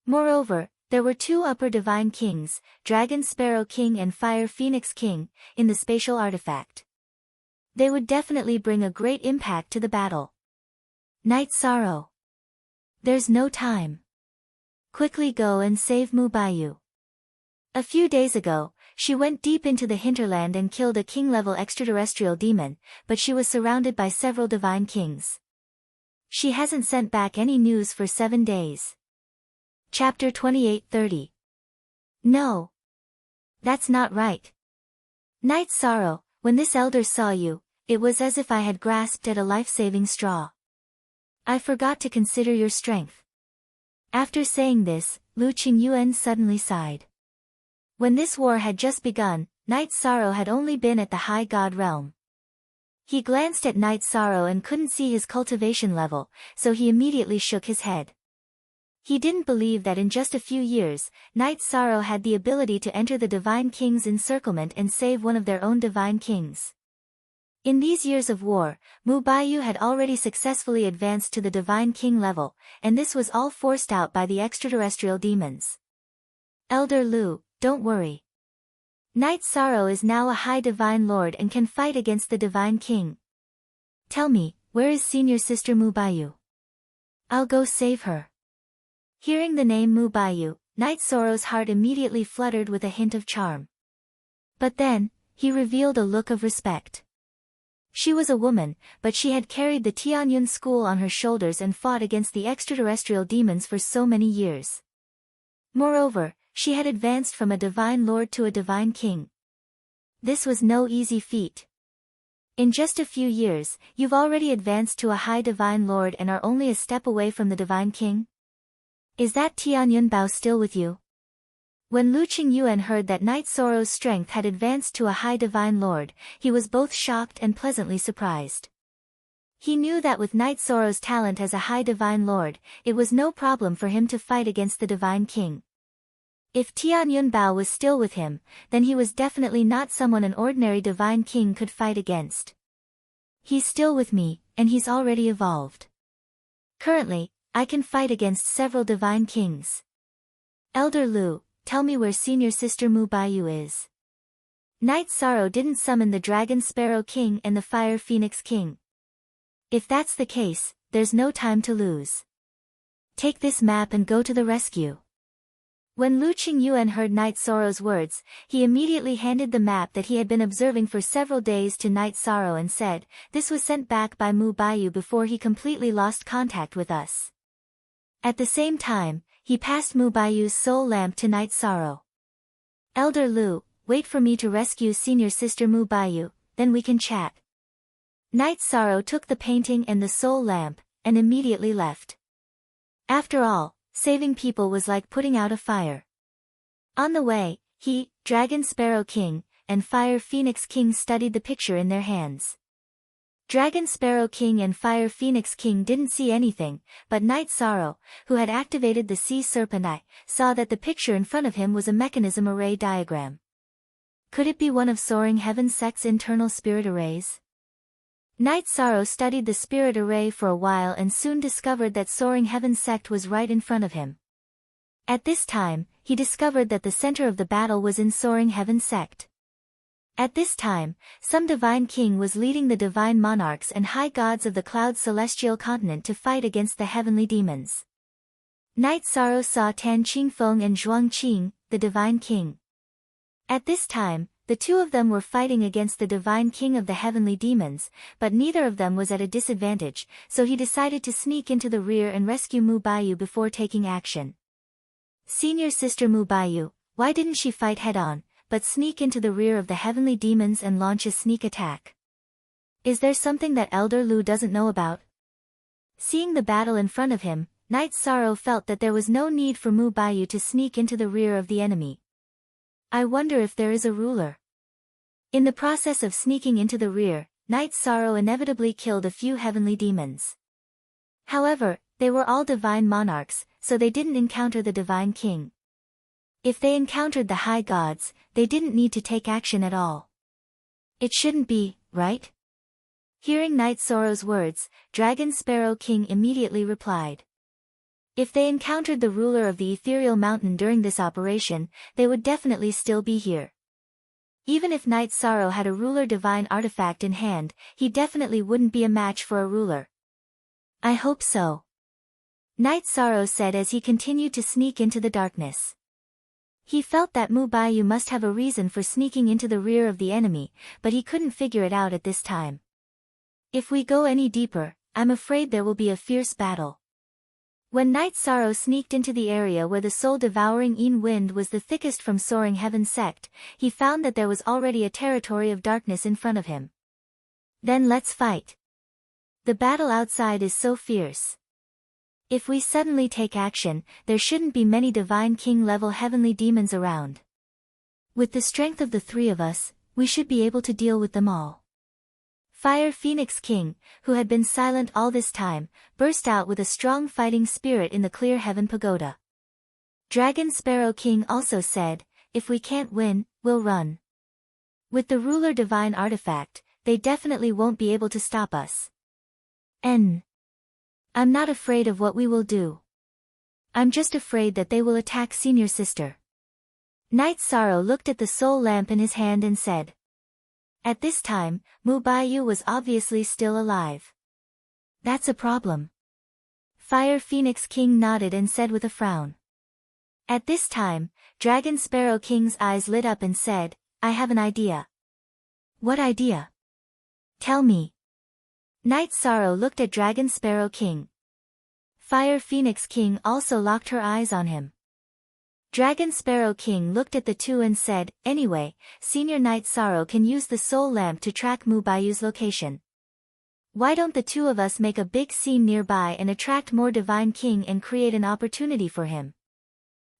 Moreover, there were 2 upper divine kings, Dragon Sparrow King and Fire Phoenix King, in the spatial artifact. They would definitely bring a great impact to the battle. Knight Sorrow. There's no time. Quickly go and save Mu Baiyu. A few days ago, she went deep into the hinterland and killed a king-level extraterrestrial demon, but she was surrounded by several divine kings. She hasn't sent back any news for 7 days. Chapter 28:30. No. That's not right. Knight Sorrow, when this elder saw you, it was as if I had grasped at a life-saving straw. I forgot to consider your strength. After saying this, Lu Qingyuan suddenly sighed. When this war had just begun, Knight Sorrow had only been at the high god realm. He glanced at Knight Sorrow and couldn't see his cultivation level, so he immediately shook his head. He didn't believe that in just a few years, Knight Sorrow had the ability to enter the Divine King's encirclement and save one of their own Divine Kings. In these years of war, Mu Baiyu had already successfully advanced to the Divine King level, and this was all forced out by the extraterrestrial demons. Elder Lu, don't worry. Knight Sorrow is now a high Divine Lord and can fight against the Divine King. Tell me, where is senior sister Mu Baiyu? I'll go save her. Hearing the name Mu Baiyu, Knight Sorrow's heart immediately fluttered with a hint of charm. But then, he revealed a look of respect. She was a woman, but she had carried the Tianyun School on her shoulders and fought against the extraterrestrial demons for so many years. Moreover, she had advanced from a divine lord to a divine king. This was no easy feat. In just a few years, you've already advanced to a high divine lord and are only a step away from the divine king? Is that Tianyun Bao still with you? When Lu Qingyuan heard that Knight Sorrow's strength had advanced to a high divine lord, he was both shocked and pleasantly surprised. He knew that with Knight Sorrow's talent as a high divine lord, it was no problem for him to fight against the divine king. If Tianyun Bao was still with him, then he was definitely not someone an ordinary divine king could fight against. He's still with me, and he's already evolved. Currently, I can fight against several divine kings. Elder Lu, tell me where senior sister Mu Baiyu is. Knight Sorrow didn't summon the Dragon Sparrow King and the Fire Phoenix King. If that's the case, there's no time to lose. Take this map and go to the rescue. When Lu Qingyuan heard Knight Sorrow's words, he immediately handed the map that he had been observing for several days to Knight Sorrow and said, "This was sent back by Mu Baiyu before he completely lost contact with us." At the same time, he passed Mu Baiyu's soul lamp to Knight Sorrow. Elder Lu, wait for me to rescue senior sister Mu Baiyu, then we can chat. Knight Sorrow took the painting and the soul lamp, and immediately left. After all, saving people was like putting out a fire. On the way, he, Dragon Sparrow King, and Fire Phoenix King studied the picture in their hands. Dragon Sparrow King and Fire Phoenix King didn't see anything, but Knight Sorrow, who had activated the Sea Serpent Eye, saw that the picture in front of him was a mechanism array diagram. Could it be one of Soaring Heaven Sect's internal spirit arrays? Knight Sorrow studied the spirit array for a while and soon discovered that Soaring Heaven Sect was right in front of him. At this time, he discovered that the center of the battle was in Soaring Heaven sect. At this time, some divine king was leading the divine monarchs and high gods of the cloud's celestial continent to fight against the heavenly demons. Night Sorrow saw Tan Qingfeng and Zhuang Qing, the divine king. At this time, the two of them were fighting against the divine king of the heavenly demons, but neither of them was at a disadvantage, so he decided to sneak into the rear and rescue Mu Baiyu before taking action. Senior sister Mu Baiyu, why didn't she fight head-on, but sneak into the rear of the heavenly demons and launch a sneak attack? Is there something that Elder Lu doesn't know about? Seeing the battle in front of him, Night Sorrow felt that there was no need for Mu Baiyu to sneak into the rear of the enemy. I wonder if there is a ruler. In the process of sneaking into the rear, Night Sorrow inevitably killed a few heavenly demons. However, they were all divine monarchs, so they didn't encounter the divine king. If they encountered the high gods, they didn't need to take action at all. It shouldn't be, right? Hearing Night Sorrow's words, Dragon Sparrow King immediately replied. If they encountered the ruler of the ethereal mountain during this operation, they would definitely still be here. Even if Night Sorrow had a ruler divine artifact in hand, he definitely wouldn't be a match for a ruler. I hope so. Night Sorrow said as he continued to sneak into the darkness. He felt that Mu Baiyu must have a reason for sneaking into the rear of the enemy, but he couldn't figure it out at this time. If we go any deeper, I'm afraid there will be a fierce battle. When Night Sorrow sneaked into the area where the soul-devouring Yin wind was the thickest from Soaring Heaven sect, he found that there was already a territory of darkness in front of him. Then let's fight. The battle outside is so fierce. If we suddenly take action, there shouldn't be many Divine King-level heavenly demons around. With the strength of the three of us, we should be able to deal with them all. Fire Phoenix King, who had been silent all this time, burst out with a strong fighting spirit in the clear heaven pagoda. Dragon Sparrow King also said, if we can't win, we'll run. With the ruler divine artifact, they definitely won't be able to stop us. I'm not afraid of what we will do. I'm just afraid that they will attack Senior Sister. Night Sorrow looked at the soul lamp in his hand and said. At this time, Mu Baiyu was obviously still alive. That's a problem. Fire Phoenix King nodded and said with a frown. At this time, Dragon Sparrow King's eyes lit up and said, I have an idea. What idea? Tell me. Night Sorrow looked at Dragon Sparrow King. Fire Phoenix King also locked her eyes on him. Dragon Sparrow King looked at the two and said, anyway, Senior Night Sorrow can use the soul lamp to track Mu Baiyu's location. Why don't the two of us make a big scene nearby and attract more Divine King and create an opportunity for him?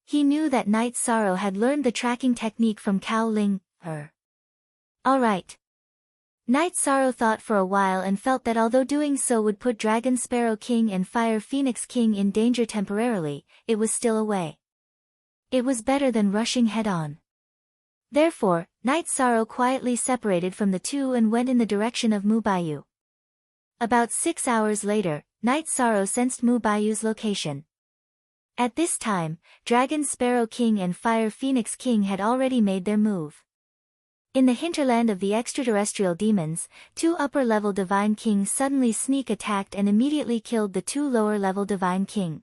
He knew that Night Sorrow had learned the tracking technique from Cao Ling, her. Alright. Night Sorrow thought for a while and felt that although doing so would put Dragon Sparrow King and Fire Phoenix King in danger temporarily, it was still a way. It was better than rushing head-on. Therefore, Night Sorrow quietly separated from the two and went in the direction of Mu Baiyu. About 6 hours later, Night Sorrow sensed Mu Baiyu's location. At this time, Dragon Sparrow King and Fire Phoenix King had already made their move. In the hinterland of the extraterrestrial demons, 2 upper-level Divine Kings suddenly sneak attacked and immediately killed the 2 lower-level Divine King.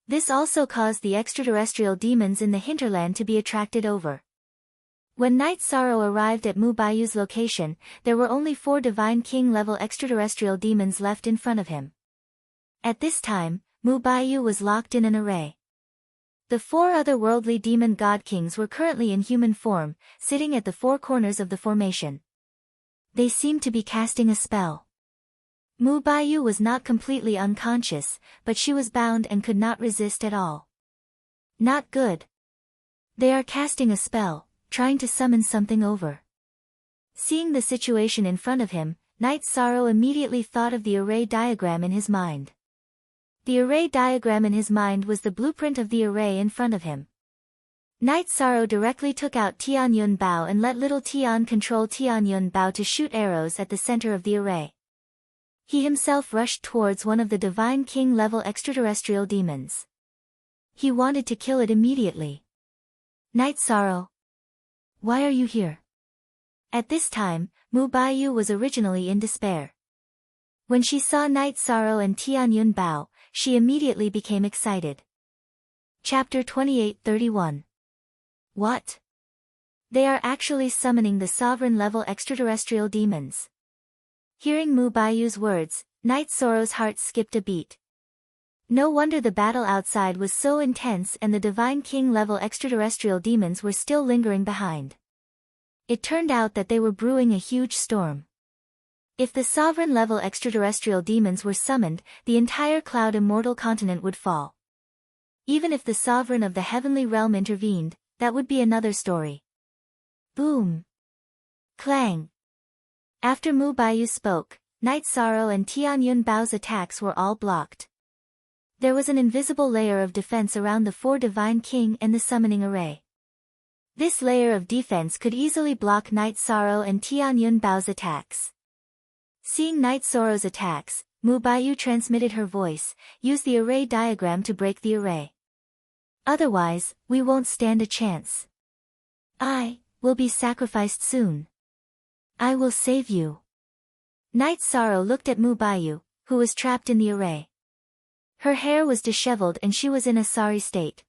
This also caused the extraterrestrial demons in the hinterland to be attracted over. When Night Sorrow arrived at Mu Baiyu's location, there were only 4 Divine King-level extraterrestrial demons left in front of him. At this time, Mu Baiyu was locked in an array. The 4 otherworldly demon god kings were currently in human form, sitting at the 4 corners of the formation. They seemed to be casting a spell. Mu Baiyu was not completely unconscious, but she was bound and could not resist at all. Not good. They are casting a spell, trying to summon something over. Seeing the situation in front of him, Night Sorrow immediately thought of the array diagram in his mind. The array diagram in his mind was the blueprint of the array in front of him. Night Sorrow directly took out Tianyun Bao and let little Tian control Tianyun Bao to shoot arrows at the center of the array. He himself rushed towards one of the Divine King-level extraterrestrial demons. He wanted to kill it immediately. Night Sorrow. Why are you here? At this time, Mu Baiyu was originally in despair. When she saw Night Sorrow and Tianyun Bao, she immediately became excited. Chapter 28-31. What? They are actually summoning the sovereign-level extraterrestrial demons. Hearing Mu Baiyu's words, Night Sorrow's heart skipped a beat. No wonder the battle outside was so intense and the Divine King-level extraterrestrial demons were still lingering behind. It turned out that they were brewing a huge storm. If the sovereign-level extraterrestrial demons were summoned, the entire Cloud Immortal continent would fall. Even if the sovereign of the heavenly realm intervened, that would be another story. Boom! Clang! After Mu Baiyu spoke, Night Sorrow and Tianyun Bao's attacks were all blocked. There was an invisible layer of defense around the four Divine King and the summoning array. This layer of defense could easily block Night Sorrow and Tianyun Bao's attacks. Seeing Night Sorrow's attacks, Mu Baiyu transmitted her voice, "Use the array diagram to break the array. Otherwise, we won't stand a chance. I will be sacrificed soon. I will save you." Night Sorrow looked at Mu Baiyu, who was trapped in the array. Her hair was disheveled and she was in a sorry state.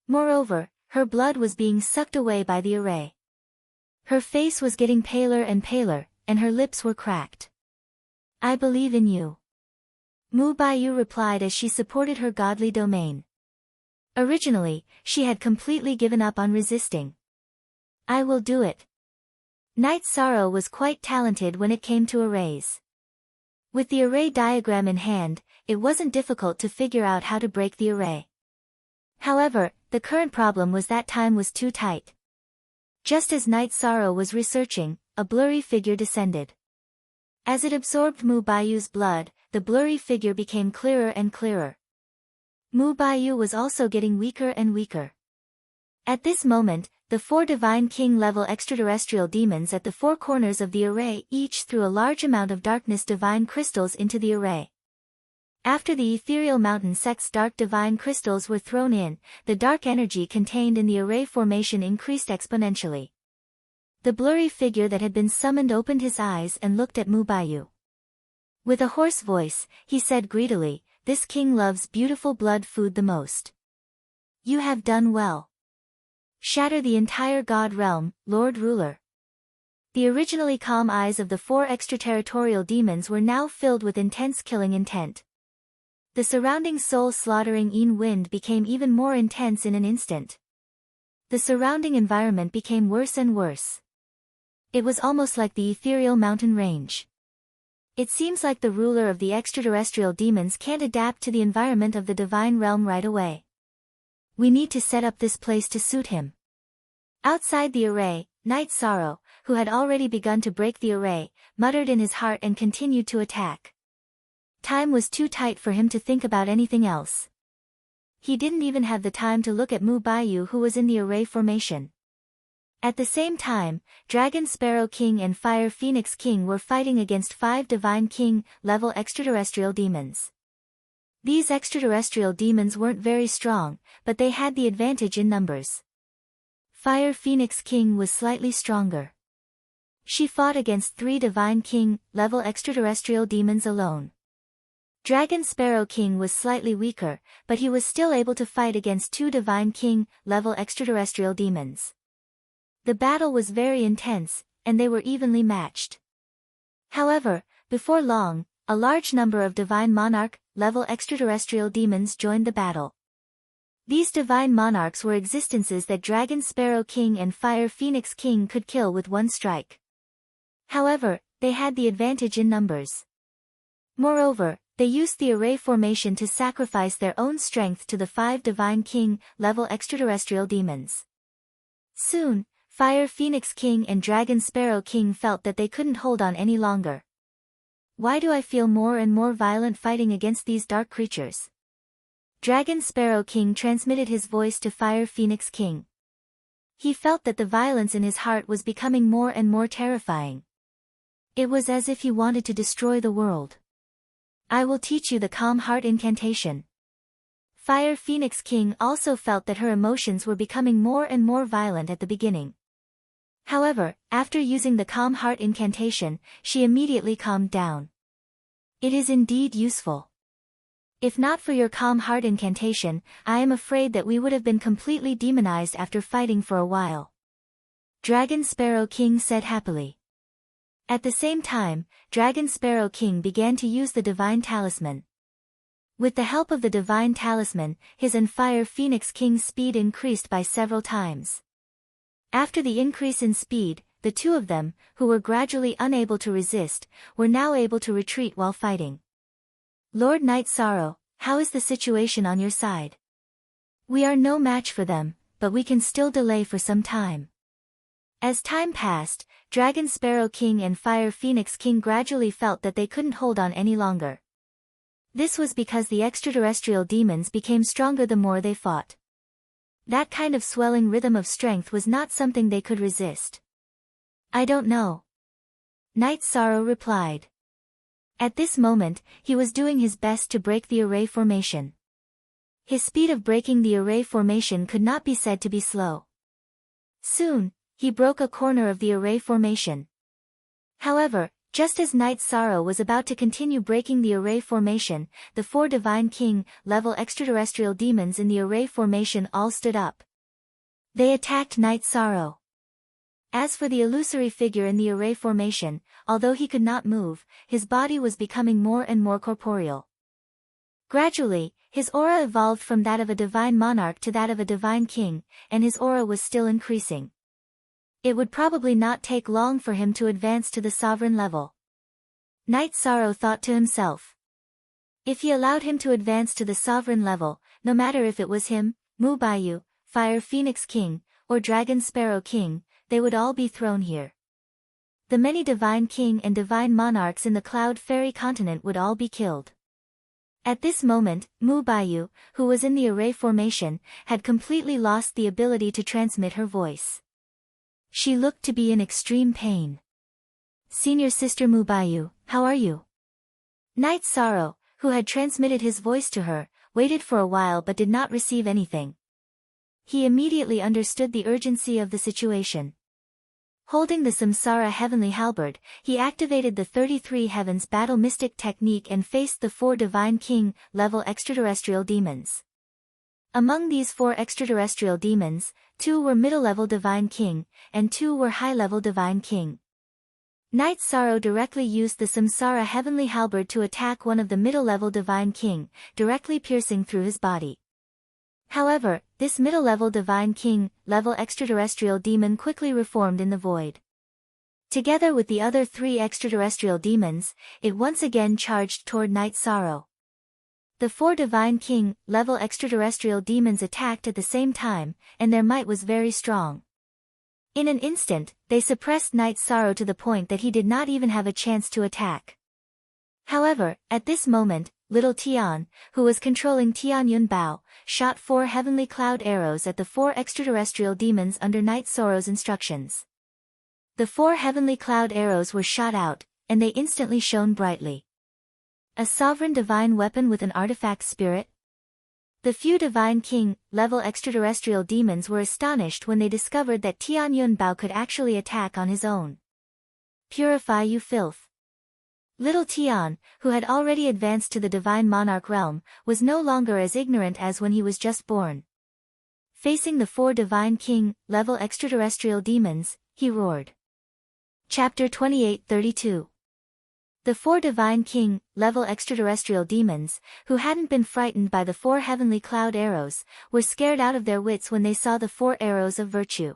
Moreover, her blood was being sucked away by the array. Her face was getting paler and paler, and her lips were cracked. "I believe in you," Mu Baiyu replied as she supported her godly domain. Originally, she had completely given up on resisting. "I will do it." Night Sorrow was quite talented when it came to arrays. With the array diagram in hand, it wasn't difficult to figure out how to break the array. However, the current problem was that time was too tight. Just as Night Sorrow was researching, a blurry figure descended. As it absorbed Mu Baiyu's blood, the blurry figure became clearer and clearer. Mu Baiyu was also getting weaker and weaker. At this moment, the four Divine King-level extraterrestrial demons at the four corners of the array each threw a large amount of darkness divine crystals into the array. After the ethereal mountain sect's dark divine crystals were thrown in, the dark energy contained in the array formation increased exponentially. The blurry figure that had been summoned opened his eyes and looked at Mu Baiyu. With a hoarse voice, he said greedily, "This king loves beautiful blood food the most. You have done well. Shatter the entire god realm, Lord Ruler." The originally calm eyes of the four extraterritorial demons were now filled with intense killing intent. The surrounding soul-slaughtering wind became even more intense in an instant. The surrounding environment became worse and worse. It was almost like the ethereal mountain range. It seems like the ruler of the extraterrestrial demons can't adapt to the environment of the divine realm right away. We need to set up this place to suit him. Outside the array, Night Sorrow, who had already begun to break the array, muttered in his heart and continued to attack. Time was too tight for him to think about anything else. He didn't even have the time to look at Mu Baiyu, who was in the array formation. At the same time, Dragon Sparrow King and Fire Phoenix King were fighting against 5 Divine King-level extraterrestrial demons. These extraterrestrial demons weren't very strong, but they had the advantage in numbers. Fire Phoenix King was slightly stronger. She fought against 3 Divine King-level extraterrestrial demons alone. Dragon Sparrow King was slightly weaker, but he was still able to fight against 2 Divine King-level extraterrestrial demons. The battle was very intense, and they were evenly matched. However, before long, a large number of Divine Monarch-level extraterrestrial demons joined the battle. These Divine Monarchs were existences that Dragon Sparrow King and Fire Phoenix King could kill with one strike. However, they had the advantage in numbers. Moreover, they used the array formation to sacrifice their own strength to the 5 Divine King-level extraterrestrial demons. Soon, Fire Phoenix King and Dragon Sparrow King felt that they couldn't hold on any longer. Why do I feel more and more violent fighting against these dark creatures? Dragon Sparrow King transmitted his voice to Fire Phoenix King. He felt that the violence in his heart was becoming more and more terrifying. It was as if he wanted to destroy the world. "I will teach you the calm heart incantation." Fire Phoenix King also felt that her emotions were becoming more and more violent at the beginning. However, after using the Calm Heart incantation, she immediately calmed down. It is indeed useful. If not for your Calm Heart incantation, I am afraid that we would have been completely demonized after fighting for a while. Dragon Sparrow King said happily. At the same time, Dragon Sparrow King began to use the Divine Talisman. With the help of the Divine Talisman, his and Fire Phoenix King's speed increased by several times. After the increase in speed, the two of them, who were gradually unable to resist, were now able to retreat while fighting. Lord Night Sorrow, how is the situation on your side? We are no match for them, but we can still delay for some time. As time passed, Dragon Sparrow King and Fire Phoenix King gradually felt that they couldn't hold on any longer. This was because the extraterrestrial demons became stronger the more they fought. That kind of swelling rhythm of strength was not something they could resist. I don't know. Night Sorrow replied. At this moment, he was doing his best to break the array formation. His speed of breaking the array formation could not be said to be slow. Soon, he broke a corner of the array formation. However, just as Night Sorrow was about to continue breaking the array formation, the 4 Divine King-level extraterrestrial demons in the array formation all stood up. They attacked Night Sorrow. As for the illusory figure in the array formation, although he could not move, his body was becoming more and more corporeal. Gradually, his aura evolved from that of a divine monarch to that of a divine king, and his aura was still increasing. It would probably not take long for him to advance to the sovereign level. Night Sorrow thought to himself. If he allowed him to advance to the sovereign level, no matter if it was him, Mubayu, Fire Phoenix King, or Dragon Sparrow King, they would all be thrown here. The many Divine King and Divine Monarchs in the Cloud Fairy continent would all be killed. At this moment, Mubayu, who was in the array formation, had completely lost the ability to transmit her voice. She looked to be in extreme pain. Senior Sister Mubayu, how are you? Night Sorrow, who had transmitted his voice to her, waited for a while but did not receive anything. He immediately understood the urgency of the situation. Holding the Samsara Heavenly Halberd, he activated the 33 Heavens Battle Mystic technique and faced the 4 Divine King-level extraterrestrial demons. Among these 4 extraterrestrial demons, 2 were middle-level Divine King, and 2 were high-level Divine King. Night Sorrow directly used the Samsara Heavenly Halberd to attack one of the middle-level Divine King, directly piercing through his body. However, this middle-level Divine King-level extraterrestrial demon quickly reformed in the void. Together with the other 3 extraterrestrial demons, it once again charged toward Night Sorrow. The 4 Divine King-level extraterrestrial demons attacked at the same time, and their might was very strong. In an instant, they suppressed Night Sorrow to the point that he did not even have a chance to attack. However, at this moment, Little Tian, who was controlling Tian Yun Bao, shot 4 heavenly cloud arrows at the 4 extraterrestrial demons under Night Sorrow's instructions. The 4 heavenly cloud arrows were shot out, and they instantly shone brightly. A sovereign divine weapon with an artifact spirit? The few Divine King-level extraterrestrial demons were astonished when they discovered that Tian Yun Bao could actually attack on his own. Purify you filth. Little Tian, who had already advanced to the Divine Monarch realm, was no longer as ignorant as when he was just born. Facing the 4 Divine King-level extraterrestrial demons, he roared. Chapter 28-32. The 4 Divine King-level extraterrestrial demons, who hadn't been frightened by the 4 heavenly cloud arrows, were scared out of their wits when they saw the 4 arrows of virtue.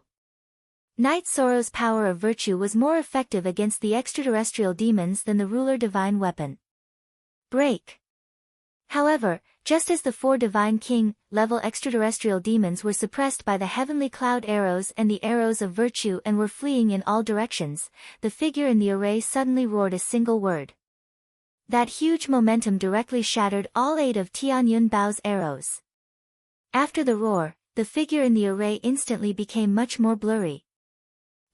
Night Sorrow's power of virtue was more effective against the extraterrestrial demons than the ruler divine weapon. Break. However, just as the 4 Divine King-level extraterrestrial demons were suppressed by the heavenly cloud arrows and the arrows of virtue and were fleeing in all directions, the figure in the array suddenly roared a single word. That huge momentum directly shattered all 8 of Tian Yun Bao's arrows. After the roar, the figure in the array instantly became much more blurry.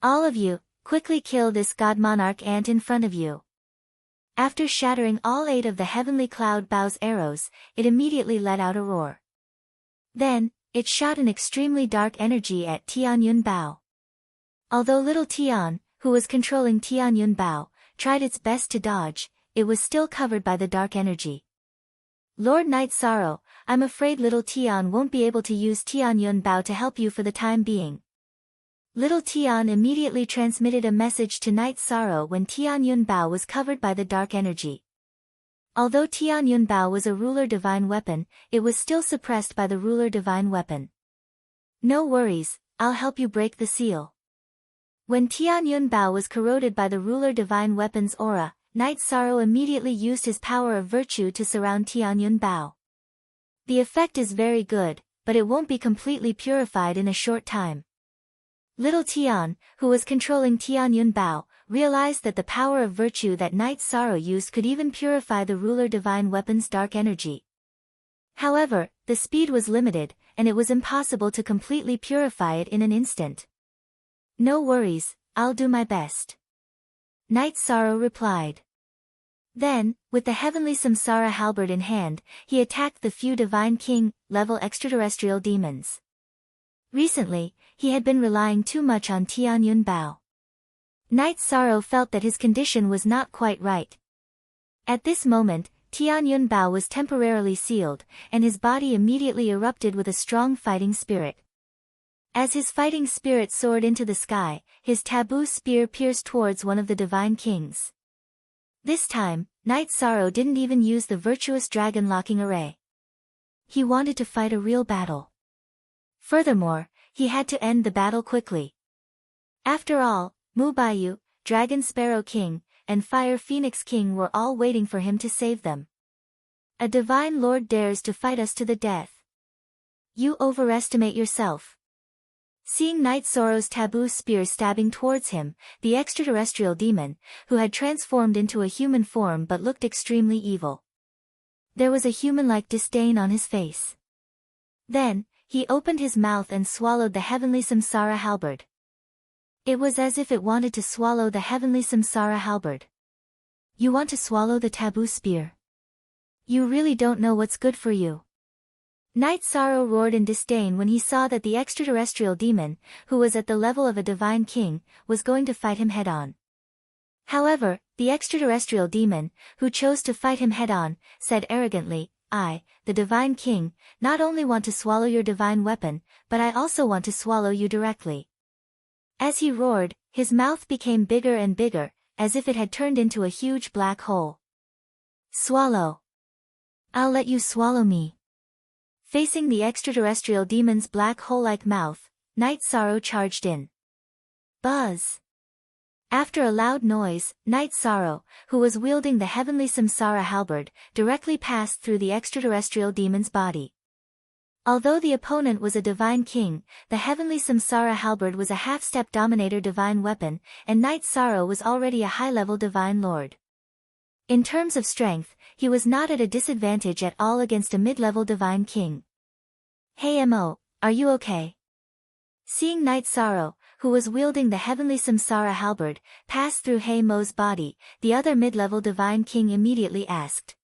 All of you, quickly kill this God Monarch ant in front of you. After shattering all 8 of the heavenly cloud Bao's arrows, it immediately let out a roar. Then, it shot an extremely dark energy at Tian Yun Bao. Although little Tian, who was controlling Tian Yun Bao, tried its best to dodge, it was still covered by the dark energy. Lord Night Sorrow, I'm afraid little Tian won't be able to use Tian Yun Bao to help you for the time being. Little Tian immediately transmitted a message to Night Sorrow when Tian Yun Bao was covered by the dark energy. Although Tian Yun Bao was a ruler divine weapon, it was still suppressed by the ruler divine weapon. No worries, I'll help you break the seal. When Tian Yun Bao was corroded by the ruler divine weapon's aura, Night Sorrow immediately used his power of virtue to surround Tian Yun Bao. The effect is very good, but it won't be completely purified in a short time. Little Tian, who was controlling Tian Yun Bao, realized that the power of virtue that Night Sorrow used could even purify the ruler divine weapon's dark energy. However, the speed was limited, and it was impossible to completely purify it in an instant. No worries, I'll do my best. Night Sorrow replied. Then, with the heavenly Samsara halberd in hand, he attacked the few divine king-level extraterrestrial demons. Recently, he had been relying too much on Tian Yun Bao. Night Sorrow felt that his condition was not quite right. At this moment, Tian Yun Bao was temporarily sealed, and his body immediately erupted with a strong fighting spirit. As his fighting spirit soared into the sky, his taboo spear pierced towards one of the divine kings. This time, Night Sorrow didn't even use the virtuous dragon locking array. He wanted to fight a real battle. Furthermore, he had to end the battle quickly. After all, Mu Baiyu, Dragon Sparrow King, and Fire Phoenix King were all waiting for him to save them. A divine lord dares to fight us to the death. You overestimate yourself. Seeing Night Sorrow's taboo spear stabbing towards him, the extraterrestrial demon, who had transformed into a human form but looked extremely evil. There was a human-like disdain on his face. Then, he opened his mouth and swallowed the heavenly Samsara halberd. It was as if it wanted to swallow the heavenly Samsara halberd. You want to swallow the taboo spear? You really don't know what's good for you. Night Sorrow roared in disdain when he saw that the extraterrestrial demon, who was at the level of a divine king, was going to fight him head-on. However, the extraterrestrial demon, who chose to fight him head-on, said arrogantly, I, the divine king, not only want to swallow your divine weapon, but I also want to swallow you directly. As he roared, his mouth became bigger and bigger, as if it had turned into a huge black hole. Swallow. I'll let you swallow me. Facing the extraterrestrial demon's black hole-like mouth, Night Sorrow charged in. Buzz! After a loud noise, Night Sorrow, who was wielding the heavenly Samsara halberd, directly passed through the extraterrestrial demon's body. Although the opponent was a divine king, the heavenly Samsara halberd was a half-step dominator divine weapon, and Night Sorrow was already a high-level divine lord. In terms of strength, he was not at a disadvantage at all against a mid-level divine king. Hey Mo, are you okay? Seeing Night Sorrow, who was wielding the heavenly Samsara halberd, pass through Hey Mo's body, the other mid-level divine king immediately asked.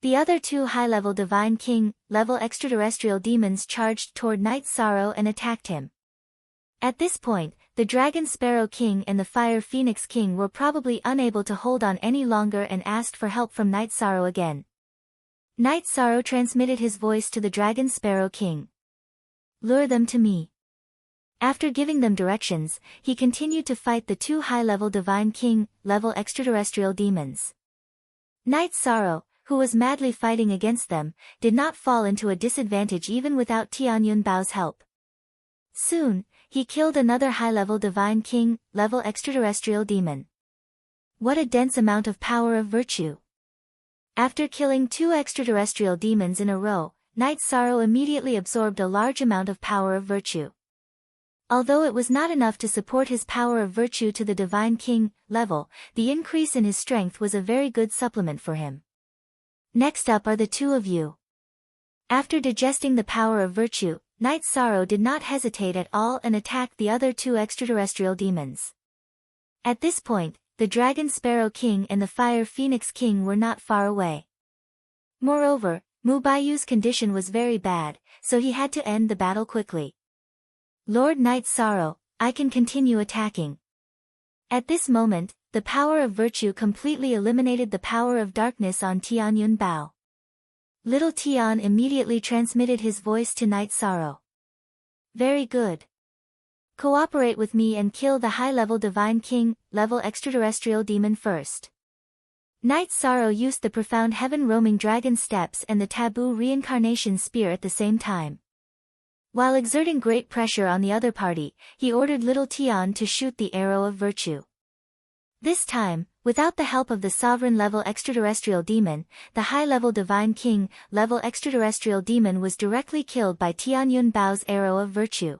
The other two high-level divine king-level extraterrestrial demons charged toward Night Sorrow and attacked him. At this point, the Dragon Sparrow King and the Fire Phoenix King were probably unable to hold on any longer and asked for help from Night Sorrow again. Night Sorrow transmitted his voice to the Dragon Sparrow King. Lure them to me. After giving them directions, he continued to fight the two high-level divine king-level extraterrestrial demons. Night Sorrow, who was madly fighting against them, did not fall into a disadvantage even without Tian Yun Bao's help. Soon, he killed another high-level divine king-level extraterrestrial demon. What a dense amount of power of virtue! After killing two extraterrestrial demons in a row, Night Sorrow immediately absorbed a large amount of power of virtue. Although it was not enough to support his power of virtue to the divine king level, the increase in his strength was a very good supplement for him. Next up are the two of you. After digesting the power of virtue, Night Sorrow did not hesitate at all and attacked the other two extraterrestrial demons. At this point, the Dragon Sparrow King and the Fire Phoenix King were not far away. Moreover, Mubayu's condition was very bad, so he had to end the battle quickly. Lord Night Sorrow, I can continue attacking. At this moment, the power of virtue completely eliminated the power of darkness on Tianyun Bao. Little Tian immediately transmitted his voice to Night Sorrow. Very good. Cooperate with me and kill the high-level Divine King, level extraterrestrial demon first. Night Sorrow used the profound heaven-roaming dragon steps and the taboo reincarnation spear at the same time. While exerting great pressure on the other party, he ordered Little Tian to shoot the arrow of virtue. This time, without the help of the sovereign-level extraterrestrial demon, the high-level Divine King, level extraterrestrial demon was directly killed by Tianyun Bao's arrow of virtue.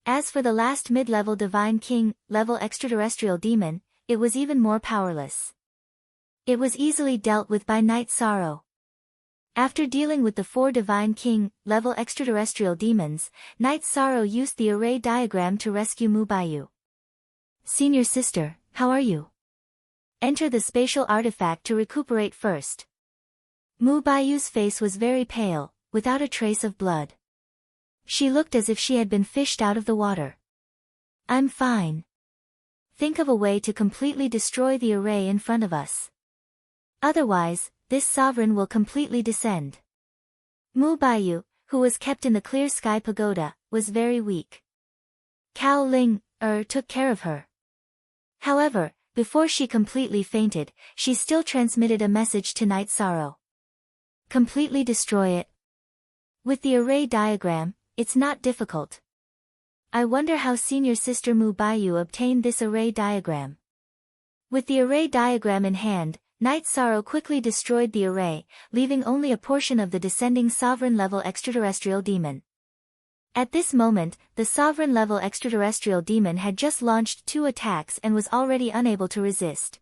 As for the last mid-level Divine King, level extraterrestrial demon, it was even more powerless. It was easily dealt with by Night Sorrow. After dealing with the 4 Divine King, level extraterrestrial demons, Night Sorrow used the array diagram to rescue Mubayu. Senior sister, how are you? Enter the spatial artifact to recuperate first. Mubayu's face was very pale, without a trace of blood. She looked as if she had been fished out of the water. I'm fine. Think of a way to completely destroy the array in front of us. Otherwise, this sovereign will completely descend. Mubayu, who was kept in the clear sky pagoda, was very weak. Cao Ling, took care of her. However, before she completely fainted, she still transmitted a message to Night Sorrow. Completely destroy it. With the array diagram, it's not difficult. I wonder how senior sister Mubayu obtained this array diagram. With the array diagram in hand, Night Sorrow quickly destroyed the array, leaving only a portion of the descending sovereign-level extraterrestrial demon. At this moment, the sovereign-level extraterrestrial demon had just launched 2 attacks and was already unable to resist.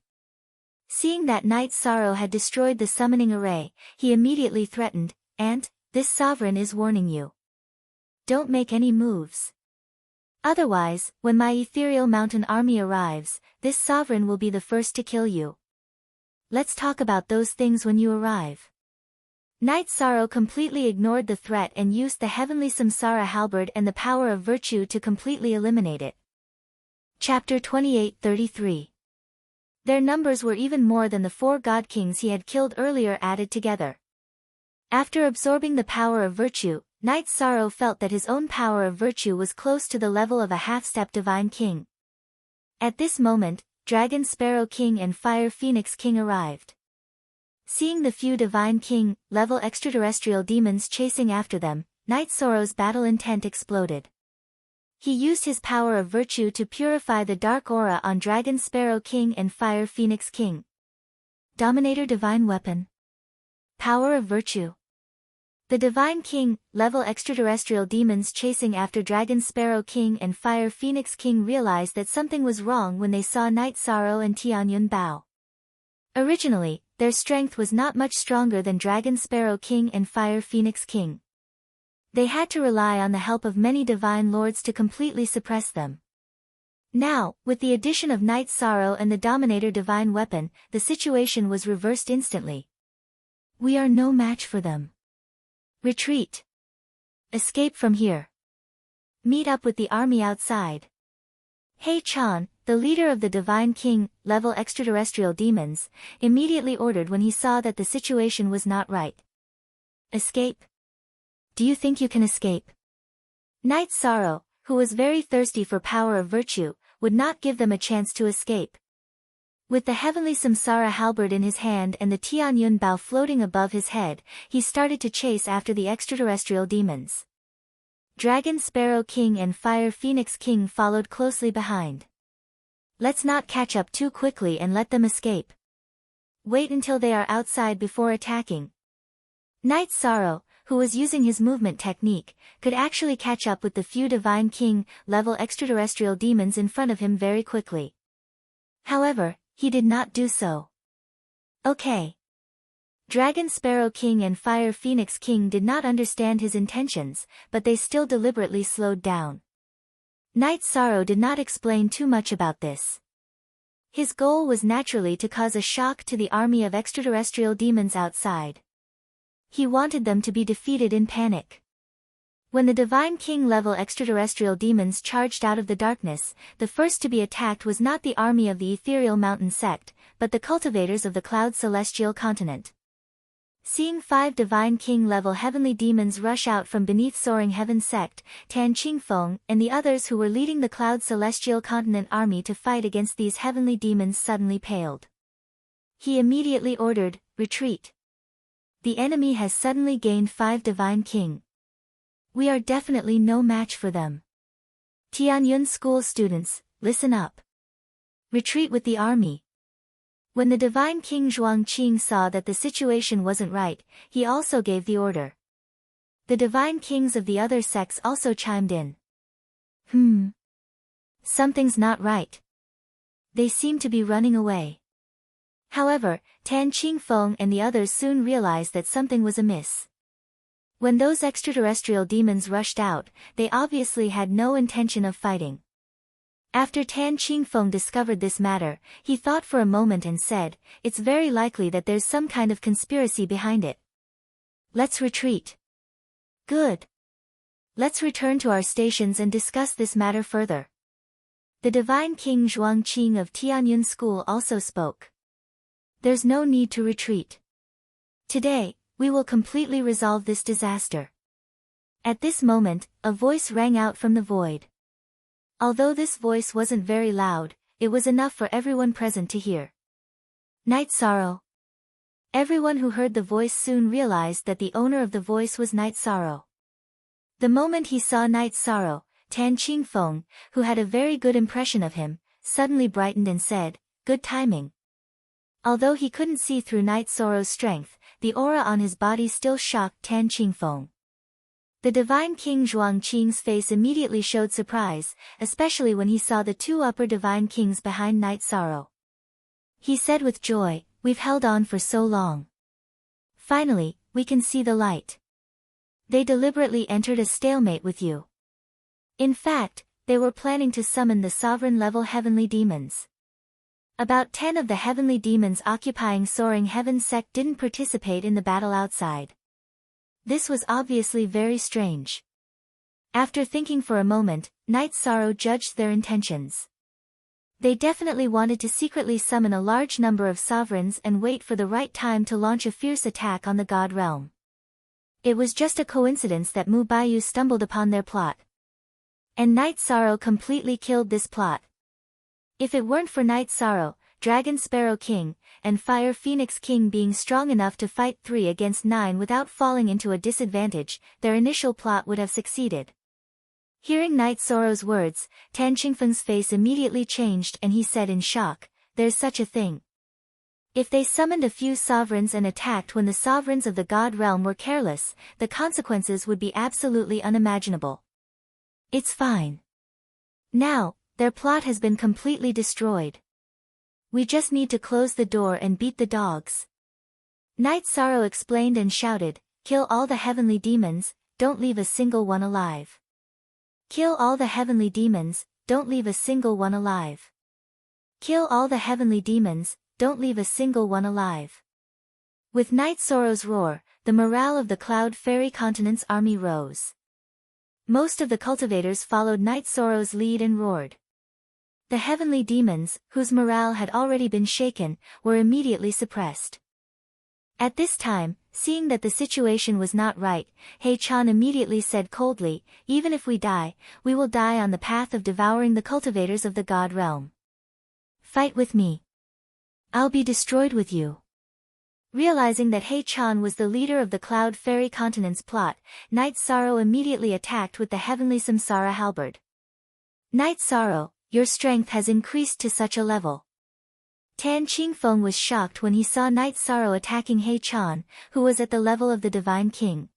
Seeing that Night Sorrow had destroyed the summoning array, he immediately threatened, "Ant, this sovereign is warning you. Don't make any moves. Otherwise, when my ethereal mountain army arrives, this sovereign will be the first to kill you. Let's talk about those things when you arrive." Night Sorrow completely ignored the threat and used the heavenly Samsara halberd and the power of virtue to completely eliminate it. Chapter 28-33. Their numbers were even more than the 4 god kings he had killed earlier added together. After absorbing the power of virtue, Night Sorrow felt that his own power of virtue was close to the level of a half-step Divine King. At this moment, Dragon Sparrow King and Fire Phoenix King arrived. Seeing the few Divine King, level extraterrestrial demons chasing after them, Night Sorrow's battle intent exploded. He used his power of virtue to purify the dark aura on Dragon Sparrow King and Fire Phoenix King. Dominator Divine Weapon. Power of Virtue. The Divine King, level extraterrestrial demons chasing after Dragon Sparrow King and Fire Phoenix King realized that something was wrong when they saw Night Sorrow and Tianyun Bao. Originally, their strength was not much stronger than Dragon Sparrow King and Fire Phoenix King. They had to rely on the help of many divine lords to completely suppress them. Now, with the addition of Night Sorrow and the Dominator Divine Weapon, the situation was reversed instantly. We are no match for them. Retreat. Escape from here. Meet up with the army outside. Hei Chan, the leader of the Divine King, level extraterrestrial demons, immediately ordered when he saw that the situation was not right. Escape? Do you think you can escape? Night Sorrow, who was very thirsty for power of virtue, would not give them a chance to escape. With the heavenly Samsara halberd in his hand and the Tianyun Bao floating above his head, he started to chase after the extraterrestrial demons. Dragon Sparrow King and Fire Phoenix King followed closely behind. Let's not catch up too quickly and let them escape. Wait until they are outside before attacking. Night Sorrow, who was using his movement technique, could actually catch up with the few Divine King, level extraterrestrial demons in front of him very quickly. However, he did not do so. Okay. Dragon Sparrow King and Fire Phoenix King did not understand his intentions, but they still deliberately slowed down. Night Sorrow did not explain too much about this. His goal was naturally to cause a shock to the army of extraterrestrial demons outside. He wanted them to be defeated in panic. When the Divine King-level extraterrestrial demons charged out of the darkness, the first to be attacked was not the army of the ethereal mountain sect, but the cultivators of the cloud celestial continent. Seeing 5 Divine King-level heavenly demons rush out from beneath soaring heaven sect, Tan Qingfeng and the others who were leading the cloud celestial continent army to fight against these heavenly demons suddenly paled. He immediately ordered, "Retreat. The enemy has suddenly gained 5 Divine King. We are definitely no match for them. Tianyun school students, listen up. Retreat with the army." When the Divine King Zhuangqing saw that the situation wasn't right, he also gave the order. The Divine Kings of the other sects also chimed in. Something's not right. They seem to be running away. However, Tan Qingfeng and the others soon realized that something was amiss. When those extraterrestrial demons rushed out, they obviously had no intention of fighting. After Tan Qingfeng discovered this matter, he thought for a moment and said, "It's very likely that there's some kind of conspiracy behind it. Let's retreat." "Good. Let's return to our stations and discuss this matter further." The Divine King Zhuangqing of Tianyun School also spoke. "There's no need to retreat. Today, we will completely resolve this disaster." At this moment, a voice rang out from the void. Although this voice wasn't very loud, it was enough for everyone present to hear. "Night Sorrow." Everyone who heard the voice soon realized that the owner of the voice was Night Sorrow. The moment he saw Night Sorrow, Tan Qingfeng, who had a very good impression of him, suddenly brightened and said, "Good timing." Although he couldn't see through Night Sorrow's strength, the aura on his body still shocked Tan Qingfeng. The Divine King Zhuangqing's face immediately showed surprise, especially when he saw the 2 upper Divine Kings behind Night Sorrow. He said with joy, "We've held on for so long. Finally, we can see the light. They deliberately entered a stalemate with you. In fact, they were planning to summon the sovereign-level heavenly demons. About 10 of the heavenly demons occupying soaring heaven sect didn't participate in the battle outside. This was obviously very strange." After thinking for a moment, Night Sorrow judged their intentions. They definitely wanted to secretly summon a large number of sovereigns and wait for the right time to launch a fierce attack on the God realm. It was just a coincidence that Mu Baiyu stumbled upon their plot. And Night Sorrow completely killed this plot. If it weren't for Night Sorrow, Dragon Sparrow King, and Fire Phoenix King being strong enough to fight 3 against 9 without falling into a disadvantage, their initial plot would have succeeded. Hearing Night Sorrow's words, Tan Qingfeng's face immediately changed and he said in shock, "There's such a thing. If they summoned a few sovereigns and attacked when the sovereigns of the God realm were careless, the consequences would be absolutely unimaginable. It's fine. Now, their plot has been completely destroyed. We just need to close the door and beat the dogs." Night Sorrow explained and shouted, "Kill all the heavenly demons, don't leave a single one alive. Kill all the heavenly demons, don't leave a single one alive. Kill all the heavenly demons, don't leave a single one alive." With Night Sorrow's roar, the morale of the Cloud Fairy Continent's army rose. Most of the cultivators followed Night Sorrow's lead and roared. The heavenly demons, whose morale had already been shaken, were immediately suppressed. At this time, seeing that the situation was not right, He Chan immediately said coldly, "Even if we die, we will die on the path of devouring the cultivators of the God realm. Fight with me. I'll be destroyed with you." Realizing that He Chan was the leader of the Cloud Fairy Continent's plot, Night Sorrow immediately attacked with the heavenly Samsara halberd. "Night Sorrow, your strength has increased to such a level." Tan Qingfeng was shocked when he saw Night Sorrow attacking He Chan, who was at the level of the Divine King.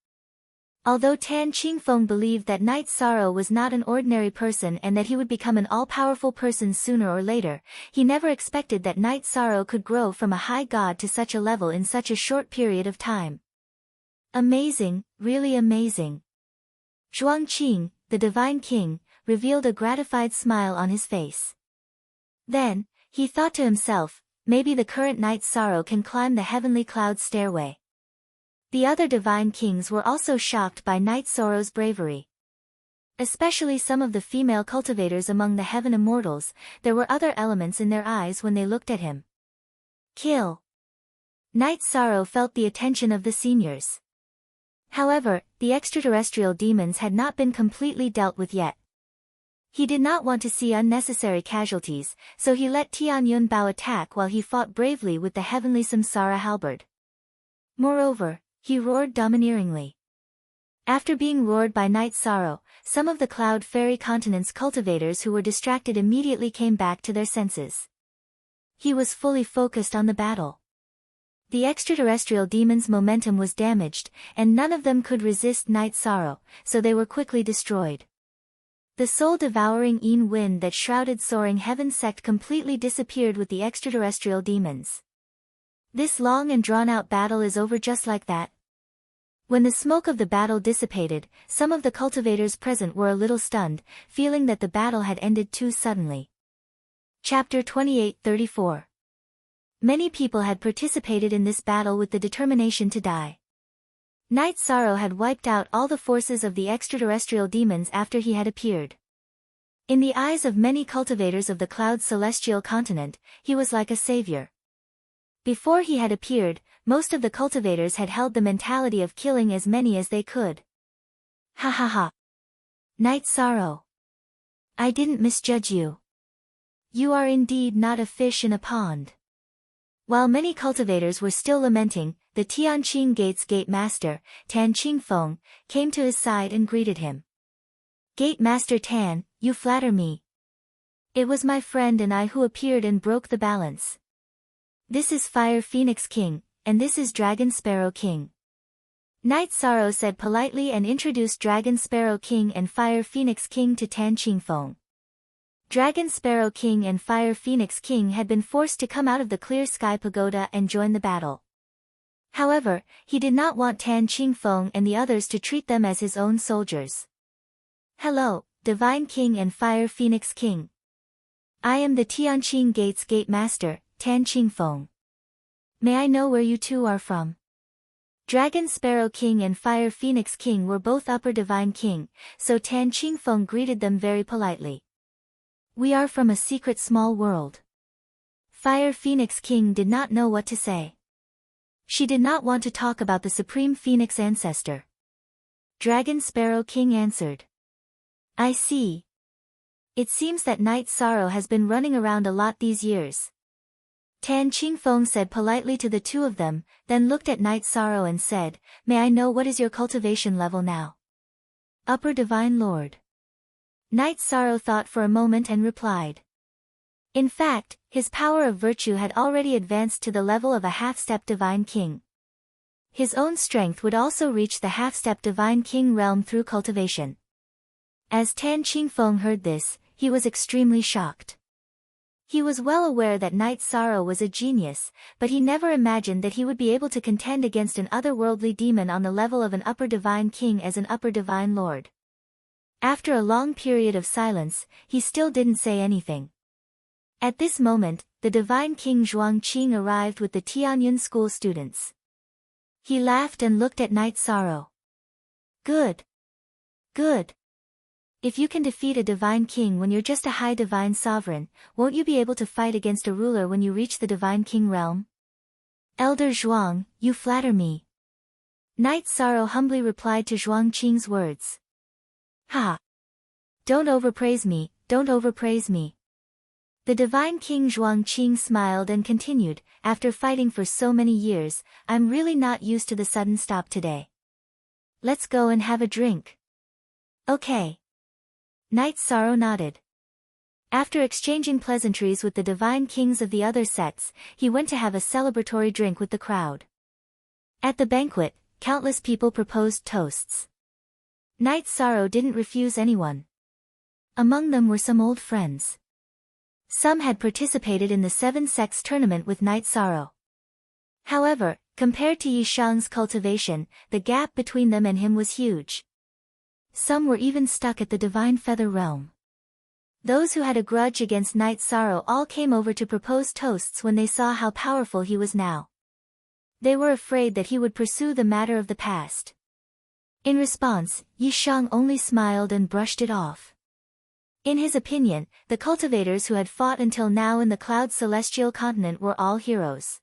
Although Tan Qingfeng believed that Night Sorrow was not an ordinary person and that he would become an all-powerful person sooner or later, he never expected that Night Sorrow could grow from a high god to such a level in such a short period of time. Amazing, really amazing. Zhuangqing, the Divine King, revealed a gratified smile on his face. Then, he thought to himself, maybe the current Night Sorrow can climb the heavenly cloud stairway. The other divine kings were also shocked by Night Sorrow's bravery. Especially some of the female cultivators among the heaven immortals, there were other elements in their eyes when they looked at him. Kill. Night Sorrow felt the attention of the seniors. However, the extraterrestrial demons had not been completely dealt with yet. He did not want to see unnecessary casualties, so he let Tian Yun Bao attack while he fought bravely with the heavenly Samsara halberd. Moreover, he roared domineeringly. After being roared by Night Sorrow, some of the Cloud Fairy Continent's cultivators who were distracted immediately came back to their senses. He was fully focused on the battle. The extraterrestrial demons' momentum was damaged, and none of them could resist Night Sorrow, so they were quickly destroyed. The soul-devouring Een wind that shrouded soaring heaven sect completely disappeared with the extraterrestrial demons. This long and drawn-out battle is over just like that. When the smoke of the battle dissipated, some of the cultivators present were a little stunned, feeling that the battle had ended too suddenly. Chapter 28-34. Many people had participated in this battle with the determination to die. Night Sorrow had wiped out all the forces of the extraterrestrial demons after he had appeared. In the eyes of many cultivators of the Cloud Celestial Continent, he was like a savior. Before he had appeared, most of the cultivators had held the mentality of killing as many as they could. Ha ha ha. Night Sorrow. I didn't misjudge you. You are indeed not a fish in a pond. While many cultivators were still lamenting, the Tianqing Gate's Gate Master, Tan Qingfeng, came to his side and greeted him. Gate Master Tan, you flatter me. It was my friend and I who appeared and broke the balance. This is Fire Phoenix King, and this is Dragon Sparrow King. Night Sorrow said politely and introduced Dragon Sparrow King and Fire Phoenix King to Tan Qingfeng. Dragon Sparrow King and Fire Phoenix King had been forced to come out of the Clear Sky Pagoda and join the battle. However, he did not want Tan Qingfeng and the others to treat them as his own soldiers. Hello, Divine King and Fire Phoenix King. I am the Tianqing Gate's Gate Master, Tan Qingfeng. May I know where you two are from? Dragon Sparrow King and Fire Phoenix King were both Upper Divine King, so Tan Qingfeng greeted them very politely. We are from a secret small world. Fire Phoenix King did not know what to say. She did not want to talk about the Supreme Phoenix Ancestor. Dragon Sparrow King answered. I see. It seems that Night Sorrow has been running around a lot these years. Tan Qingfeng said politely to the two of them, then looked at Night Sorrow and said, May I know what is your cultivation level now? Upper Divine Lord. Night Sorrow thought for a moment and replied. In fact, his power of virtue had already advanced to the level of a half-step Divine King. His own strength would also reach the half-step Divine King realm through cultivation. As Tan Qingfeng heard this, he was extremely shocked. He was well aware that Night Sorrow was a genius, but he never imagined that he would be able to contend against an otherworldly demon on the level of an Upper Divine King as an Upper Divine Lord. After a long period of silence, he still didn't say anything. At this moment, the Divine King Zhuangqing arrived with the Tianyun school students. He laughed and looked at Night Sorrow. Good. Good. If you can defeat a Divine King when you're just a high Divine Sovereign, won't you be able to fight against a ruler when you reach the Divine King realm? Elder Zhuang, you flatter me. Night Sorrow humbly replied to Zhuangqing's words. Ha! Don't overpraise me, don't overpraise me. The Divine King Zhuangqing smiled and continued, after fighting for so many years, I'm really not used to the sudden stop today. Let's go and have a drink. Okay. Night Sorrow nodded. After exchanging pleasantries with the Divine Kings of the other sects, he went to have a celebratory drink with the crowd. At the banquet, countless people proposed toasts. Night Sorrow didn't refuse anyone. Among them were some old friends. Some had participated in the Seven Sects tournament with Night Sorrow. However, compared to Yishang's cultivation, the gap between them and him was huge. Some were even stuck at the Divine Feather realm. Those who had a grudge against Night Sorrow all came over to propose toasts when they saw how powerful he was now. They were afraid that he would pursue the matter of the past. In response, Yi Shang only smiled and brushed it off. In his opinion, the cultivators who had fought until now in the Cloud Celestial continent were all heroes.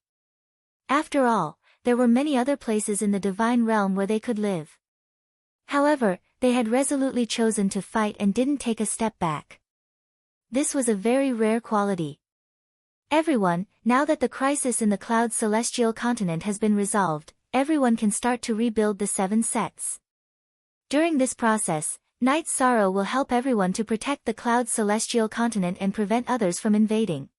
After all, there were many other places in the divine realm where they could live. However, they had resolutely chosen to fight and didn't take a step back. This was a very rare quality. Everyone, now that the crisis in the Cloud Celestial continent has been resolved, everyone can start to rebuild the 7 sects. During this process, Night Sorrow will help everyone to protect the Cloud Celestial continent and prevent others from invading.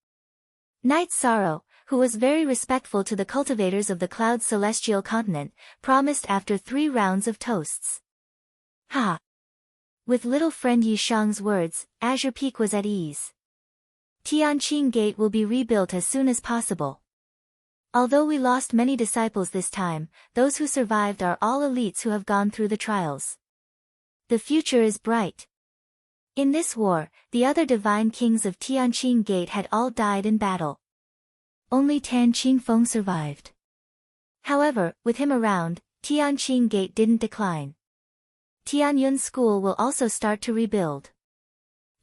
Night Sorrow, who was very respectful to the cultivators of the Cloud Celestial continent, promised after 3 rounds of toasts. Ha! With little friend Yi Shang's words, Azure Peak was at ease. Tianqing Gate will be rebuilt as soon as possible. Although we lost many disciples this time, those who survived are all elites who have gone through the trials. The future is bright. In this war, the other divine kings of Tianqing Gate had all died in battle. Only Tan Qingfeng survived. However, with him around, Tianqing Gate didn't decline. Tianyun School will also start to rebuild.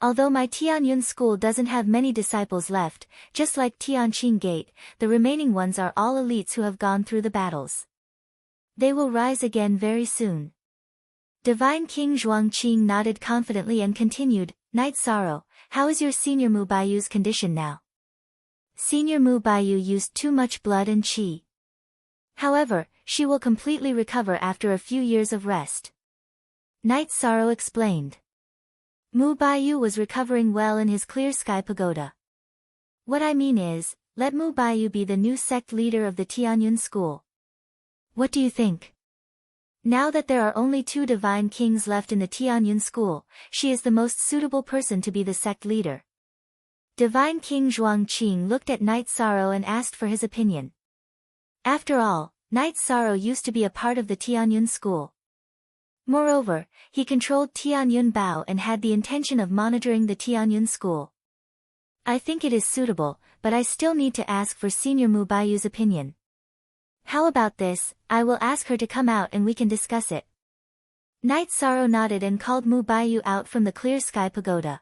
Although my Tianyun School doesn't have many disciples left, just like Tianqing Gate, the remaining ones are all elites who have gone through the battles. They will rise again very soon. Divine King Zhuangqing nodded confidently and continued, Night Sorrow, how is your senior Mu Baiyu's condition now? Senior Mu Baiyu used too much blood and qi. However, she will completely recover after a few years of rest. Night Sorrow explained. Mu Baiyu was recovering well in his Clear Sky Pagoda. What I mean is, let Mu Baiyu be the new sect leader of the Tianyun School. What do you think? Now that there are only 2 divine kings left in the Tianyun School, she is the most suitable person to be the sect leader. Divine King Zhuangqing looked at Night Sorrow and asked for his opinion. After all, Night Sorrow used to be a part of the Tianyun School. Moreover, he controlled Tianyun Bao and had the intention of monitoring the Tianyun School. I think it is suitable, but I still need to ask for Senior Mu Baiyu's opinion. How about this, I will ask her to come out and we can discuss it. Night Sorrow nodded and called Mu Baiyu out from the Clear Sky Pagoda.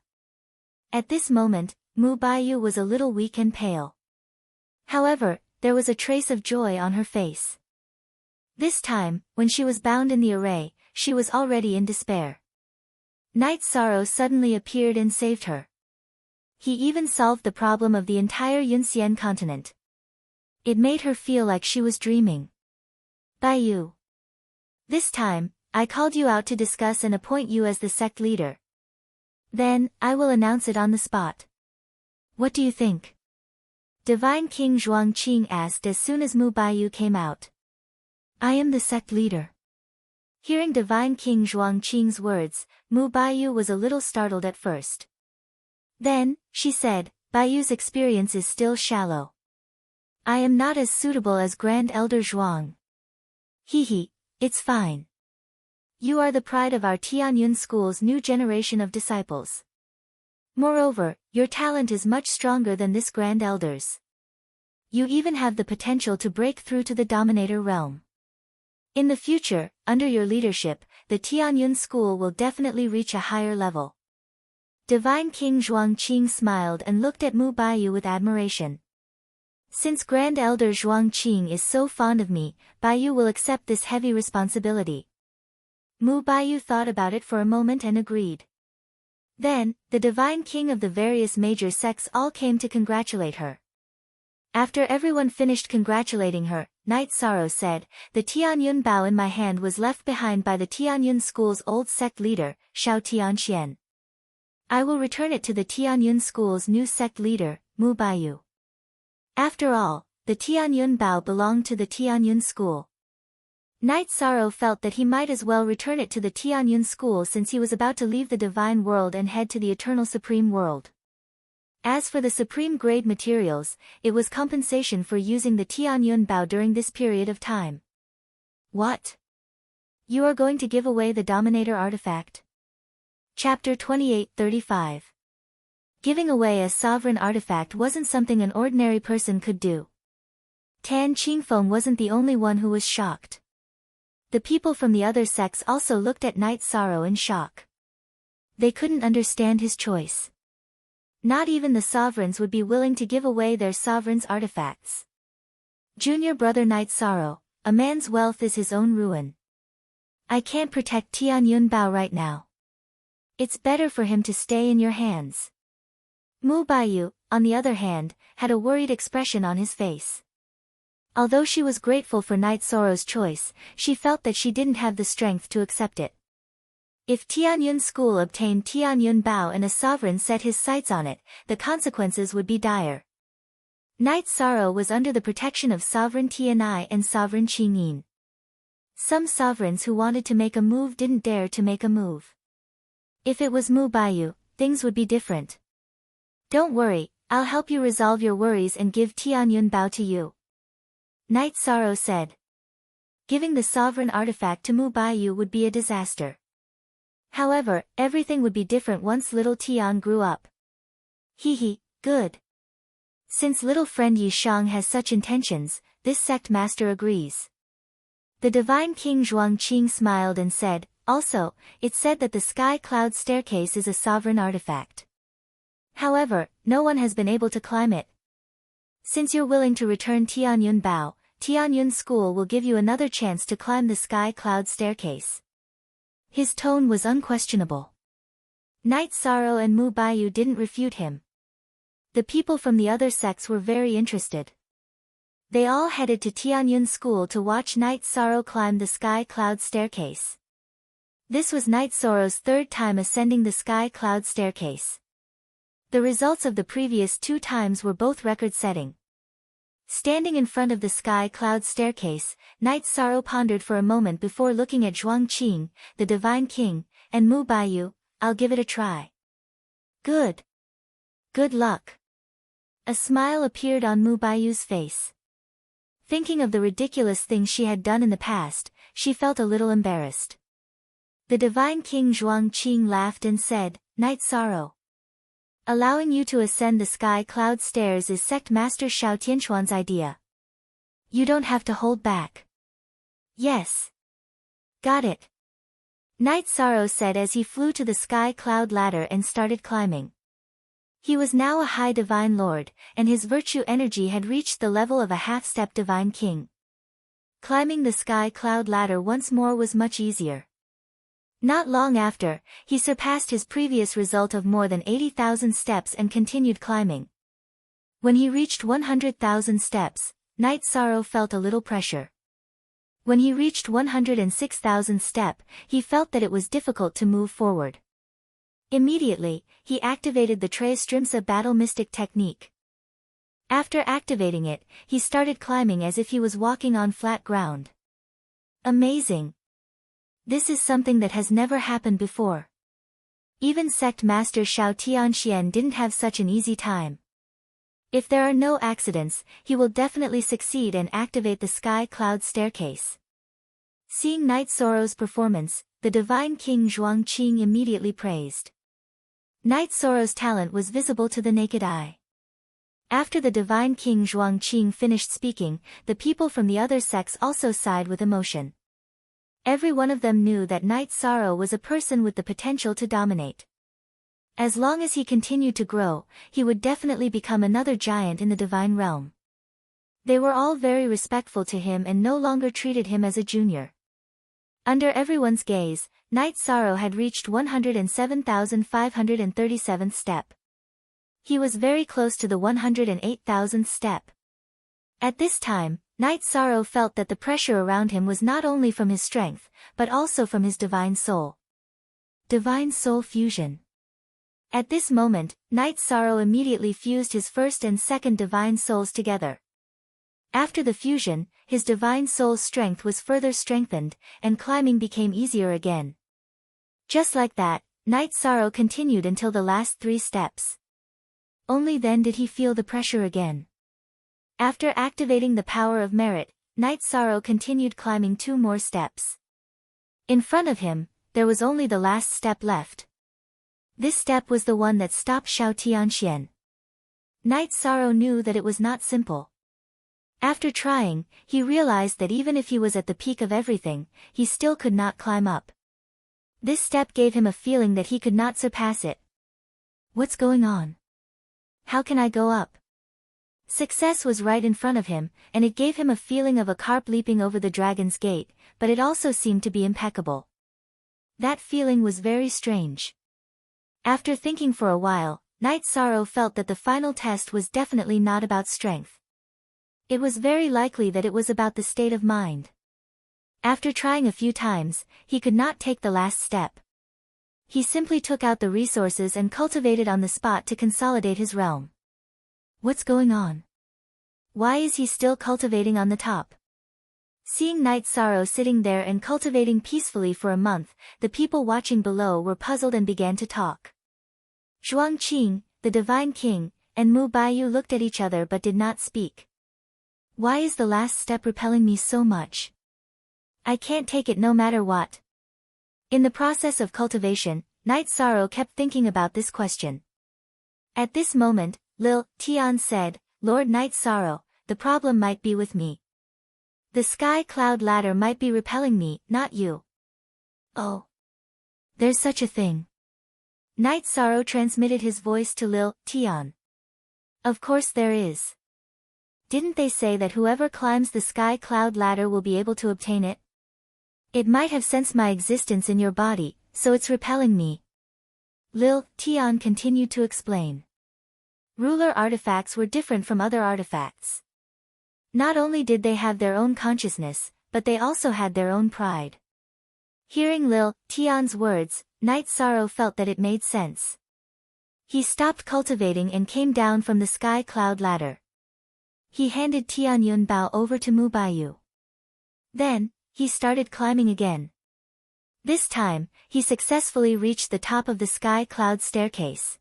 At this moment, Mu Baiyu was a little weak and pale. However, there was a trace of joy on her face. This time, when she was bound in the array, she was already in despair. Night Sorrow suddenly appeared and saved her. He even solved the problem of the entire Yunxian continent. It made her feel like she was dreaming. Baiyu. This time, I called you out to discuss and appoint you as the sect leader. Then, I will announce it on the spot. What do you think? Divine King Zhuangqing asked as soon as Mu Baiyu came out. I am the sect leader. Hearing Divine King Zhuangqing's words, Mu Baiyu was a little startled at first. Then, she said, Baiyu's experience is still shallow. I am not as suitable as Grand Elder Zhuang. Hehe, it's fine. You are the pride of our Tianyun School's new generation of disciples. Moreover, your talent is much stronger than this Grand Elder's. You even have the potential to break through to the Dominator realm. In the future, under your leadership, the Tianyun School will definitely reach a higher level. Divine King Zhuangqing smiled and looked at Mu Baiyu with admiration. Since Grand Elder Zhuangqing is so fond of me, Baiyu will accept this heavy responsibility. Mu Baiyu thought about it for a moment and agreed. Then, the Divine King of the various major sects all came to congratulate her. After everyone finished congratulating her, Night Sorrow said, the Tianyun Bao in my hand was left behind by the Tianyun School's old sect leader, Shao Tianxian. I will return it to the Tianyun School's new sect leader, Mu Baiyu. After all, the Tianyun Bao belonged to the Tianyun School. Night Sorrow felt that he might as well return it to the Tianyun School since he was about to leave the Divine World and head to the Eternal Supreme World. As for the Supreme Grade materials, it was compensation for using the Tianyun Bao during this period of time. What? You are going to give away the Dominator artifact? Chapter 28-35. Giving away a sovereign artifact wasn't something an ordinary person could do. Tan Qingfeng wasn't the only one who was shocked. The people from the other sects also looked at Night Sorrow in shock. They couldn't understand his choice. Not even the sovereigns would be willing to give away their sovereign's artifacts. Junior brother Night Sorrow, a man's wealth is his own ruin. I can't protect Tianyun Bao right now. It's better for him to stay in your hands. Mu Baiyu, on the other hand, had a worried expression on his face. Although she was grateful for Night Sorrow's choice, she felt that she didn't have the strength to accept it. If Tianyun School obtained Tianyun Bao and a sovereign set his sights on it, the consequences would be dire. Night Sorrow was under the protection of Sovereign Tianai and Sovereign Qingyin. Some sovereigns who wanted to make a move didn't dare to make a move. If it was Mu Baiyu, things would be different. Don't worry, I'll help you resolve your worries and give Tianyun Bao to you. Night Sorrow said. Giving the sovereign artifact to Mu Baiyu would be a disaster. However, everything would be different once little Tian grew up. Hee, good. Since little friend Yi Shang has such intentions, this sect master agrees. The divine king Zhuangqing smiled and said, also, it's said that the sky cloud staircase is a sovereign artifact. However, no one has been able to climb it. Since you're willing to return Tianyun Bao, Tianyun School will give you another chance to climb the sky cloud staircase. His tone was unquestionable. Night Sorrow and Mu Baiyu didn't refute him. The people from the other sects were very interested. They all headed to Tianyun School to watch Night Sorrow climb the sky cloud staircase. This was Night Sorrow's third time ascending the sky cloud staircase. The results of the previous 2 times were both record-setting. Standing in front of the sky cloud staircase, Night Sorrow pondered for a moment before looking at Zhuangqing, the divine king, and Mu Baiyu. I'll give it a try. Good. Good luck. A smile appeared on Mu Baiyu's face. Thinking of the ridiculous things she had done in the past, she felt a little embarrassed. The divine king Zhuangqing laughed and said, Night Sorrow. Allowing you to ascend the sky cloud stairs is sect master Shao Tianquan's idea. You don't have to hold back. Yes. Got it. Night Sorrow said as he flew to the sky cloud ladder and started climbing. He was now a high divine lord, and his virtue energy had reached the level of a half-step divine king. Climbing the sky cloud ladder once more was much easier. Not long after, he surpassed his previous result of more than 80,000 steps and continued climbing. When he reached 100,000 steps, Night Sorrow felt a little pressure. When he reached 106,000 step, he felt that it was difficult to move forward. Immediately, he activated the Trestrimsa Battle Mystic technique. After activating it, he started climbing as if he was walking on flat ground. Amazing! This is something that has never happened before. Even sect master Shao Tianxian didn't have such an easy time. If there are no accidents, he will definitely succeed and activate the sky cloud staircase. Seeing Night Sorrow's performance, the divine king Zhuangqing immediately praised. Night Sorrow's talent was visible to the naked eye. After the divine king Zhuangqing finished speaking, the people from the other sects also sighed with emotion. Every one of them knew that Night Sorrow was a person with the potential to dominate. As long as he continued to grow, he would definitely become another giant in the divine realm. They were all very respectful to him and no longer treated him as a junior. Under everyone's gaze, Night Sorrow had reached 107,537th step. He was very close to the 108,000th step. At this time, Night Sorrow felt that the pressure around him was not only from his strength, but also from his divine soul. Divine soul fusion. At this moment, Night Sorrow immediately fused his first and second divine souls together. After the fusion, his divine soul's strength was further strengthened, and climbing became easier again. Just like that, Night Sorrow continued until the last 3 steps. Only then did he feel the pressure again. After activating the power of merit, Night Sorrow continued climbing 2 more steps. In front of him, there was only the last step left. This step was the one that stopped Shao Tianxian. Night Sorrow knew that it was not simple. After trying, he realized that even if he was at the peak of everything, he still could not climb up. This step gave him a feeling that he could not surpass it. What's going on? How can I go up? Success was right in front of him, and it gave him a feeling of a carp leaping over the dragon's gate, but it also seemed to be impeccable. That feeling was very strange. After thinking for a while, Night Sorrow felt that the final test was definitely not about strength. It was very likely that it was about the state of mind. After trying a few times, he could not take the last step. He simply took out the resources and cultivated on the spot to consolidate his realm. What's going on? Why is he still cultivating on the top? Seeing Night Sorrow sitting there and cultivating peacefully for a month, the people watching below were puzzled and began to talk. Zhuangqing, the Divine King, and Mu Baiyu looked at each other but did not speak. Why is the last step repelling me so much? I can't take it no matter what. In the process of cultivation, Night Sorrow kept thinking about this question. At this moment, Lil Tian said, Lord Night Sorrow, the problem might be with me. The sky cloud ladder might be repelling me, not you. Oh. There's such a thing. Night Sorrow transmitted his voice to Lil Tian. Of course there is. Didn't they say that whoever climbs the sky cloud ladder will be able to obtain it? It might have sensed my existence in your body, so it's repelling me. Lil Tian continued to explain. Ruler artifacts were different from other artifacts. Not only did they have their own consciousness, but they also had their own pride. Hearing Lil Tian's words, Night Sorrow felt that it made sense. He stopped cultivating and came down from the sky cloud ladder. He handed Tian Yunbao over to Mu Baiyu. Then, he started climbing again. This time, he successfully reached the top of the sky cloud staircase.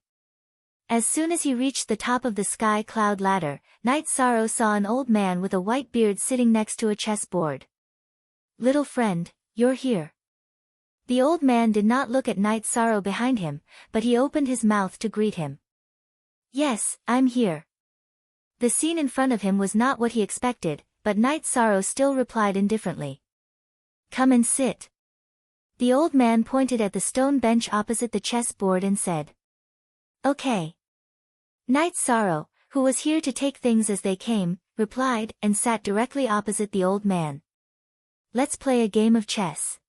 As soon as he reached the top of the sky cloud ladder, Night Sorrow saw an old man with a white beard sitting next to a chessboard. Little friend, you're here. The old man did not look at Night Sorrow behind him, but he opened his mouth to greet him. Yes, I'm here. The scene in front of him was not what he expected, but Night Sorrow still replied indifferently. Come and sit. The old man pointed at the stone bench opposite the chessboard and said. Okay. Night Sorrow, who was here to take things as they came, replied and sat directly opposite the old man. Let's play a game of chess.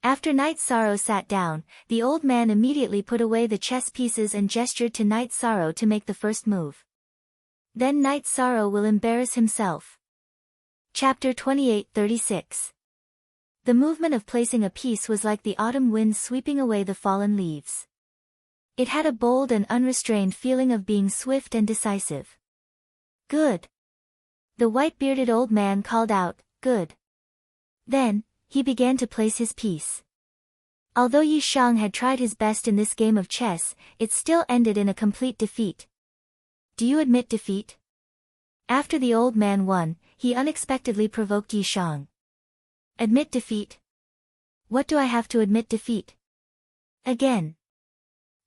After Night Sorrow sat down, the old man immediately put away the chess pieces and gestured to Night Sorrow to make the first move. Then Night Sorrow will embarrass himself. Chapter 28:36. The movement of placing a piece was like the autumn wind sweeping away the fallen leaves. It had a bold and unrestrained feeling of being swift and decisive. Good. The white-bearded old man called out, good. Then, he began to place his piece. Although Yi Shang had tried his best in this game of chess, it still ended in a complete defeat. Do you admit defeat? After the old man won, he unexpectedly provoked Yi Shang. Admit defeat? What do I have to admit defeat? Again.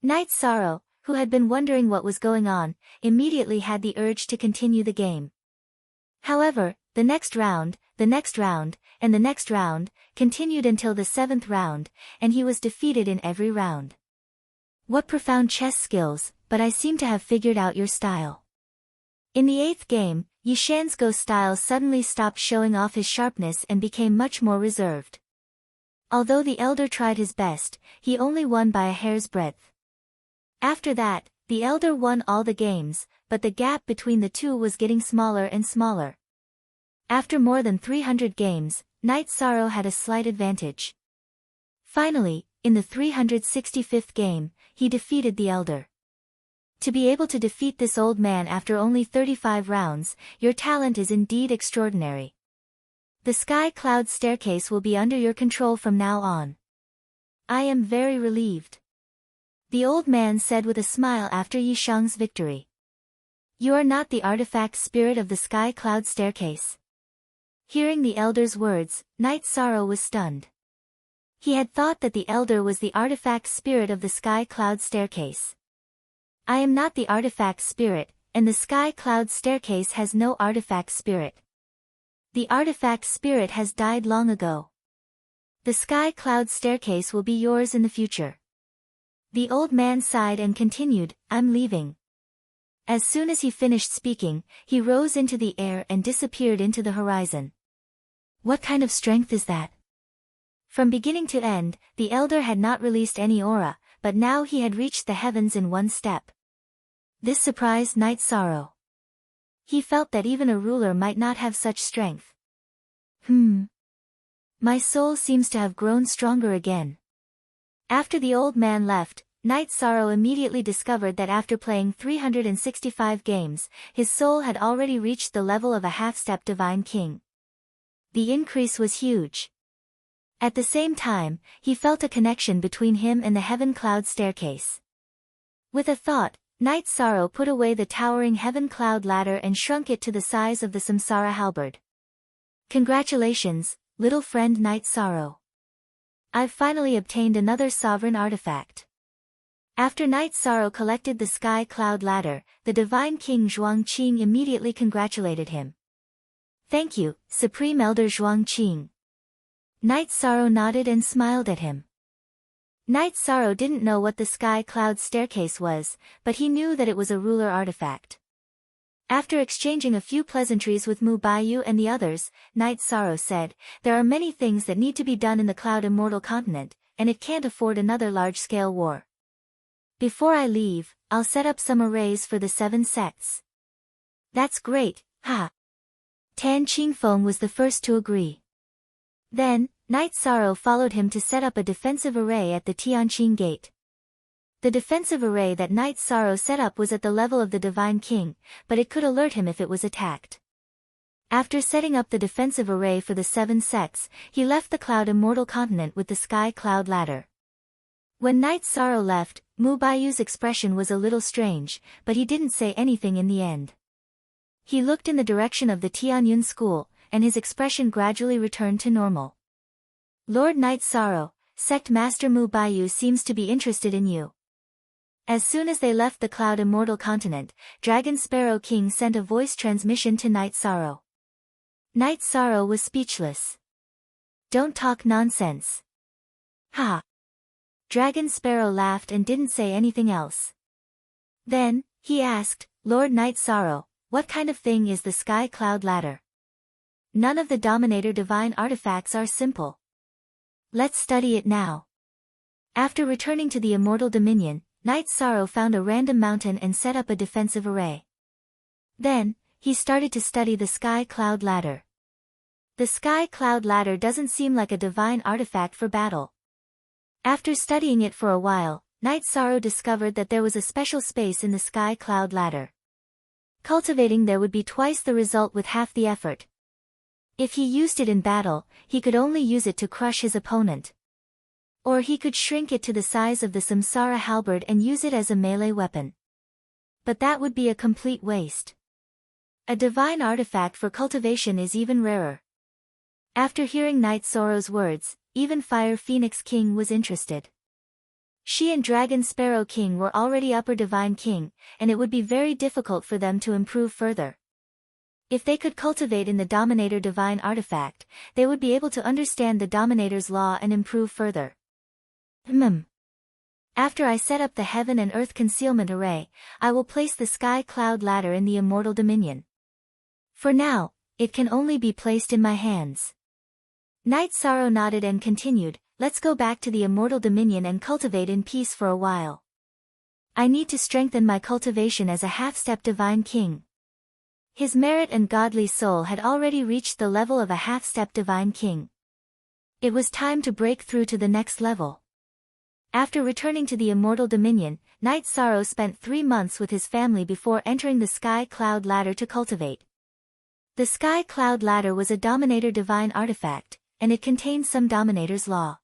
Night Sorrow, who had been wondering what was going on, immediately had the urge to continue the game. However, the next round, and the next round, continued until the 7th round, and he was defeated in every round. What profound chess skills, but I seem to have figured out your style. In the 8th game, Yi Shan's Go style suddenly stopped showing off his sharpness and became much more reserved. Although the elder tried his best, he only won by a hair's breadth. After that, the elder won all the games, but the gap between the two was getting smaller and smaller. After more than 300 games, Night Sorrow had a slight advantage. Finally, in the 365th game, he defeated the elder. To be able to defeat this old man after only 35 rounds, your talent is indeed extraordinary. The sky cloud staircase will be under your control from now on. I am very relieved. The old man said with a smile after Yi Shang's victory. You are not the artifact spirit of the sky cloud staircase. Hearing the elder's words, Night Sorrow was stunned. He had thought that the elder was the artifact spirit of the sky cloud staircase. I am not the artifact spirit, and the Sky Cloud Staircase has no artifact spirit. The artifact spirit has died long ago. The Sky Cloud Staircase will be yours in the future. The old man sighed and continued, I'm leaving. As soon as he finished speaking, he rose into the air and disappeared into the horizon. What kind of strength is that? From beginning to end, the elder had not released any aura, but now he had reached the heavens in one step. This surprised Night Sorrow. He felt that even a ruler might not have such strength. My soul seems to have grown stronger again. After the old man left, Night Sorrow immediately discovered that after playing 365 games, his soul had already reached the level of a half-step divine king. The increase was huge. At the same time, he felt a connection between him and the Heaven Cloud Staircase. With a thought, Night Sorrow put away the towering Heaven Cloud ladder and shrunk it to the size of the Samsara halberd. Congratulations, little friend Night Sorrow. I've finally obtained another sovereign artifact. After Night Sorrow collected the Sky Cloud ladder, the Divine King Zhuangqing immediately congratulated him. Thank you, Supreme Elder Zhuangqing. Night Sorrow nodded and smiled at him. Night Sorrow didn't know what the Sky Cloud Staircase was, but he knew that it was a ruler artifact. After exchanging a few pleasantries with Mu Baiyu and the others, Night Sorrow said, there are many things that need to be done in the Cloud Immortal continent, and it can't afford another large-scale war. Before I leave, I'll set up some arrays for the 7 sects. That's great, ha! Tan Qingfeng was the first to agree. Then, Night Sorrow followed him to set up a defensive array at the Tianqing Gate. The defensive array that Night Sorrow set up was at the level of the Divine King, but it could alert him if it was attacked. After setting up the defensive array for the 7 sects, he left the Cloud Immortal Continent with the Sky Cloud Ladder. When Night Sorrow left, Mu Baiyu's expression was a little strange, but he didn't say anything in the end. He looked in the direction of the Tianyun school, and his expression gradually returned to normal. Lord Night Sorrow, Sect Master Mu Baiyu seems to be interested in you. As soon as they left the Cloud Immortal Continent, Dragon Sparrow King sent a voice transmission to Night Sorrow. Night Sorrow was speechless. Don't talk nonsense. Ha! Dragon Sparrow laughed and didn't say anything else. Then, he asked, Lord Night Sorrow, what kind of thing is the Sky Cloud Ladder? None of the Dominator Divine artifacts are simple. Let's study it now. After returning to the Immortal Dominion, Night Sorrow found a random mountain and set up a defensive array. Then, he started to study the Sky Cloud Ladder. The Sky Cloud Ladder doesn't seem like a divine artifact for battle. After studying it for a while, Night Sorrow discovered that there was a special space in the Sky Cloud Ladder. Cultivating there would be twice the result with half the effort. If he used it in battle, he could only use it to crush his opponent. Or he could shrink it to the size of the Samsara halberd and use it as a melee weapon. But that would be a complete waste. A divine artifact for cultivation is even rarer. After hearing Night Sorrow's words, even Fire Phoenix King was interested. She and Dragon Sparrow King were already Upper Divine King, and it would be very difficult for them to improve further. If they could cultivate in the Dominator Divine Artifact, they would be able to understand the Dominator's law and improve further. After I set up the Heaven and Earth Concealment Array, I will place the Sky Cloud Ladder in the Immortal Dominion. For now, it can only be placed in my hands. Night Sorrow nodded and continued, let's go back to the Immortal Dominion and cultivate in peace for a while. I need to strengthen my cultivation as a half-step Divine King. His merit and godly soul had already reached the level of a half-step Divine King. It was time to break through to the next level. After returning to the Immortal Dominion, Night Sorrow spent 3 months with his family before entering the Sky Cloud Ladder to cultivate. The Sky Cloud Ladder was a Dominator Divine Artifact, and it contained some Dominator's law.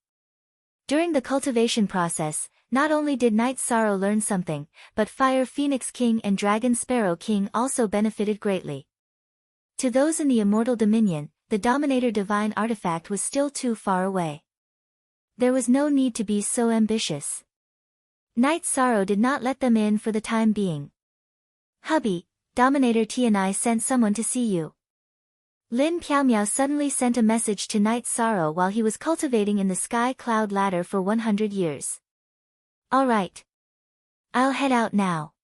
During the cultivation process, not only did Night Sorrow learn something, but Fire Phoenix King and Dragon Sparrow King also benefited greatly. To those in the Immortal Dominion, the Dominator Divine Artifact was still too far away. There was no need to be so ambitious. Night Sorrow did not let them in for the time being. Hubby, Dominator Tianai sent someone to see you. Lin Piaomiao suddenly sent a message to Night Sorrow while he was cultivating in the sky cloud ladder for 100 years. Alright. I'll head out now.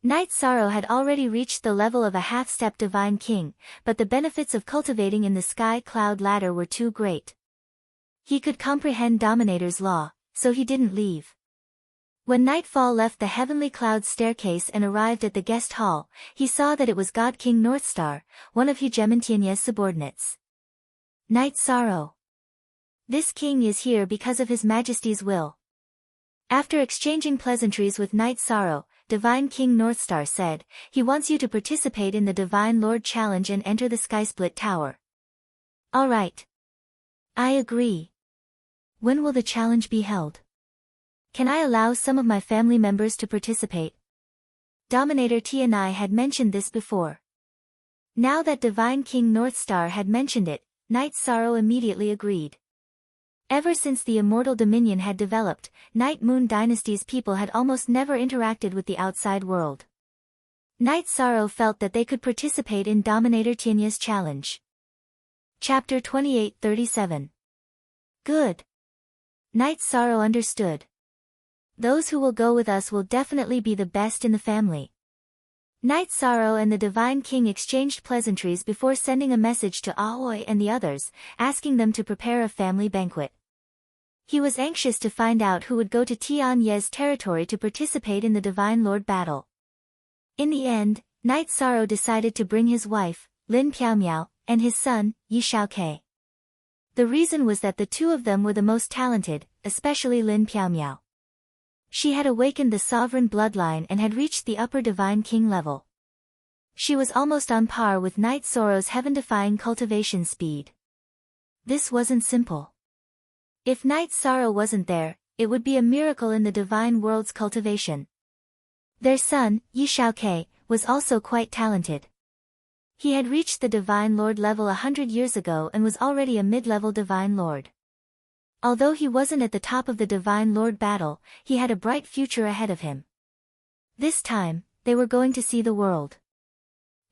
Night Sorrow had already reached the level of a half-step divine king, but the benefits of cultivating in the sky cloud ladder were too great. He could comprehend Dominator's law, so he didn't leave. When Nightfall left the heavenly cloud staircase and arrived at the guest hall, he saw that it was God King Northstar, one of Hegemon Tianye's subordinates. Night Sorrow. This king is here because of His Majesty's will. After exchanging pleasantries with Night Sorrow, Divine King Northstar said, he wants you to participate in the Divine Lord Challenge and enter the Skysplit Tower. Alright. I agree. When will the challenge be held? Can I allow some of my family members to participate? Dominator Tianai had mentioned this before. Now that Divine King Northstar had mentioned it, Night Sorrow immediately agreed. Ever since the Immortal Dominion had developed, Night Moon Dynasty's people had almost never interacted with the outside world. Night Sorrow felt that they could participate in Dominator Tianya's challenge. Chapter 28-37. Good. Night Sorrow understood. Those who will go with us will definitely be the best in the family. Night Sorrow and the Divine King exchanged pleasantries before sending a message to Aoi and the others, asking them to prepare a family banquet. He was anxious to find out who would go to Tianye's territory to participate in the Divine Lord battle. In the end, Night Sorrow decided to bring his wife, Lin Piaomiao, and his son, Yi Shaokei. The reason was that the two of them were the most talented, especially Lin Piaomiao. She had awakened the sovereign bloodline and had reached the upper Divine King level. She was almost on par with Night Sorrow's heaven-defying cultivation speed. This wasn't simple. If Night Sorrow wasn't there, it would be a miracle in the divine world's cultivation. Their son, Yi Shaokei, was also quite talented. He had reached the Divine Lord level 100 years ago and was already a mid-level Divine Lord. Although he wasn't at the top of the Divine Lord battle, he had a bright future ahead of him. This time, they were going to see the world.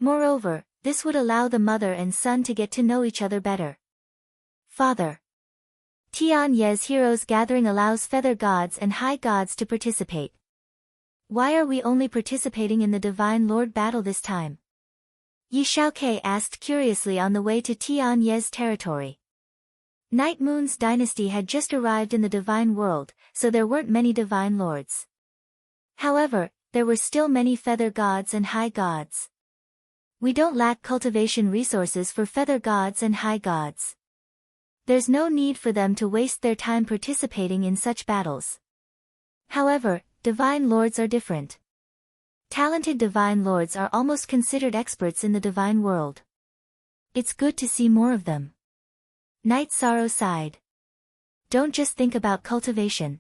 Moreover, this would allow the mother and son to get to know each other better. Father. Tianye's Heroes Gathering allows feather gods and high gods to participate. Why are we only participating in the Divine Lord battle this time? Yi Shaokei asked curiously on the way to Tianye's territory. Night Moon's dynasty had just arrived in the Divine World, so there weren't many Divine Lords. However, there were still many feather gods and high gods. We don't lack cultivation resources for feather gods and high gods. There's no need for them to waste their time participating in such battles. However, Divine Lords are different. Talented Divine Lords are almost considered experts in the Divine World. It's good to see more of them. Night Sorrow sighed. Don't just think about cultivation.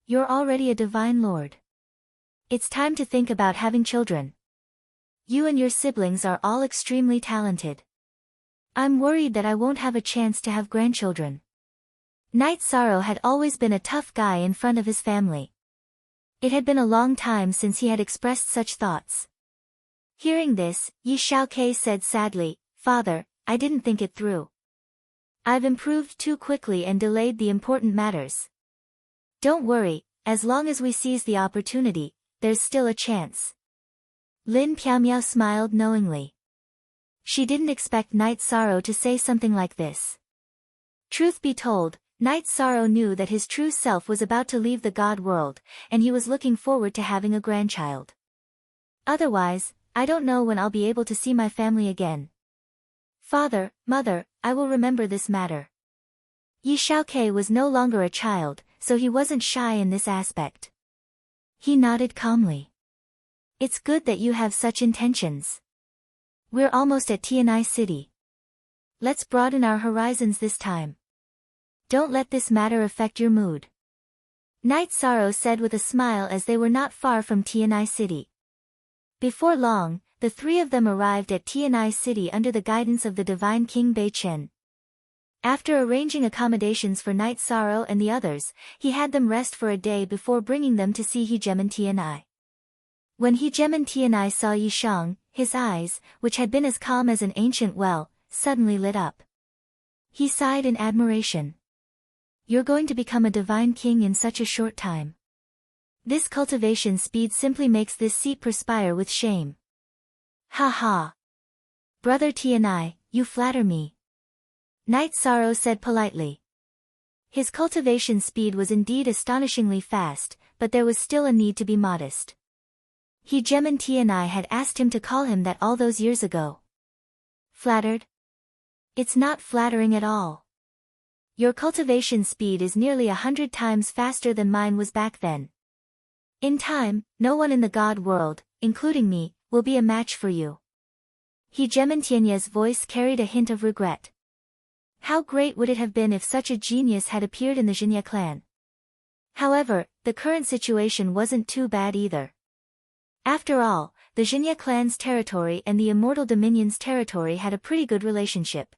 You're already a Divine Lord. It's time to think about having children. You and your siblings are all extremely talented. I'm worried that I won't have a chance to have grandchildren. Night Sorrow had always been a tough guy in front of his family. It had been a long time since he had expressed such thoughts. Hearing this, Yi Shaokei said sadly, Father, I didn't think it through. I've improved too quickly and delayed the important matters. Don't worry, as long as we seize the opportunity, there's still a chance. Lin Piaomiao smiled knowingly. She didn't expect Night Sorrow to say something like this. Truth be told, Night Sorrow knew that his true self was about to leave the God world, and he was looking forward to having a grandchild. Otherwise, I don't know when I'll be able to see my family again. Father, Mother, I will remember this matter. Yi Shaokei was no longer a child, so he wasn't shy in this aspect. He nodded calmly. It's good that you have such intentions. We're almost at Tianai City. Let's broaden our horizons this time. Don't let this matter affect your mood. Night Sorrow said with a smile as they were not far from Tianai City. Before long, the three of them arrived at Tianai City under the guidance of the Divine King Bei Chen. After arranging accommodations for Night Sorrow and the others, he had them rest for a day before bringing them to see Hegemon Tianai. When He Gemin Tianai saw Yi Shang, his eyes, which had been as calm as an ancient well, suddenly lit up. He sighed in admiration. You're going to become a divine king in such a short time. This cultivation speed simply makes this seat perspire with shame. Ha ha. Brother Tianai, you flatter me. Knight Sorrow said politely. His cultivation speed was indeed astonishingly fast, but there was still a need to be modest. He Gemin Tianai had asked him to call him that all those years ago. Flattered? It's not flattering at all. Your cultivation speed is nearly 100 times faster than mine was back then. In time, no one in the god world, including me, will be a match for you. He Gemin Tiany's voice carried a hint of regret. How great would it have been if such a genius had appeared in the Jinya clan? However, the current situation wasn't too bad either. After all, the Jinya clan's territory and the Immortal Dominion's territory had a pretty good relationship.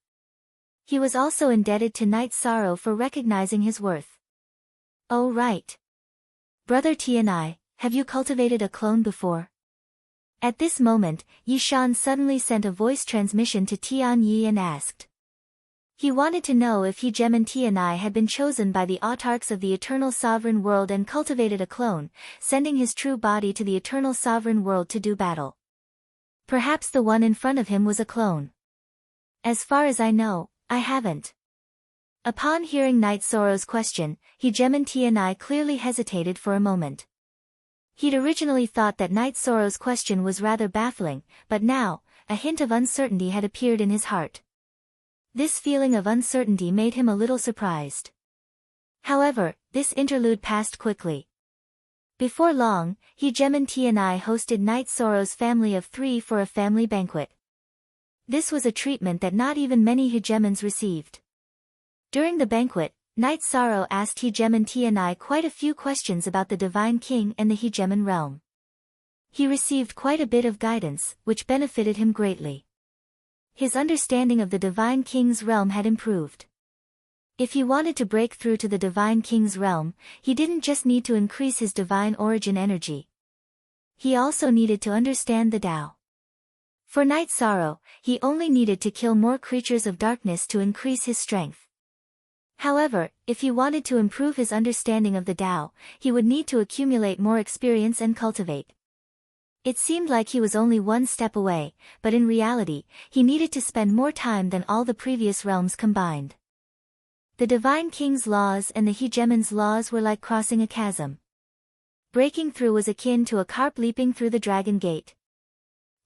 He was also indebted to Knight Sorrow for recognizing his worth. Oh right. Brother Tianai, have you cultivated a clone before? At this moment, Yi Shan suddenly sent a voice transmission to Tian Yi and asked. He wanted to know if He Gemin Tianai had been chosen by the autarchs of the Eternal Sovereign World and cultivated a clone, sending his true body to the Eternal Sovereign World to do battle. Perhaps the one in front of him was a clone. As far as I know, I haven't. Upon hearing Knight Sorrow's question, He Gemin Tianai clearly hesitated for a moment. He'd originally thought that Knight Sorrow's question was rather baffling, but now, a hint of uncertainty had appeared in his heart. This feeling of uncertainty made him a little surprised. However, this interlude passed quickly. Before long, He Gemin Tianai hosted Knight Sorrow's family of 3 for a family banquet. This was a treatment that not even many Hegemons received. During the banquet, Knight Sorrow asked He Gemin Tianai quite a few questions about the Divine King and the Hegemon realm. He received quite a bit of guidance, which benefited him greatly. His understanding of the Divine King's realm had improved. If he wanted to break through to the Divine King's realm, he didn't just need to increase his divine origin energy. He also needed to understand the Tao. For Knight Sorrow, he only needed to kill more creatures of darkness to increase his strength. However, if he wanted to improve his understanding of the Tao, he would need to accumulate more experience and cultivate. It seemed like he was only one step away, but in reality, he needed to spend more time than all the previous realms combined. The Divine King's laws and the Hegemon's laws were like crossing a chasm. Breaking through was akin to a carp leaping through the dragon gate.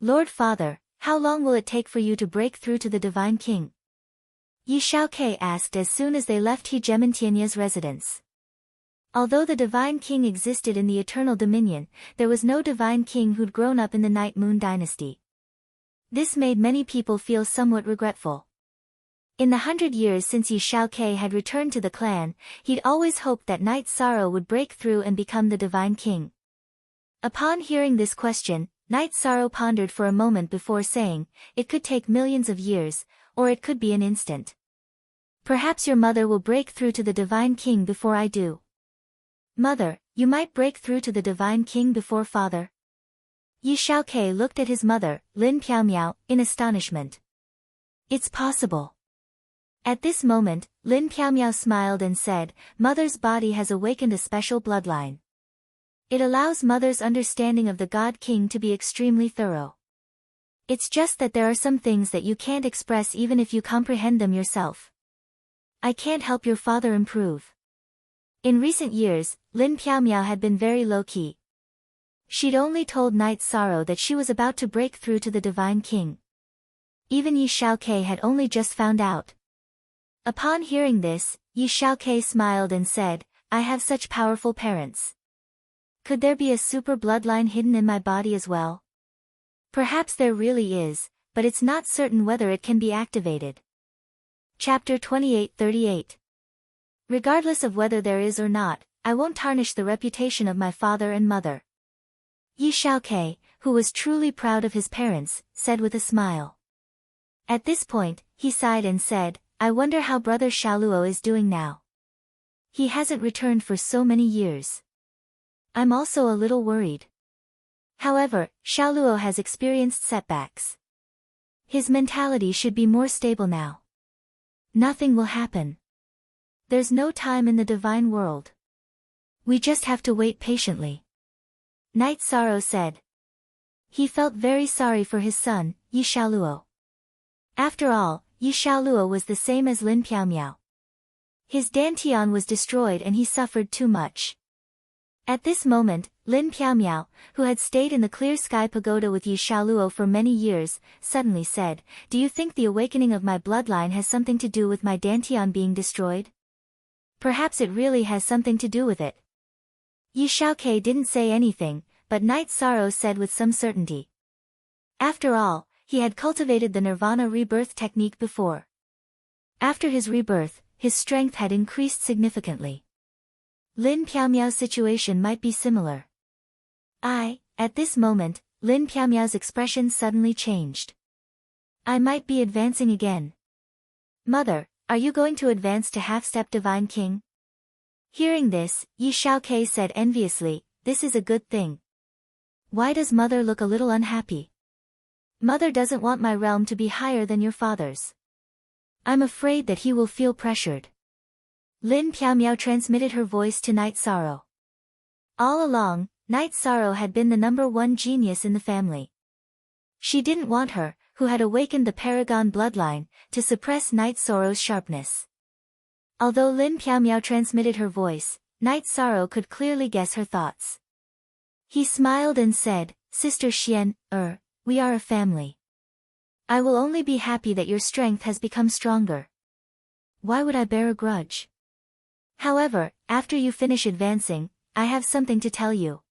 Lord Father, how long will it take for you to break through to the Divine King? Yi Shaokei asked as soon as they left Hegemon Tianya's residence. Although the Divine King existed in the Eternal Dominion, there was no Divine King who'd grown up in the Night Moon dynasty. This made many people feel somewhat regretful. In the 100 years since Yi Shaokei had returned to the clan, he'd always hoped that Knight Sorrow would break through and become the Divine King. Upon hearing this question, Knight Sorrow pondered for a moment before saying, it could take millions of years, or it could be an instant. Perhaps your mother will break through to the Divine King before I do. Mother, you might break through to the Divine King before father? Yi Shaokei looked at his mother, Lin Piaomiao, in astonishment. It's possible. At this moment, Lin Piaomiao smiled and said, Mother's body has awakened a special bloodline. It allows Mother's understanding of the God King to be extremely thorough. It's just that there are some things that you can't express even if you comprehend them yourself. I can't help your father improve. In recent years, Lin Piaomiao had been very low-key. She'd only told Knight Sorrow that she was about to break through to the Divine King. Even Yi Shaokei had only just found out. Upon hearing this, Yi Shaokei smiled and said, I have such powerful parents. Could there be a super bloodline hidden in my body as well? Perhaps there really is, but it's not certain whether it can be activated. Chapter 28:38. Regardless of whether there is or not, I won't tarnish the reputation of my father and mother. Yi Shaokei, who was truly proud of his parents, said with a smile. At this point, he sighed and said, I wonder how brother Xiaoluo is doing now. He hasn't returned for so many years. I'm also a little worried. However, Xiaoluo has experienced setbacks. His mentality should be more stable now. Nothing will happen. There's no time in the divine world. We just have to wait patiently. Knight Sorrow said. He felt very sorry for his son, Yi Xiaoluo. After all, Yi Xiaoluo was the same as Lin Piaomiao. His dantian was destroyed and he suffered too much. At this moment, Lin Piaomiao, who had stayed in the clear sky pagoda with Yi Xiaoluo for many years, suddenly said, "Do you think the awakening of my bloodline has something to do with my dantian being destroyed? Perhaps it really has something to do with it." Yi Xiaoke didn't say anything, but Knight Sorrow said with some certainty. After all, he had cultivated the Nirvana rebirth technique before. After his rebirth, his strength had increased significantly. Lin Piaomiao's situation might be similar. At this moment, Lin Piaomiao's expression suddenly changed. I might be advancing again. Mother, are you going to advance to half-step Divine King? Hearing this, Yi Xiaoke said enviously, this is a good thing. Why does mother look a little unhappy? Mother doesn't want my realm to be higher than your father's. I'm afraid that he will feel pressured. Lin Piaomiao transmitted her voice to Knight Sorrow. All along, Knight Sorrow had been the #1 genius in the family. She didn't want her, who had awakened the Paragon bloodline, to suppress Knight Sorrow's sharpness. Although Lin Piaomiao transmitted her voice, Knight Sorrow could clearly guess her thoughts. He smiled and said, Sister Xian, we are a family. I will only be happy that your strength has become stronger. Why would I bear a grudge? However, after you finish advancing, I have something to tell you.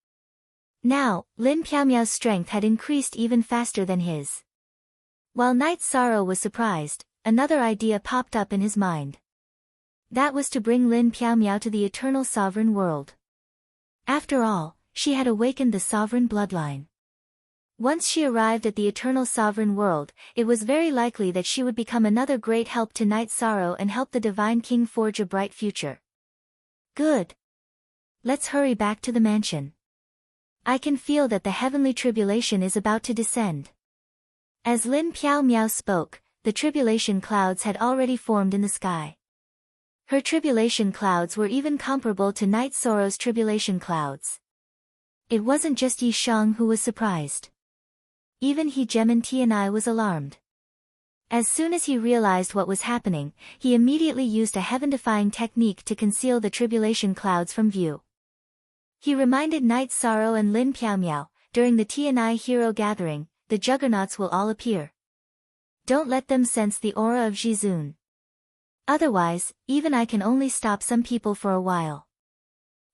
Now, Lin Piaomiao's strength had increased even faster than his. While Knight Sorrow was surprised, another idea popped up in his mind. That was to bring Lin Piaomiao to the eternal sovereign world. After all, she had awakened the sovereign bloodline. Once she arrived at the eternal sovereign world, it was very likely that she would become another great help to Knight Sorrow and help the Divine King forge a bright future. Good. Let's hurry back to the mansion. I can feel that the heavenly tribulation is about to descend. As Lin Piaomiao spoke, the tribulation clouds had already formed in the sky. Her tribulation clouds were even comparable to Knight Sorrow's tribulation clouds. It wasn't just Yi Shang who was surprised. Even Hegemon Tianai was alarmed. As soon as he realized what was happening, he immediately used a heaven-defying technique to conceal the tribulation clouds from view. He reminded Knight Sorrow and Lin Piaomiao, during the Tianai hero gathering, the juggernauts will all appear. Don't let them sense the aura of Jizun. Otherwise, even I can only stop some people for a while.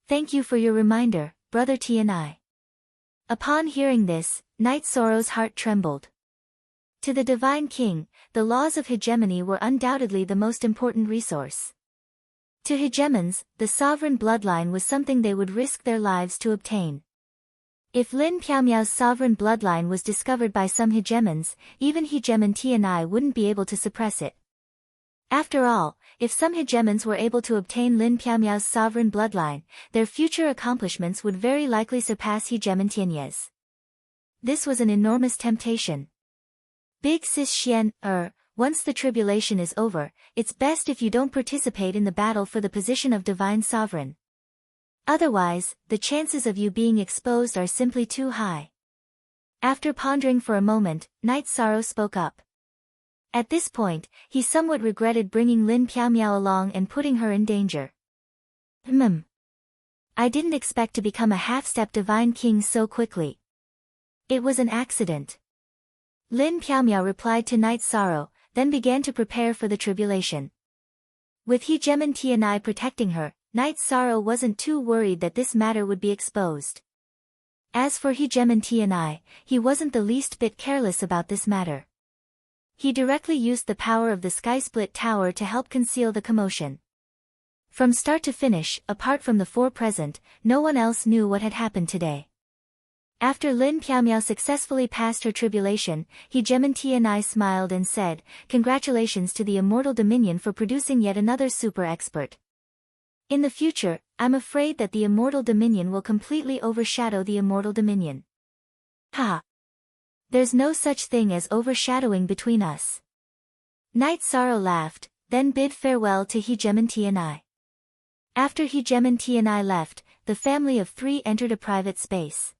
Thank you for your reminder, Brother Tianai. Upon hearing this, Knight Sorrow's heart trembled. To the Divine King, the laws of hegemony were undoubtedly the most important resource. To hegemons, the sovereign bloodline was something they would risk their lives to obtain. If Lin Piaomiao's sovereign bloodline was discovered by some hegemons, even Hegemon Tianai wouldn't be able to suppress it. After all, if some hegemons were able to obtain Lin Piaomiao's sovereign bloodline, their future accomplishments would very likely surpass Hegemon Tianyes. This was an enormous temptation. Big Sis Xian, once the tribulation is over, it's best if you don't participate in the battle for the position of divine sovereign. Otherwise, the chances of you being exposed are simply too high. After pondering for a moment, Knight Sorrow spoke up. At this point, he somewhat regretted bringing Lin Piaomiao along and putting her in danger. I didn't expect to become a half-step Divine King so quickly. It was an accident. Lin Piaomiao replied to Knight Sorrow, then began to prepare for the tribulation. With Hegemon Tianai protecting her, Knight Sorrow wasn't too worried that this matter would be exposed. As for Hegemon Tianai, he wasn't the least bit careless about this matter. He directly used the power of the Sky-Split Tower to help conceal the commotion. From start to finish, apart from the four present, no one else knew what had happened today. After Lin Piaomiao successfully passed her tribulation, Hegemon Tianai smiled and said, "Congratulations to the Immortal Dominion for producing yet another super expert. In the future, I'm afraid that the Immortal Dominion will completely overshadow the Immortal Dominion. Ha! There's no such thing as overshadowing between us. Night Sorrow laughed, then bid farewell to Hegemony and I. After Hegemony and I left, the family of three entered a private space.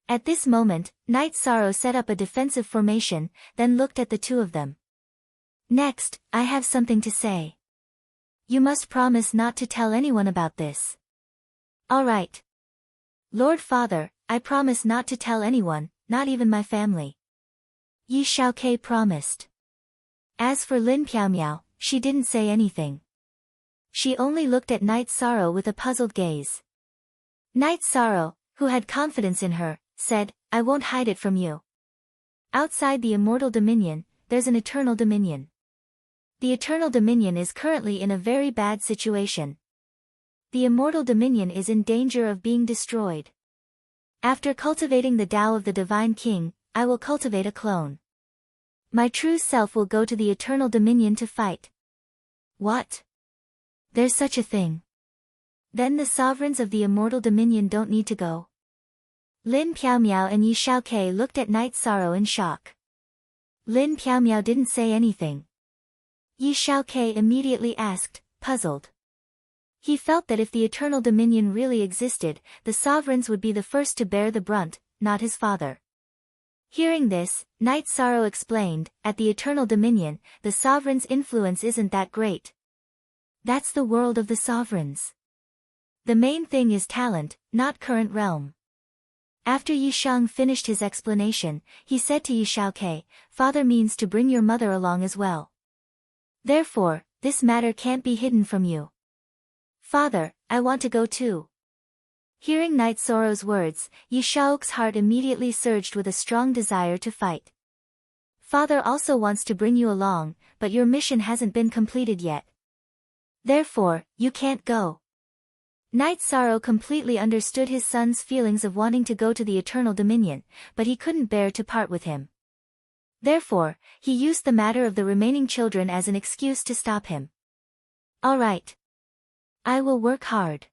At this moment, Night Sorrow set up a defensive formation, then looked at the two of them. Next, I have something to say. You must promise not to tell anyone about this. All right. Lord Father, I promise not to tell anyone, not even my family. Yi Xiaokei promised. As for Lin Piaomiao, she didn't say anything. She only looked at Night Sorrow with a puzzled gaze. Night Sorrow, who had confidence in her, said, I won't hide it from you. Outside the immortal dominion, there's an eternal dominion. The eternal dominion is currently in a very bad situation. The immortal dominion is in danger of being destroyed. After cultivating the Tao of the Divine King, I will cultivate a clone. My true self will go to the eternal dominion to fight. What? There's such a thing. Then the sovereigns of the immortal dominion don't need to go. Lin Piaomiao and Yi Xiaokei looked at Night Sorrow in shock. Lin Piaomiao didn't say anything. Yi Xiaokei immediately asked, puzzled. He felt that if the eternal dominion really existed, the sovereigns would be the first to bear the brunt, not his father. Hearing this, Night Sorrow explained, at the eternal dominion, the sovereign's influence isn't that great. That's the world of the sovereigns. The main thing is talent, not current realm. After Yi Shang finished his explanation, he said to Yi Xiaokei, Father means to bring your mother along as well. Therefore, this matter can't be hidden from you. Father, I want to go too. Hearing Night Sorrow's words, Yi Xiaokei's heart immediately surged with a strong desire to fight. Father also wants to bring you along, but your mission hasn't been completed yet. Therefore, you can't go. Night Sorrow completely understood his son's feelings of wanting to go to the Eternal Dominion, but he couldn't bear to part with him. Therefore, he used the matter of the remaining children as an excuse to stop him. All right. I will work hard.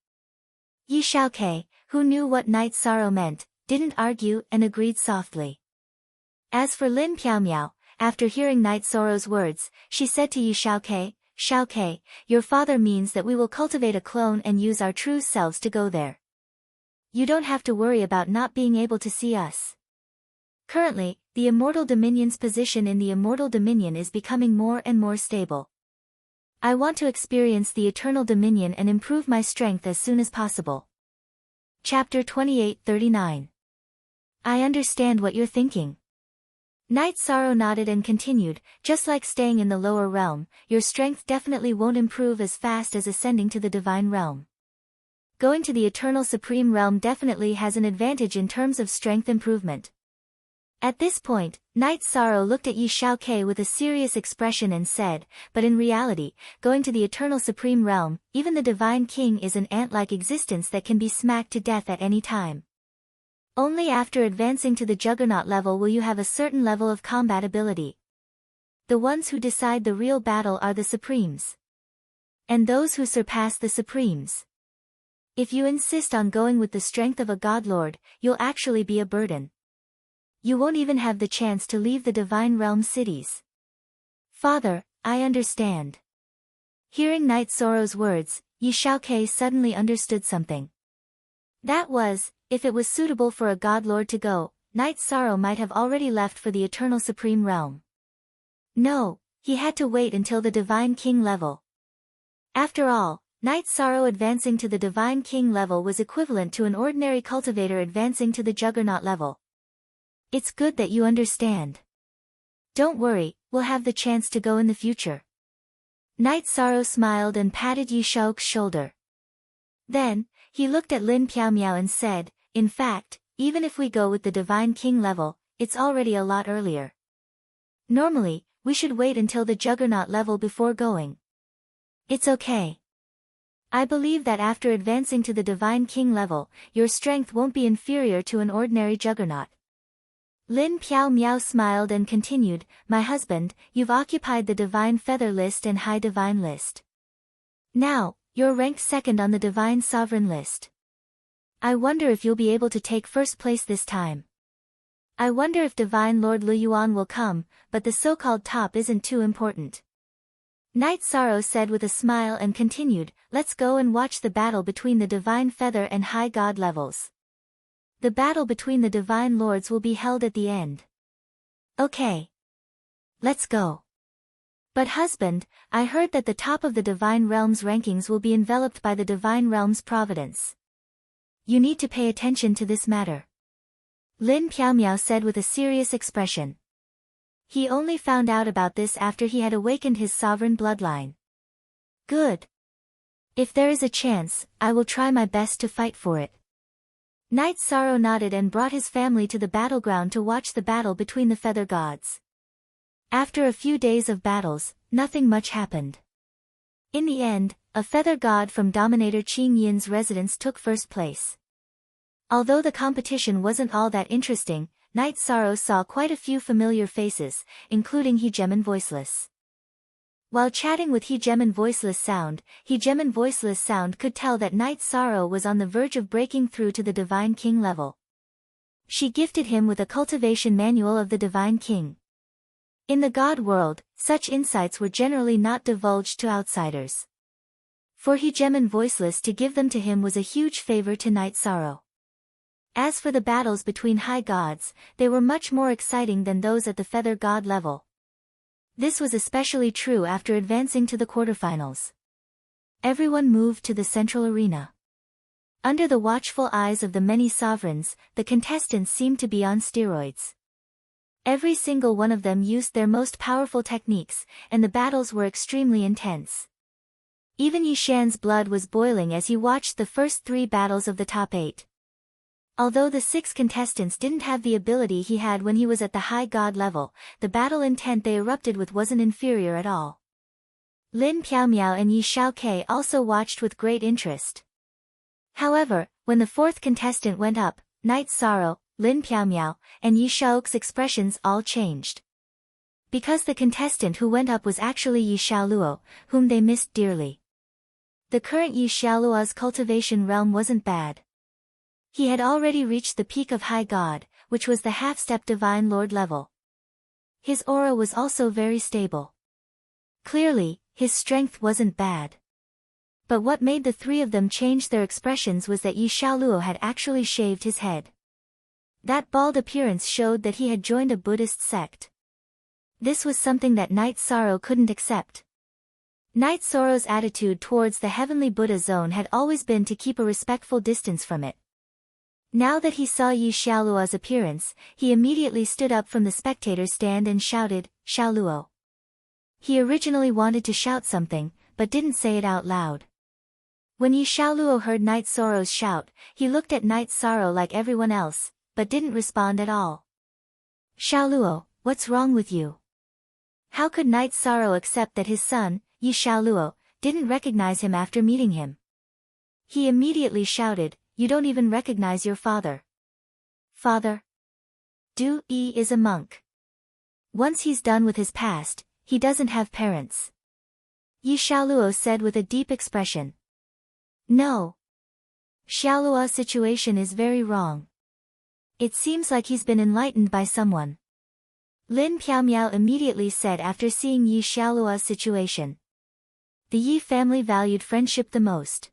Yi Xiaokei, who knew what Night Sorrow meant, didn't argue and agreed softly. As for Lin Piaomiao, after hearing Night Sorrow's words, she said to Yi Xiaokei, Xiaokei, your father means that we will cultivate a clone and use our true selves to go there. You don't have to worry about not being able to see us. Currently, the Immortal Dominion's position in the Immortal Dominion is becoming more and more stable. I want to experience the Eternal Dominion and improve my strength as soon as possible. Chapter 28-39. I understand what you're thinking. Night Sorrow nodded and continued, just like staying in the lower realm, your strength definitely won't improve as fast as ascending to the divine realm. Going to the Eternal Supreme Realm definitely has an advantage in terms of strength improvement. At this point, Night Sorrow looked at Yi Xiaokei with a serious expression and said, but in reality, going to the Eternal Supreme Realm, even the Divine King is an ant-like existence that can be smacked to death at any time. Only after advancing to the Juggernaut level will you have a certain level of combat ability. The ones who decide the real battle are the Supremes. And those who surpass the Supremes. If you insist on going with the strength of a Godlord, you'll actually be a burden. You won't even have the chance to leave the Divine Realm cities. Father, I understand. Hearing Night Sorrow's words, Yi Xiaokei suddenly understood something. That was, if it was suitable for a Godlord to go, Night Sorrow might have already left for the Eternal Supreme Realm. No, he had to wait until the Divine King level. After all, Night Sorrow advancing to the Divine King level was equivalent to an ordinary cultivator advancing to the Juggernaut level. It's good that you understand. Don't worry, we'll have the chance to go in the future. Night Sorrow smiled and patted Yi Xiaokei's shoulder. Then, he looked at Lin Piaomiao and said, in fact, even if we go with the Divine King level, it's already a lot earlier. Normally, we should wait until the Juggernaut level before going. It's okay. I believe that after advancing to the Divine King level, your strength won't be inferior to an ordinary Juggernaut. Lin Piaomiao smiled and continued, my husband, you've occupied the Divine Feather list and High Divine list. Now, you're ranked second on the Divine Sovereign list. I wonder if you'll be able to take first place this time. I wonder if Divine Lord Lu Yuan will come, but the so-called top isn't too important. Night Sorrow said with a smile and continued, let's go and watch the battle between the Divine Feather and High God levels. The battle between the Divine Lords will be held at the end. Okay. Let's go. But husband, I heard that the top of the Divine Realms rankings will be enveloped by the Divine Realms providence. You need to pay attention to this matter. Lin Piaomiao said with a serious expression. He only found out about this after he had awakened his sovereign bloodline. Good. If there is a chance, I will try my best to fight for it. Night Sorrow nodded and brought his family to the battleground to watch the battle between the feather gods. After a few days of battles, nothing much happened. In the end, a feather god from Dominator Qing Yin's residence took first place. Although the competition wasn't all that interesting, Night Sorrow saw quite a few familiar faces, including Hegemon Voiceless. While chatting with Hegemon Voiceless Sound could tell that Night Sorrow was on the verge of breaking through to the Divine King level. She gifted him with a cultivation manual of the Divine King. In the God world, such insights were generally not divulged to outsiders. For Hegemon Voiceless to give them to him was a huge favor to Night Sorrow. As for the battles between high gods, they were much more exciting than those at the feather god level. This was especially true after advancing to the quarterfinals. Everyone moved to the central arena. Under the watchful eyes of the many sovereigns, the contestants seemed to be on steroids. Every single one of them used their most powerful techniques, and the battles were extremely intense. Even Yishan's blood was boiling as he watched the first 3 battles of the top 8. Although the 6 contestants didn't have the ability he had when he was at the high god level, the battle intent they erupted with wasn't inferior at all. Lin Piaomiao and Yi Xiaokei also watched with great interest. However, when the 4th contestant went up, Night Sorrow, Lin Piaomiao, and Yi Xiao's expressions all changed. Because the contestant who went up was actually Yi Xiaoluo, whom they missed dearly. The current Yi Xiaoluo's cultivation realm wasn't bad. He had already reached the peak of High God, which was the half-step Divine Lord level. His aura was also very stable. Clearly, his strength wasn't bad. But what made the 3 of them change their expressions was that Yi Xiaoluo had actually shaved his head. That bald appearance showed that he had joined a Buddhist sect. This was something that Night Sorrow couldn't accept. Night Sorrow's attitude towards the heavenly Buddha zone had always been to keep a respectful distance from it. Now that he saw Yi Xiaoluo's appearance, he immediately stood up from the spectator's stand and shouted, Xiaoluo. He originally wanted to shout something, but didn't say it out loud. When Yi Xiaoluo heard Night Sorrow's shout, he looked at Night Sorrow like everyone else, but didn't respond at all. Xiaoluo, what's wrong with you? How could Night Sorrow accept that his son, Yi Xiaoluo, didn't recognize him after meeting him? He immediately shouted, you don't even recognize your father. Father? Du Yi is a monk. Once he's done with his past, he doesn't have parents. Yi Xiaoluo said with a deep expression. No. Xiaoluo's situation is very wrong. It seems like he's been enlightened by someone. Lin Piaomiao immediately said after seeing Yi Xiaoluo's situation. The Yi family valued friendship the most.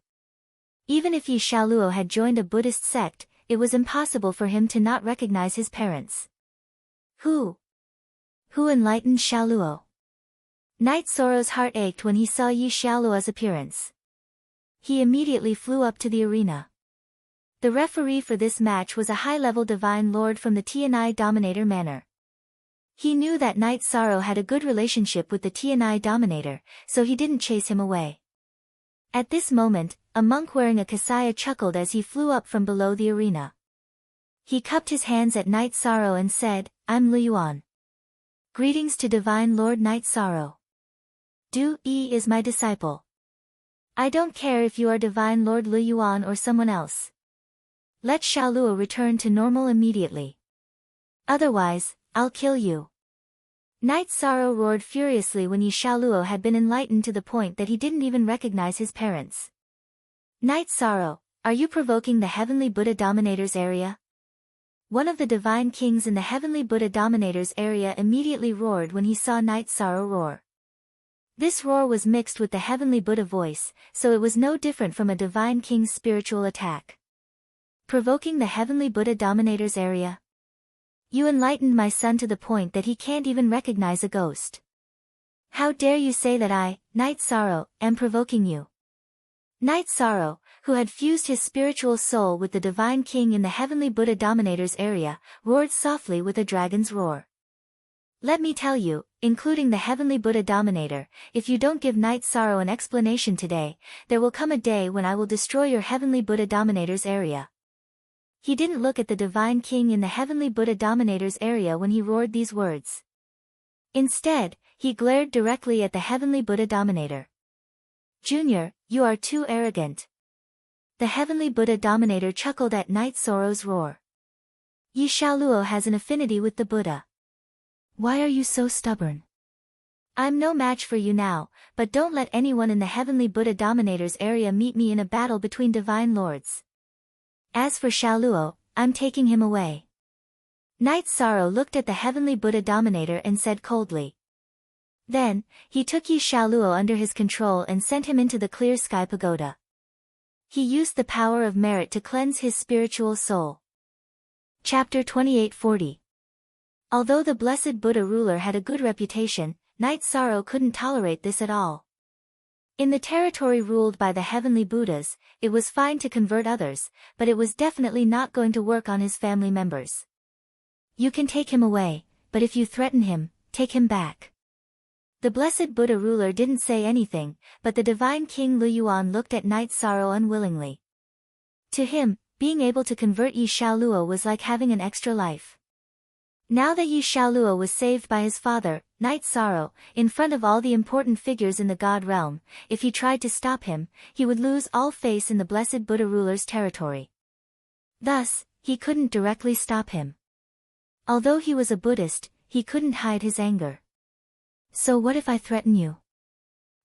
Even if Yi Xiaoluo had joined a Buddhist sect, it was impossible for him to not recognize his parents. Who enlightened Xiaoluo? Night Sorrow's heart ached when he saw Yi Xiaoluo's appearance. He immediately flew up to the arena. The referee for this match was a high-level Divine Lord from the Tianai Dominator Manor. He knew that Night Sorrow had a good relationship with the Tianai Dominator, so he didn't chase him away. At this moment, a monk wearing a kasaya chuckled as he flew up from below the arena. He cupped his hands at Night Sorrow and said, I'm Lu Yuan. Greetings to Divine Lord Night Sorrow. Du Yi is my disciple. I don't care if you are Divine Lord Lu Yuan or someone else. Let Xiaoluo return to normal immediately. Otherwise, I'll kill you. Night Sorrow roared furiously when Yi Xiaoluo had been enlightened to the point that he didn't even recognize his parents. Night Sorrow, are you provoking the Heavenly Buddha Dominator's area? One of the divine kings in the heavenly Buddha dominators area immediately roared when he saw Night Sorrow roar. This roar was mixed with the heavenly Buddha voice, so it was no different from a divine king's spiritual attack. Provoking the heavenly Buddha dominators area. You enlightened my son to the point that he can't even recognize a ghost. How dare you say that I, Night Sorrow, am provoking you? Night Sorrow, who had fused his spiritual soul with the divine king in the heavenly Buddha dominators area, roared softly with a dragon's roar. Let me tell you, including the heavenly Buddha dominator, if you don't give Night Sorrow an explanation today, there will come a day when I will destroy your heavenly Buddha dominators area. He didn't look at the divine king in the heavenly Buddha dominators area when he roared these words. Instead, he glared directly at the heavenly Buddha dominator. Junior, you are too arrogant. The heavenly Buddha dominator chuckled at Night Sorrow's roar. Yi Xiaoluo has an affinity with the Buddha. Why are you so stubborn? I'm no match for you now, but don't let anyone in the heavenly Buddha dominators area meet me in a battle between divine lords. As for Xiaoluo, I'm taking him away. Night Sorrow looked at the heavenly Buddha dominator and said coldly. Then, he took Yi Xiaoluo under his control and sent him into the clear sky pagoda. He used the power of merit to cleanse his spiritual soul. Chapter 2840. Although the blessed Buddha ruler had a good reputation, Night Sorrow couldn't tolerate this at all. In the territory ruled by the heavenly Buddhas, it was fine to convert others, but it was definitely not going to work on his family members. You can take him away, but if you threaten him, take him back. The blessed Buddha ruler didn't say anything, but the divine king Lu Yuan looked at Night Sorrow unwillingly. To him, being able to convert Yi Xiaoluo was like having an extra life. Now that Yi Xiaoluo was saved by his father, Night Sorrow, in front of all the important figures in the God realm, if he tried to stop him, he would lose all face in the blessed Buddha ruler's territory. Thus, he couldn't directly stop him. Although he was a Buddhist, he couldn't hide his anger. So what if I threaten you?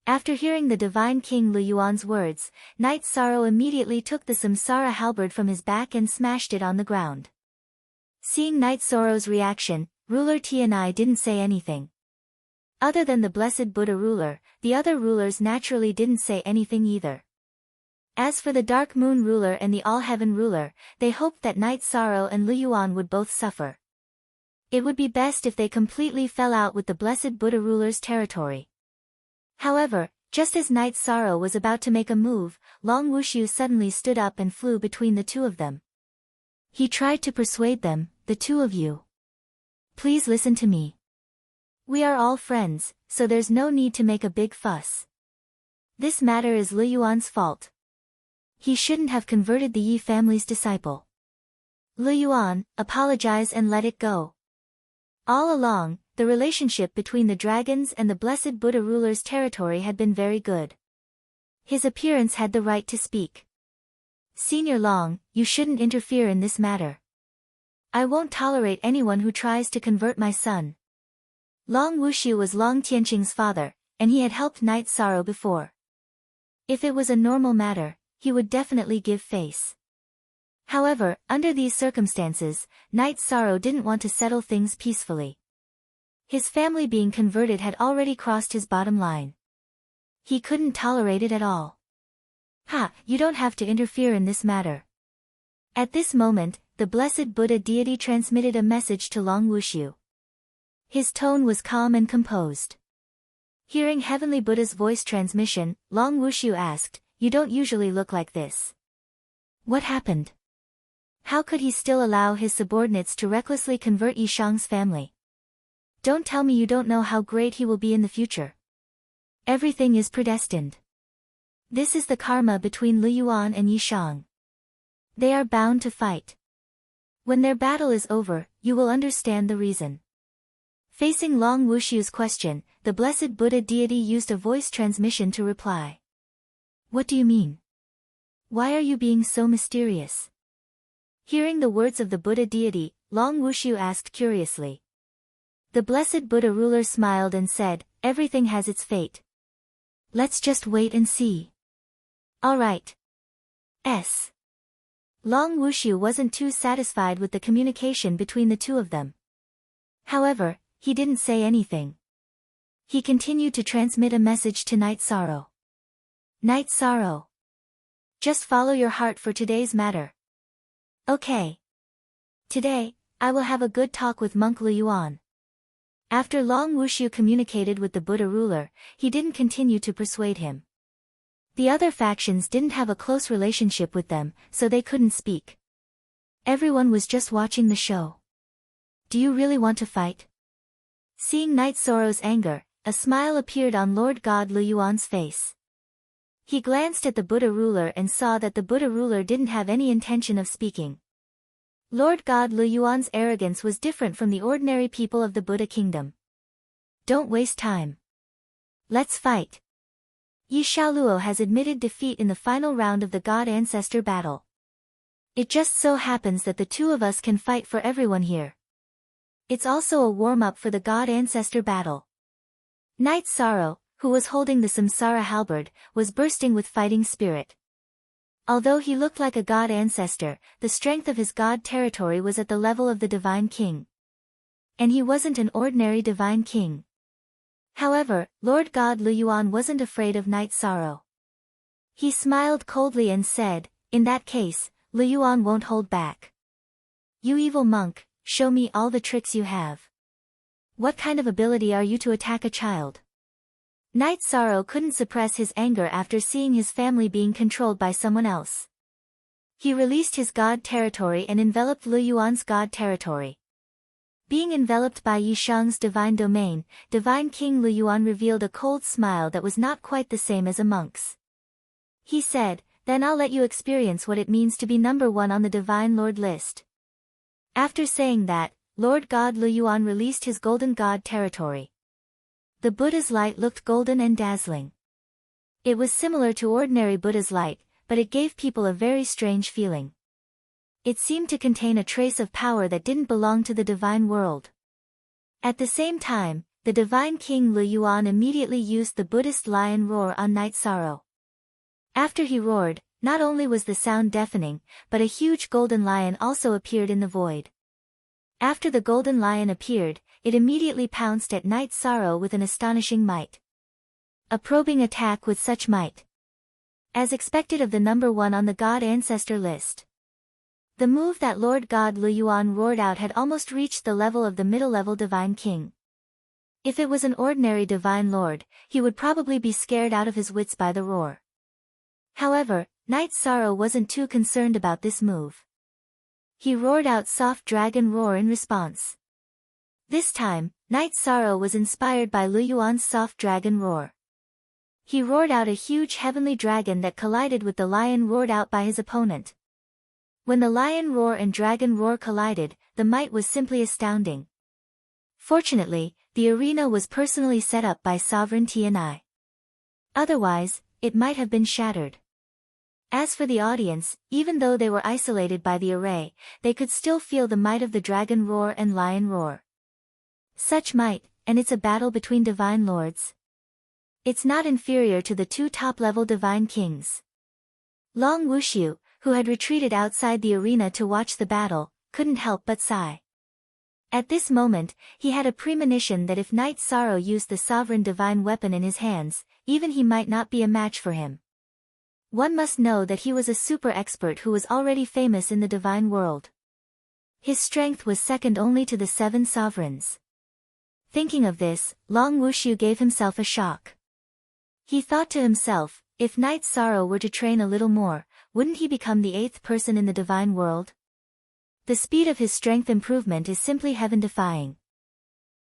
After hearing the divine king Lu Yuan's words, Night Sorrow immediately took the samsara halberd from his back and smashed it on the ground. Seeing Night Sorrow's reaction, ruler Tianai didn't say anything. Other than the blessed Buddha ruler, the other rulers naturally didn't say anything either. As for the Dark Moon ruler and the All-Heaven ruler, they hoped that Night Sorrow and Lu Yuan would both suffer. It would be best if they completely fell out with the blessed Buddha ruler's territory. However, just as Night Sorrow was about to make a move, Long Wushu suddenly stood up and flew between the two of them. He tried to persuade them, the two of you. Please listen to me. We are all friends, so there's no need to make a big fuss. This matter is Lu Yuan's fault. He shouldn't have converted the Yi family's disciple. Lu Yuan, apologize and let it go. All along, the relationship between the dragons and the blessed Buddha ruler's territory had been very good. His appearance had the right to speak. Senior Long, you shouldn't interfere in this matter. I won't tolerate anyone who tries to convert my son. Long Wushu was Long Tianqing's father, and he had helped Night Sorrow before. If it was a normal matter, he would definitely give face. However, under these circumstances, Night Sorrow didn't want to settle things peacefully. His family being converted had already crossed his bottom line. He couldn't tolerate it at all. Ha, you don't have to interfere in this matter. At this moment, the blessed Buddha deity transmitted a message to Long Wushu. His tone was calm and composed. Hearing Heavenly Buddha's voice transmission, Long Wushu asked, "You don't usually look like this. What happened? How could he still allow his subordinates to recklessly convert Yishang's family? Don't tell me you don't know how great he will be in the future. Everything is predestined. This is the karma between Lu Yuan and Yishang. They are bound to fight. When their battle is over, you will understand the reason." Facing Long Wushu's question, the blessed Buddha deity used a voice transmission to reply. What do you mean? Why are you being so mysterious? Hearing the words of the Buddha deity, Long Wushu asked curiously. The blessed Buddha ruler smiled and said, "Everything has its fate. Let's just wait and see." All right. Long Wushu wasn't too satisfied with the communication between the two of them. However, he didn't say anything. He continued to transmit a message to Night Sorrow. Night Sorrow. Just follow your heart for today's matter. Okay. Today, I will have a good talk with Monk Lu Yuan. After Long Wushu communicated with the Buddha ruler, he didn't continue to persuade him. The other factions didn't have a close relationship with them, so they couldn't speak. Everyone was just watching the show. Do you really want to fight? Seeing Night Sorrow's anger, a smile appeared on Lord God Lu Yuan's face. He glanced at the Buddha ruler and saw that the Buddha ruler didn't have any intention of speaking. Lord God Lu Yuan's arrogance was different from the ordinary people of the Buddha kingdom. Don't waste time. Let's fight. Yi Xiaoluo has admitted defeat in the final round of the God Ancestor battle. It just so happens that the two of us can fight for everyone here. It's also a warm-up for the God Ancestor battle. Night Sorrow, who was holding the Samsara halberd, was bursting with fighting spirit. Although he looked like a God Ancestor, the strength of his God territory was at the level of the Divine King. And he wasn't an ordinary Divine King. However, Lord God Lu Yuan wasn't afraid of Night Sorrow. He smiled coldly and said, "In that case, Lu Yuan won't hold back. You evil monk, show me all the tricks you have. What kind of ability are you to attack a child?" Night Sorrow couldn't suppress his anger after seeing his family being controlled by someone else. He released his God territory and enveloped Lu Yuan's God territory. Being enveloped by Yi Shang's divine domain, Divine King Lu Yuan revealed a cold smile that was not quite the same as a monk's. He said, "Then I'll let you experience what it means to be number one on the Divine Lord list." After saying that, Lord God Lu Yuan released his golden God territory. The Buddha's light looked golden and dazzling. It was similar to ordinary Buddha's light, but it gave people a very strange feeling. It seemed to contain a trace of power that didn't belong to the divine world. At the same time, the Divine King Lu Yuan immediately used the Buddhist lion roar on Night Sorrow. After he roared, not only was the sound deafening, but a huge golden lion also appeared in the void. After the golden lion appeared, it immediately pounced at Night Sorrow with an astonishing might. A probing attack with such might. As expected of the number one on the God Ancestor list. The move that Lord God Lu Yuan roared out had almost reached the level of the middle-level Divine King. If it was an ordinary Divine Lord, he would probably be scared out of his wits by the roar. However, Night Sorrow wasn't too concerned about this move. He roared out Soft Dragon Roar in response. This time, Night Sorrow was inspired by Lu Yuan's Soft Dragon Roar. He roared out a huge heavenly dragon that collided with the lion roared out by his opponent. When the lion roar and dragon roar collided, the might was simply astounding. Fortunately, the arena was personally set up by Sovereign Tianai. Otherwise, it might have been shattered. As for the audience, even though they were isolated by the array, they could still feel the might of the dragon roar and lion roar. Such might, and it's a battle between divine lords. It's not inferior to the two top-level divine kings. Long Wushu, who had retreated outside the arena to watch the battle, couldn't help but sigh. At this moment, he had a premonition that if Night Sorrow used the sovereign divine weapon in his hands, even he might not be a match for him. One must know that he was a super expert who was already famous in the divine world. His strength was second only to the seven sovereigns. Thinking of this, Long Wushu gave himself a shock. He thought to himself, if Night Sorrow were to train a little more, wouldn't he become the eighth person in the divine world? The speed of his strength improvement is simply heaven-defying.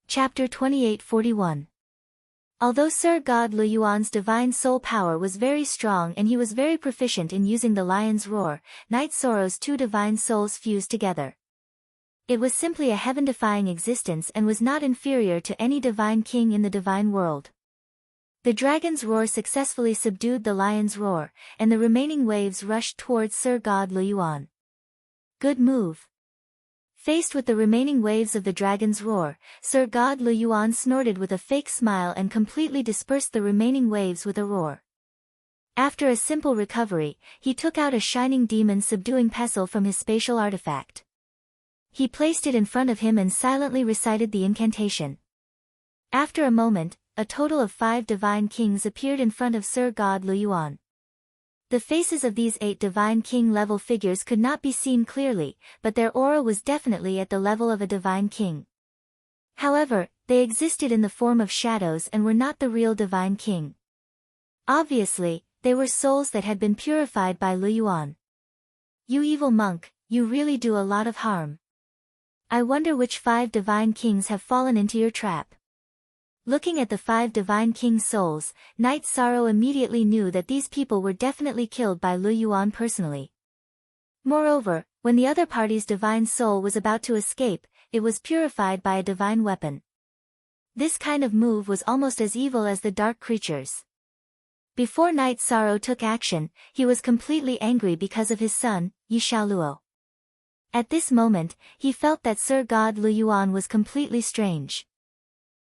Chapter 2841. Although Sir God Lu Yuan's divine soul power was very strong and he was very proficient in using the lion's roar, Night Sorrow's two divine souls fused together. It was simply a heaven-defying existence and was not inferior to any divine king in the divine world. The dragon's roar successfully subdued the lion's roar, and the remaining waves rushed towards Sir God Lu Yuan. Good move. Faced with the remaining waves of the dragon's roar, Sir God Lu Yuan snorted with a fake smile and completely dispersed the remaining waves with a roar. After a simple recovery, he took out a shining demon-subduing pestle from his spatial artifact. He placed it in front of him and silently recited the incantation. After a moment, a total of 5 divine kings appeared in front of Sir God Luyuan. The faces of these 8 divine king-level figures could not be seen clearly, but their aura was definitely at the level of a divine king. However, they existed in the form of shadows and were not the real divine king. Obviously, they were souls that had been purified by Luyuan. You evil monk, you really do a lot of harm. I wonder which 5 divine kings have fallen into your trap. Looking at the 5 divine king souls, Knight Sorrow immediately knew that these people were definitely killed by Luyuan personally. Moreover, when the other party's divine soul was about to escape, it was purified by a divine weapon. This kind of move was almost as evil as the dark creatures. Before Knight Sorrow took action, he was completely angry because of his son, Yishaluo. At this moment, he felt that Sir God Luyuan was completely strange.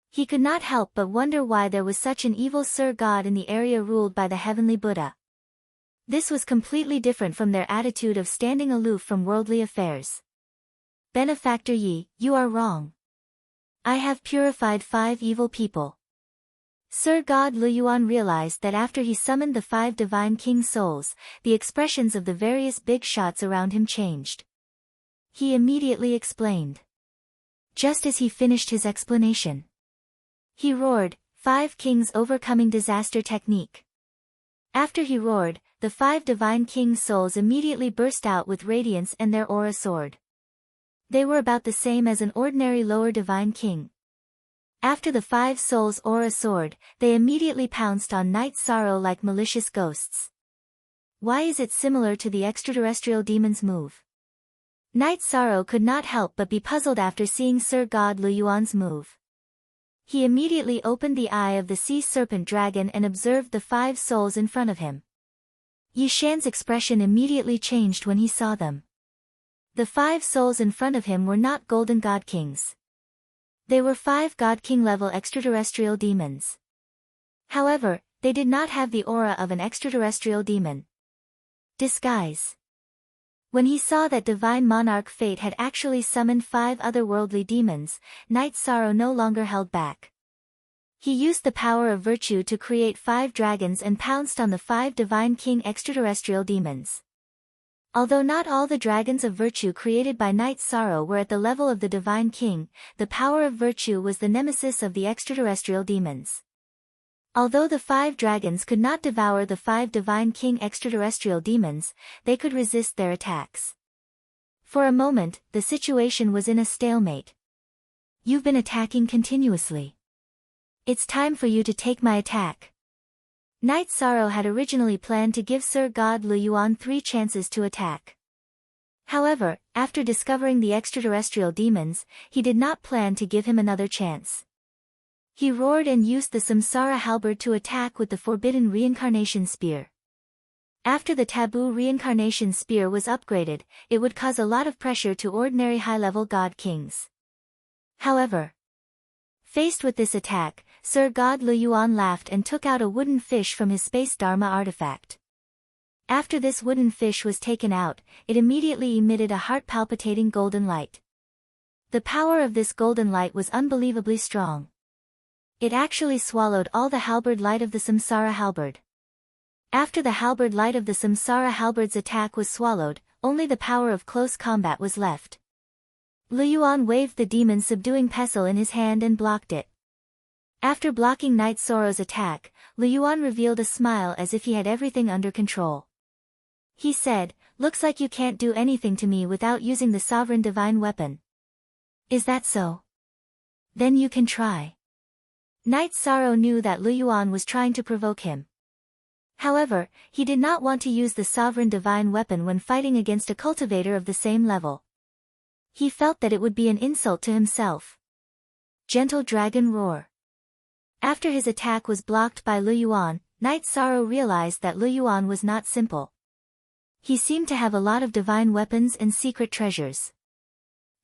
He could not help but wonder why there was such an evil Sir God in the area ruled by the Heavenly Buddha. This was completely different from their attitude of standing aloof from worldly affairs. Benefactor Yi, you are wrong. I have purified 5 evil people. Sir God Luyuan realized that after he summoned the 5 divine king souls, the expressions of the various big shots around him changed. He immediately explained. Just as he finished his explanation, he roared, 5 kings overcoming disaster technique. After he roared, the 5 divine king souls immediately burst out with radiance and their aura soared. They were about the same as an ordinary lower divine king. After the 5 souls' aura soared, they immediately pounced on Knight Sorrow like malicious ghosts. Why is it similar to the extraterrestrial demon's move? Knight Sorrow could not help but be puzzled after seeing Sir God Luyuan's move. He immediately opened the eye of the sea serpent dragon and observed the 5 souls in front of him. Yishan's expression immediately changed when he saw them. The 5 souls in front of him were not golden god kings. They were 5 god king level extraterrestrial demons. However, they did not have the aura of an extraterrestrial demon. Disguise. When he saw that divine monarch Fate had actually summoned 5 otherworldly demons, Knight Sorrow no longer held back. He used the power of virtue to create 5 dragons and pounced on the 5 divine king extraterrestrial demons. Although not all the dragons of virtue created by Knight Sorrow were at the level of the divine king, the power of virtue was the nemesis of the extraterrestrial demons. Although the 5 dragons could not devour the 5 divine king extraterrestrial demons, they could resist their attacks. For a moment, the situation was in a stalemate. You've been attacking continuously. It's time for you to take my attack. Knight Sorrow had originally planned to give Sir God Luyuan 3 chances to attack. However, after discovering the extraterrestrial demons, he did not plan to give him another chance. He roared and used the Samsara halberd to attack with the forbidden reincarnation spear. After the taboo reincarnation spear was upgraded, it would cause a lot of pressure to ordinary high-level god kings. However, faced with this attack, Sir God Luyuan laughed and took out a wooden fish from his space dharma artifact. After this wooden fish was taken out, it immediately emitted a heart-palpitating golden light. The power of this golden light was unbelievably strong. It actually swallowed all the halberd light of the Samsara halberd. After the halberd light of the Samsara halberd's attack was swallowed, only the power of close combat was left. Luyuan waved the demon-subduing pestle in his hand and blocked it. After blocking Knight Sorrow's attack, Luyuan revealed a smile as if he had everything under control. He said, "Looks like you can't do anything to me without using the sovereign divine weapon. Is that so? Then you can try." Knight Sorrow knew that Luyuan was trying to provoke him. However, he did not want to use the sovereign divine weapon when fighting against a cultivator of the same level. He felt that it would be an insult to himself. Gentle Dragon Roar. After his attack was blocked by Luyuan, Knight Sorrow realized that Luyuan was not simple. He seemed to have a lot of divine weapons and secret treasures.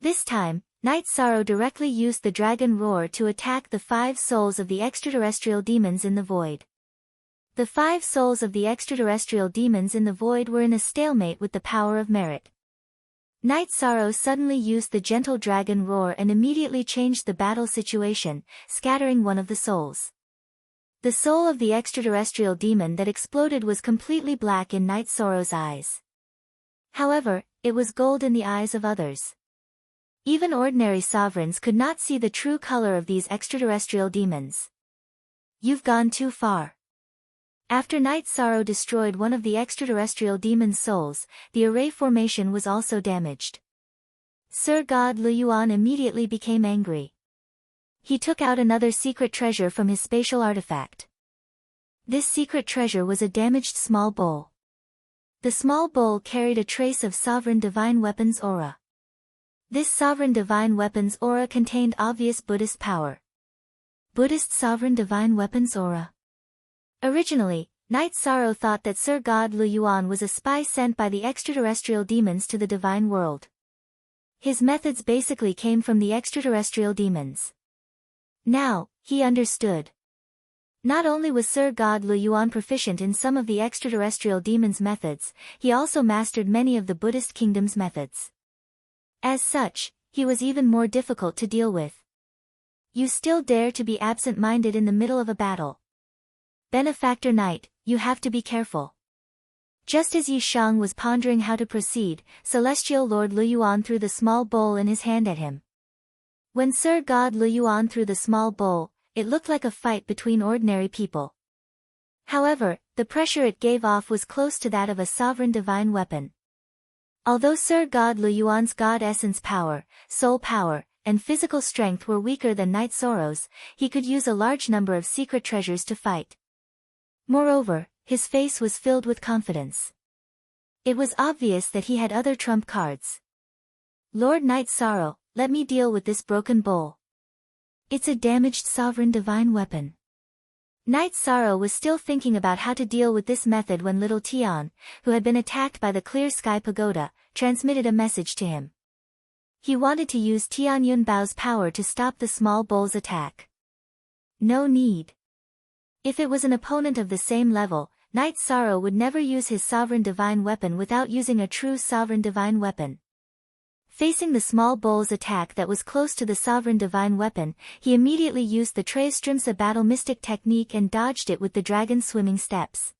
This time, Knight Sorrow directly used the Dragon Roar to attack the 5 souls of the extraterrestrial demons in the void. The 5 souls of the extraterrestrial demons in the void were in a stalemate with the power of merit. Night Sorrow suddenly used the gentle dragon roar and immediately changed the battle situation, scattering one of the souls. The soul of the extraterrestrial demon that exploded was completely black in Night Sorrow's eyes. However, it was gold in the eyes of others. Even ordinary sovereigns could not see the true color of these extraterrestrial demons. You've gone too far. After Night Sorrow destroyed one of the extraterrestrial demon's souls, the array formation was also damaged. Sir God Luyuan immediately became angry. He took out another secret treasure from his spatial artifact. This secret treasure was a damaged small bowl. The small bowl carried a trace of Sovereign Divine Weapon's aura. This Sovereign Divine Weapon's aura contained obvious Buddhist power. Buddhist Sovereign Divine Weapon's aura. Originally, Night Sorrow thought that Sir God Luyuan was a spy sent by the extraterrestrial demons to the divine world. His methods basically came from the extraterrestrial demons. Now, he understood. Not only was Sir God Luyuan proficient in some of the extraterrestrial demons' methods, he also mastered many of the Buddhist kingdom's methods. As such, he was even more difficult to deal with. You still dare to be absent-minded in the middle of a battle. Benefactor Knight, you have to be careful. Just as Yi Shang was pondering how to proceed, Celestial Lord Luyuan threw the small bowl in his hand at him. When Sir God Luyuan threw the small bowl, it looked like a fight between ordinary people. However, the pressure it gave off was close to that of a sovereign divine weapon. Although Sir God Luyuan's God Essence power, soul power, and physical strength were weaker than Night Sorrow's, he could use a large number of secret treasures to fight. Moreover, his face was filled with confidence. It was obvious that he had other trump cards. Lord Night Sorrow, let me deal with this broken bowl. It's a damaged sovereign divine weapon. Night Sorrow was still thinking about how to deal with this method when little Tian, who had been attacked by the Clear Sky Pagoda, transmitted a message to him. He wanted to use Tian Yunbao's power to stop the small bowl's attack. No need. If it was an opponent of the same level, Night Sorrow would never use his sovereign divine weapon without using a true sovereign divine weapon. Facing the small bowl's attack that was close to the sovereign divine weapon, he immediately used the Treystrumsa battle mystic technique and dodged it with the dragon swimming steps.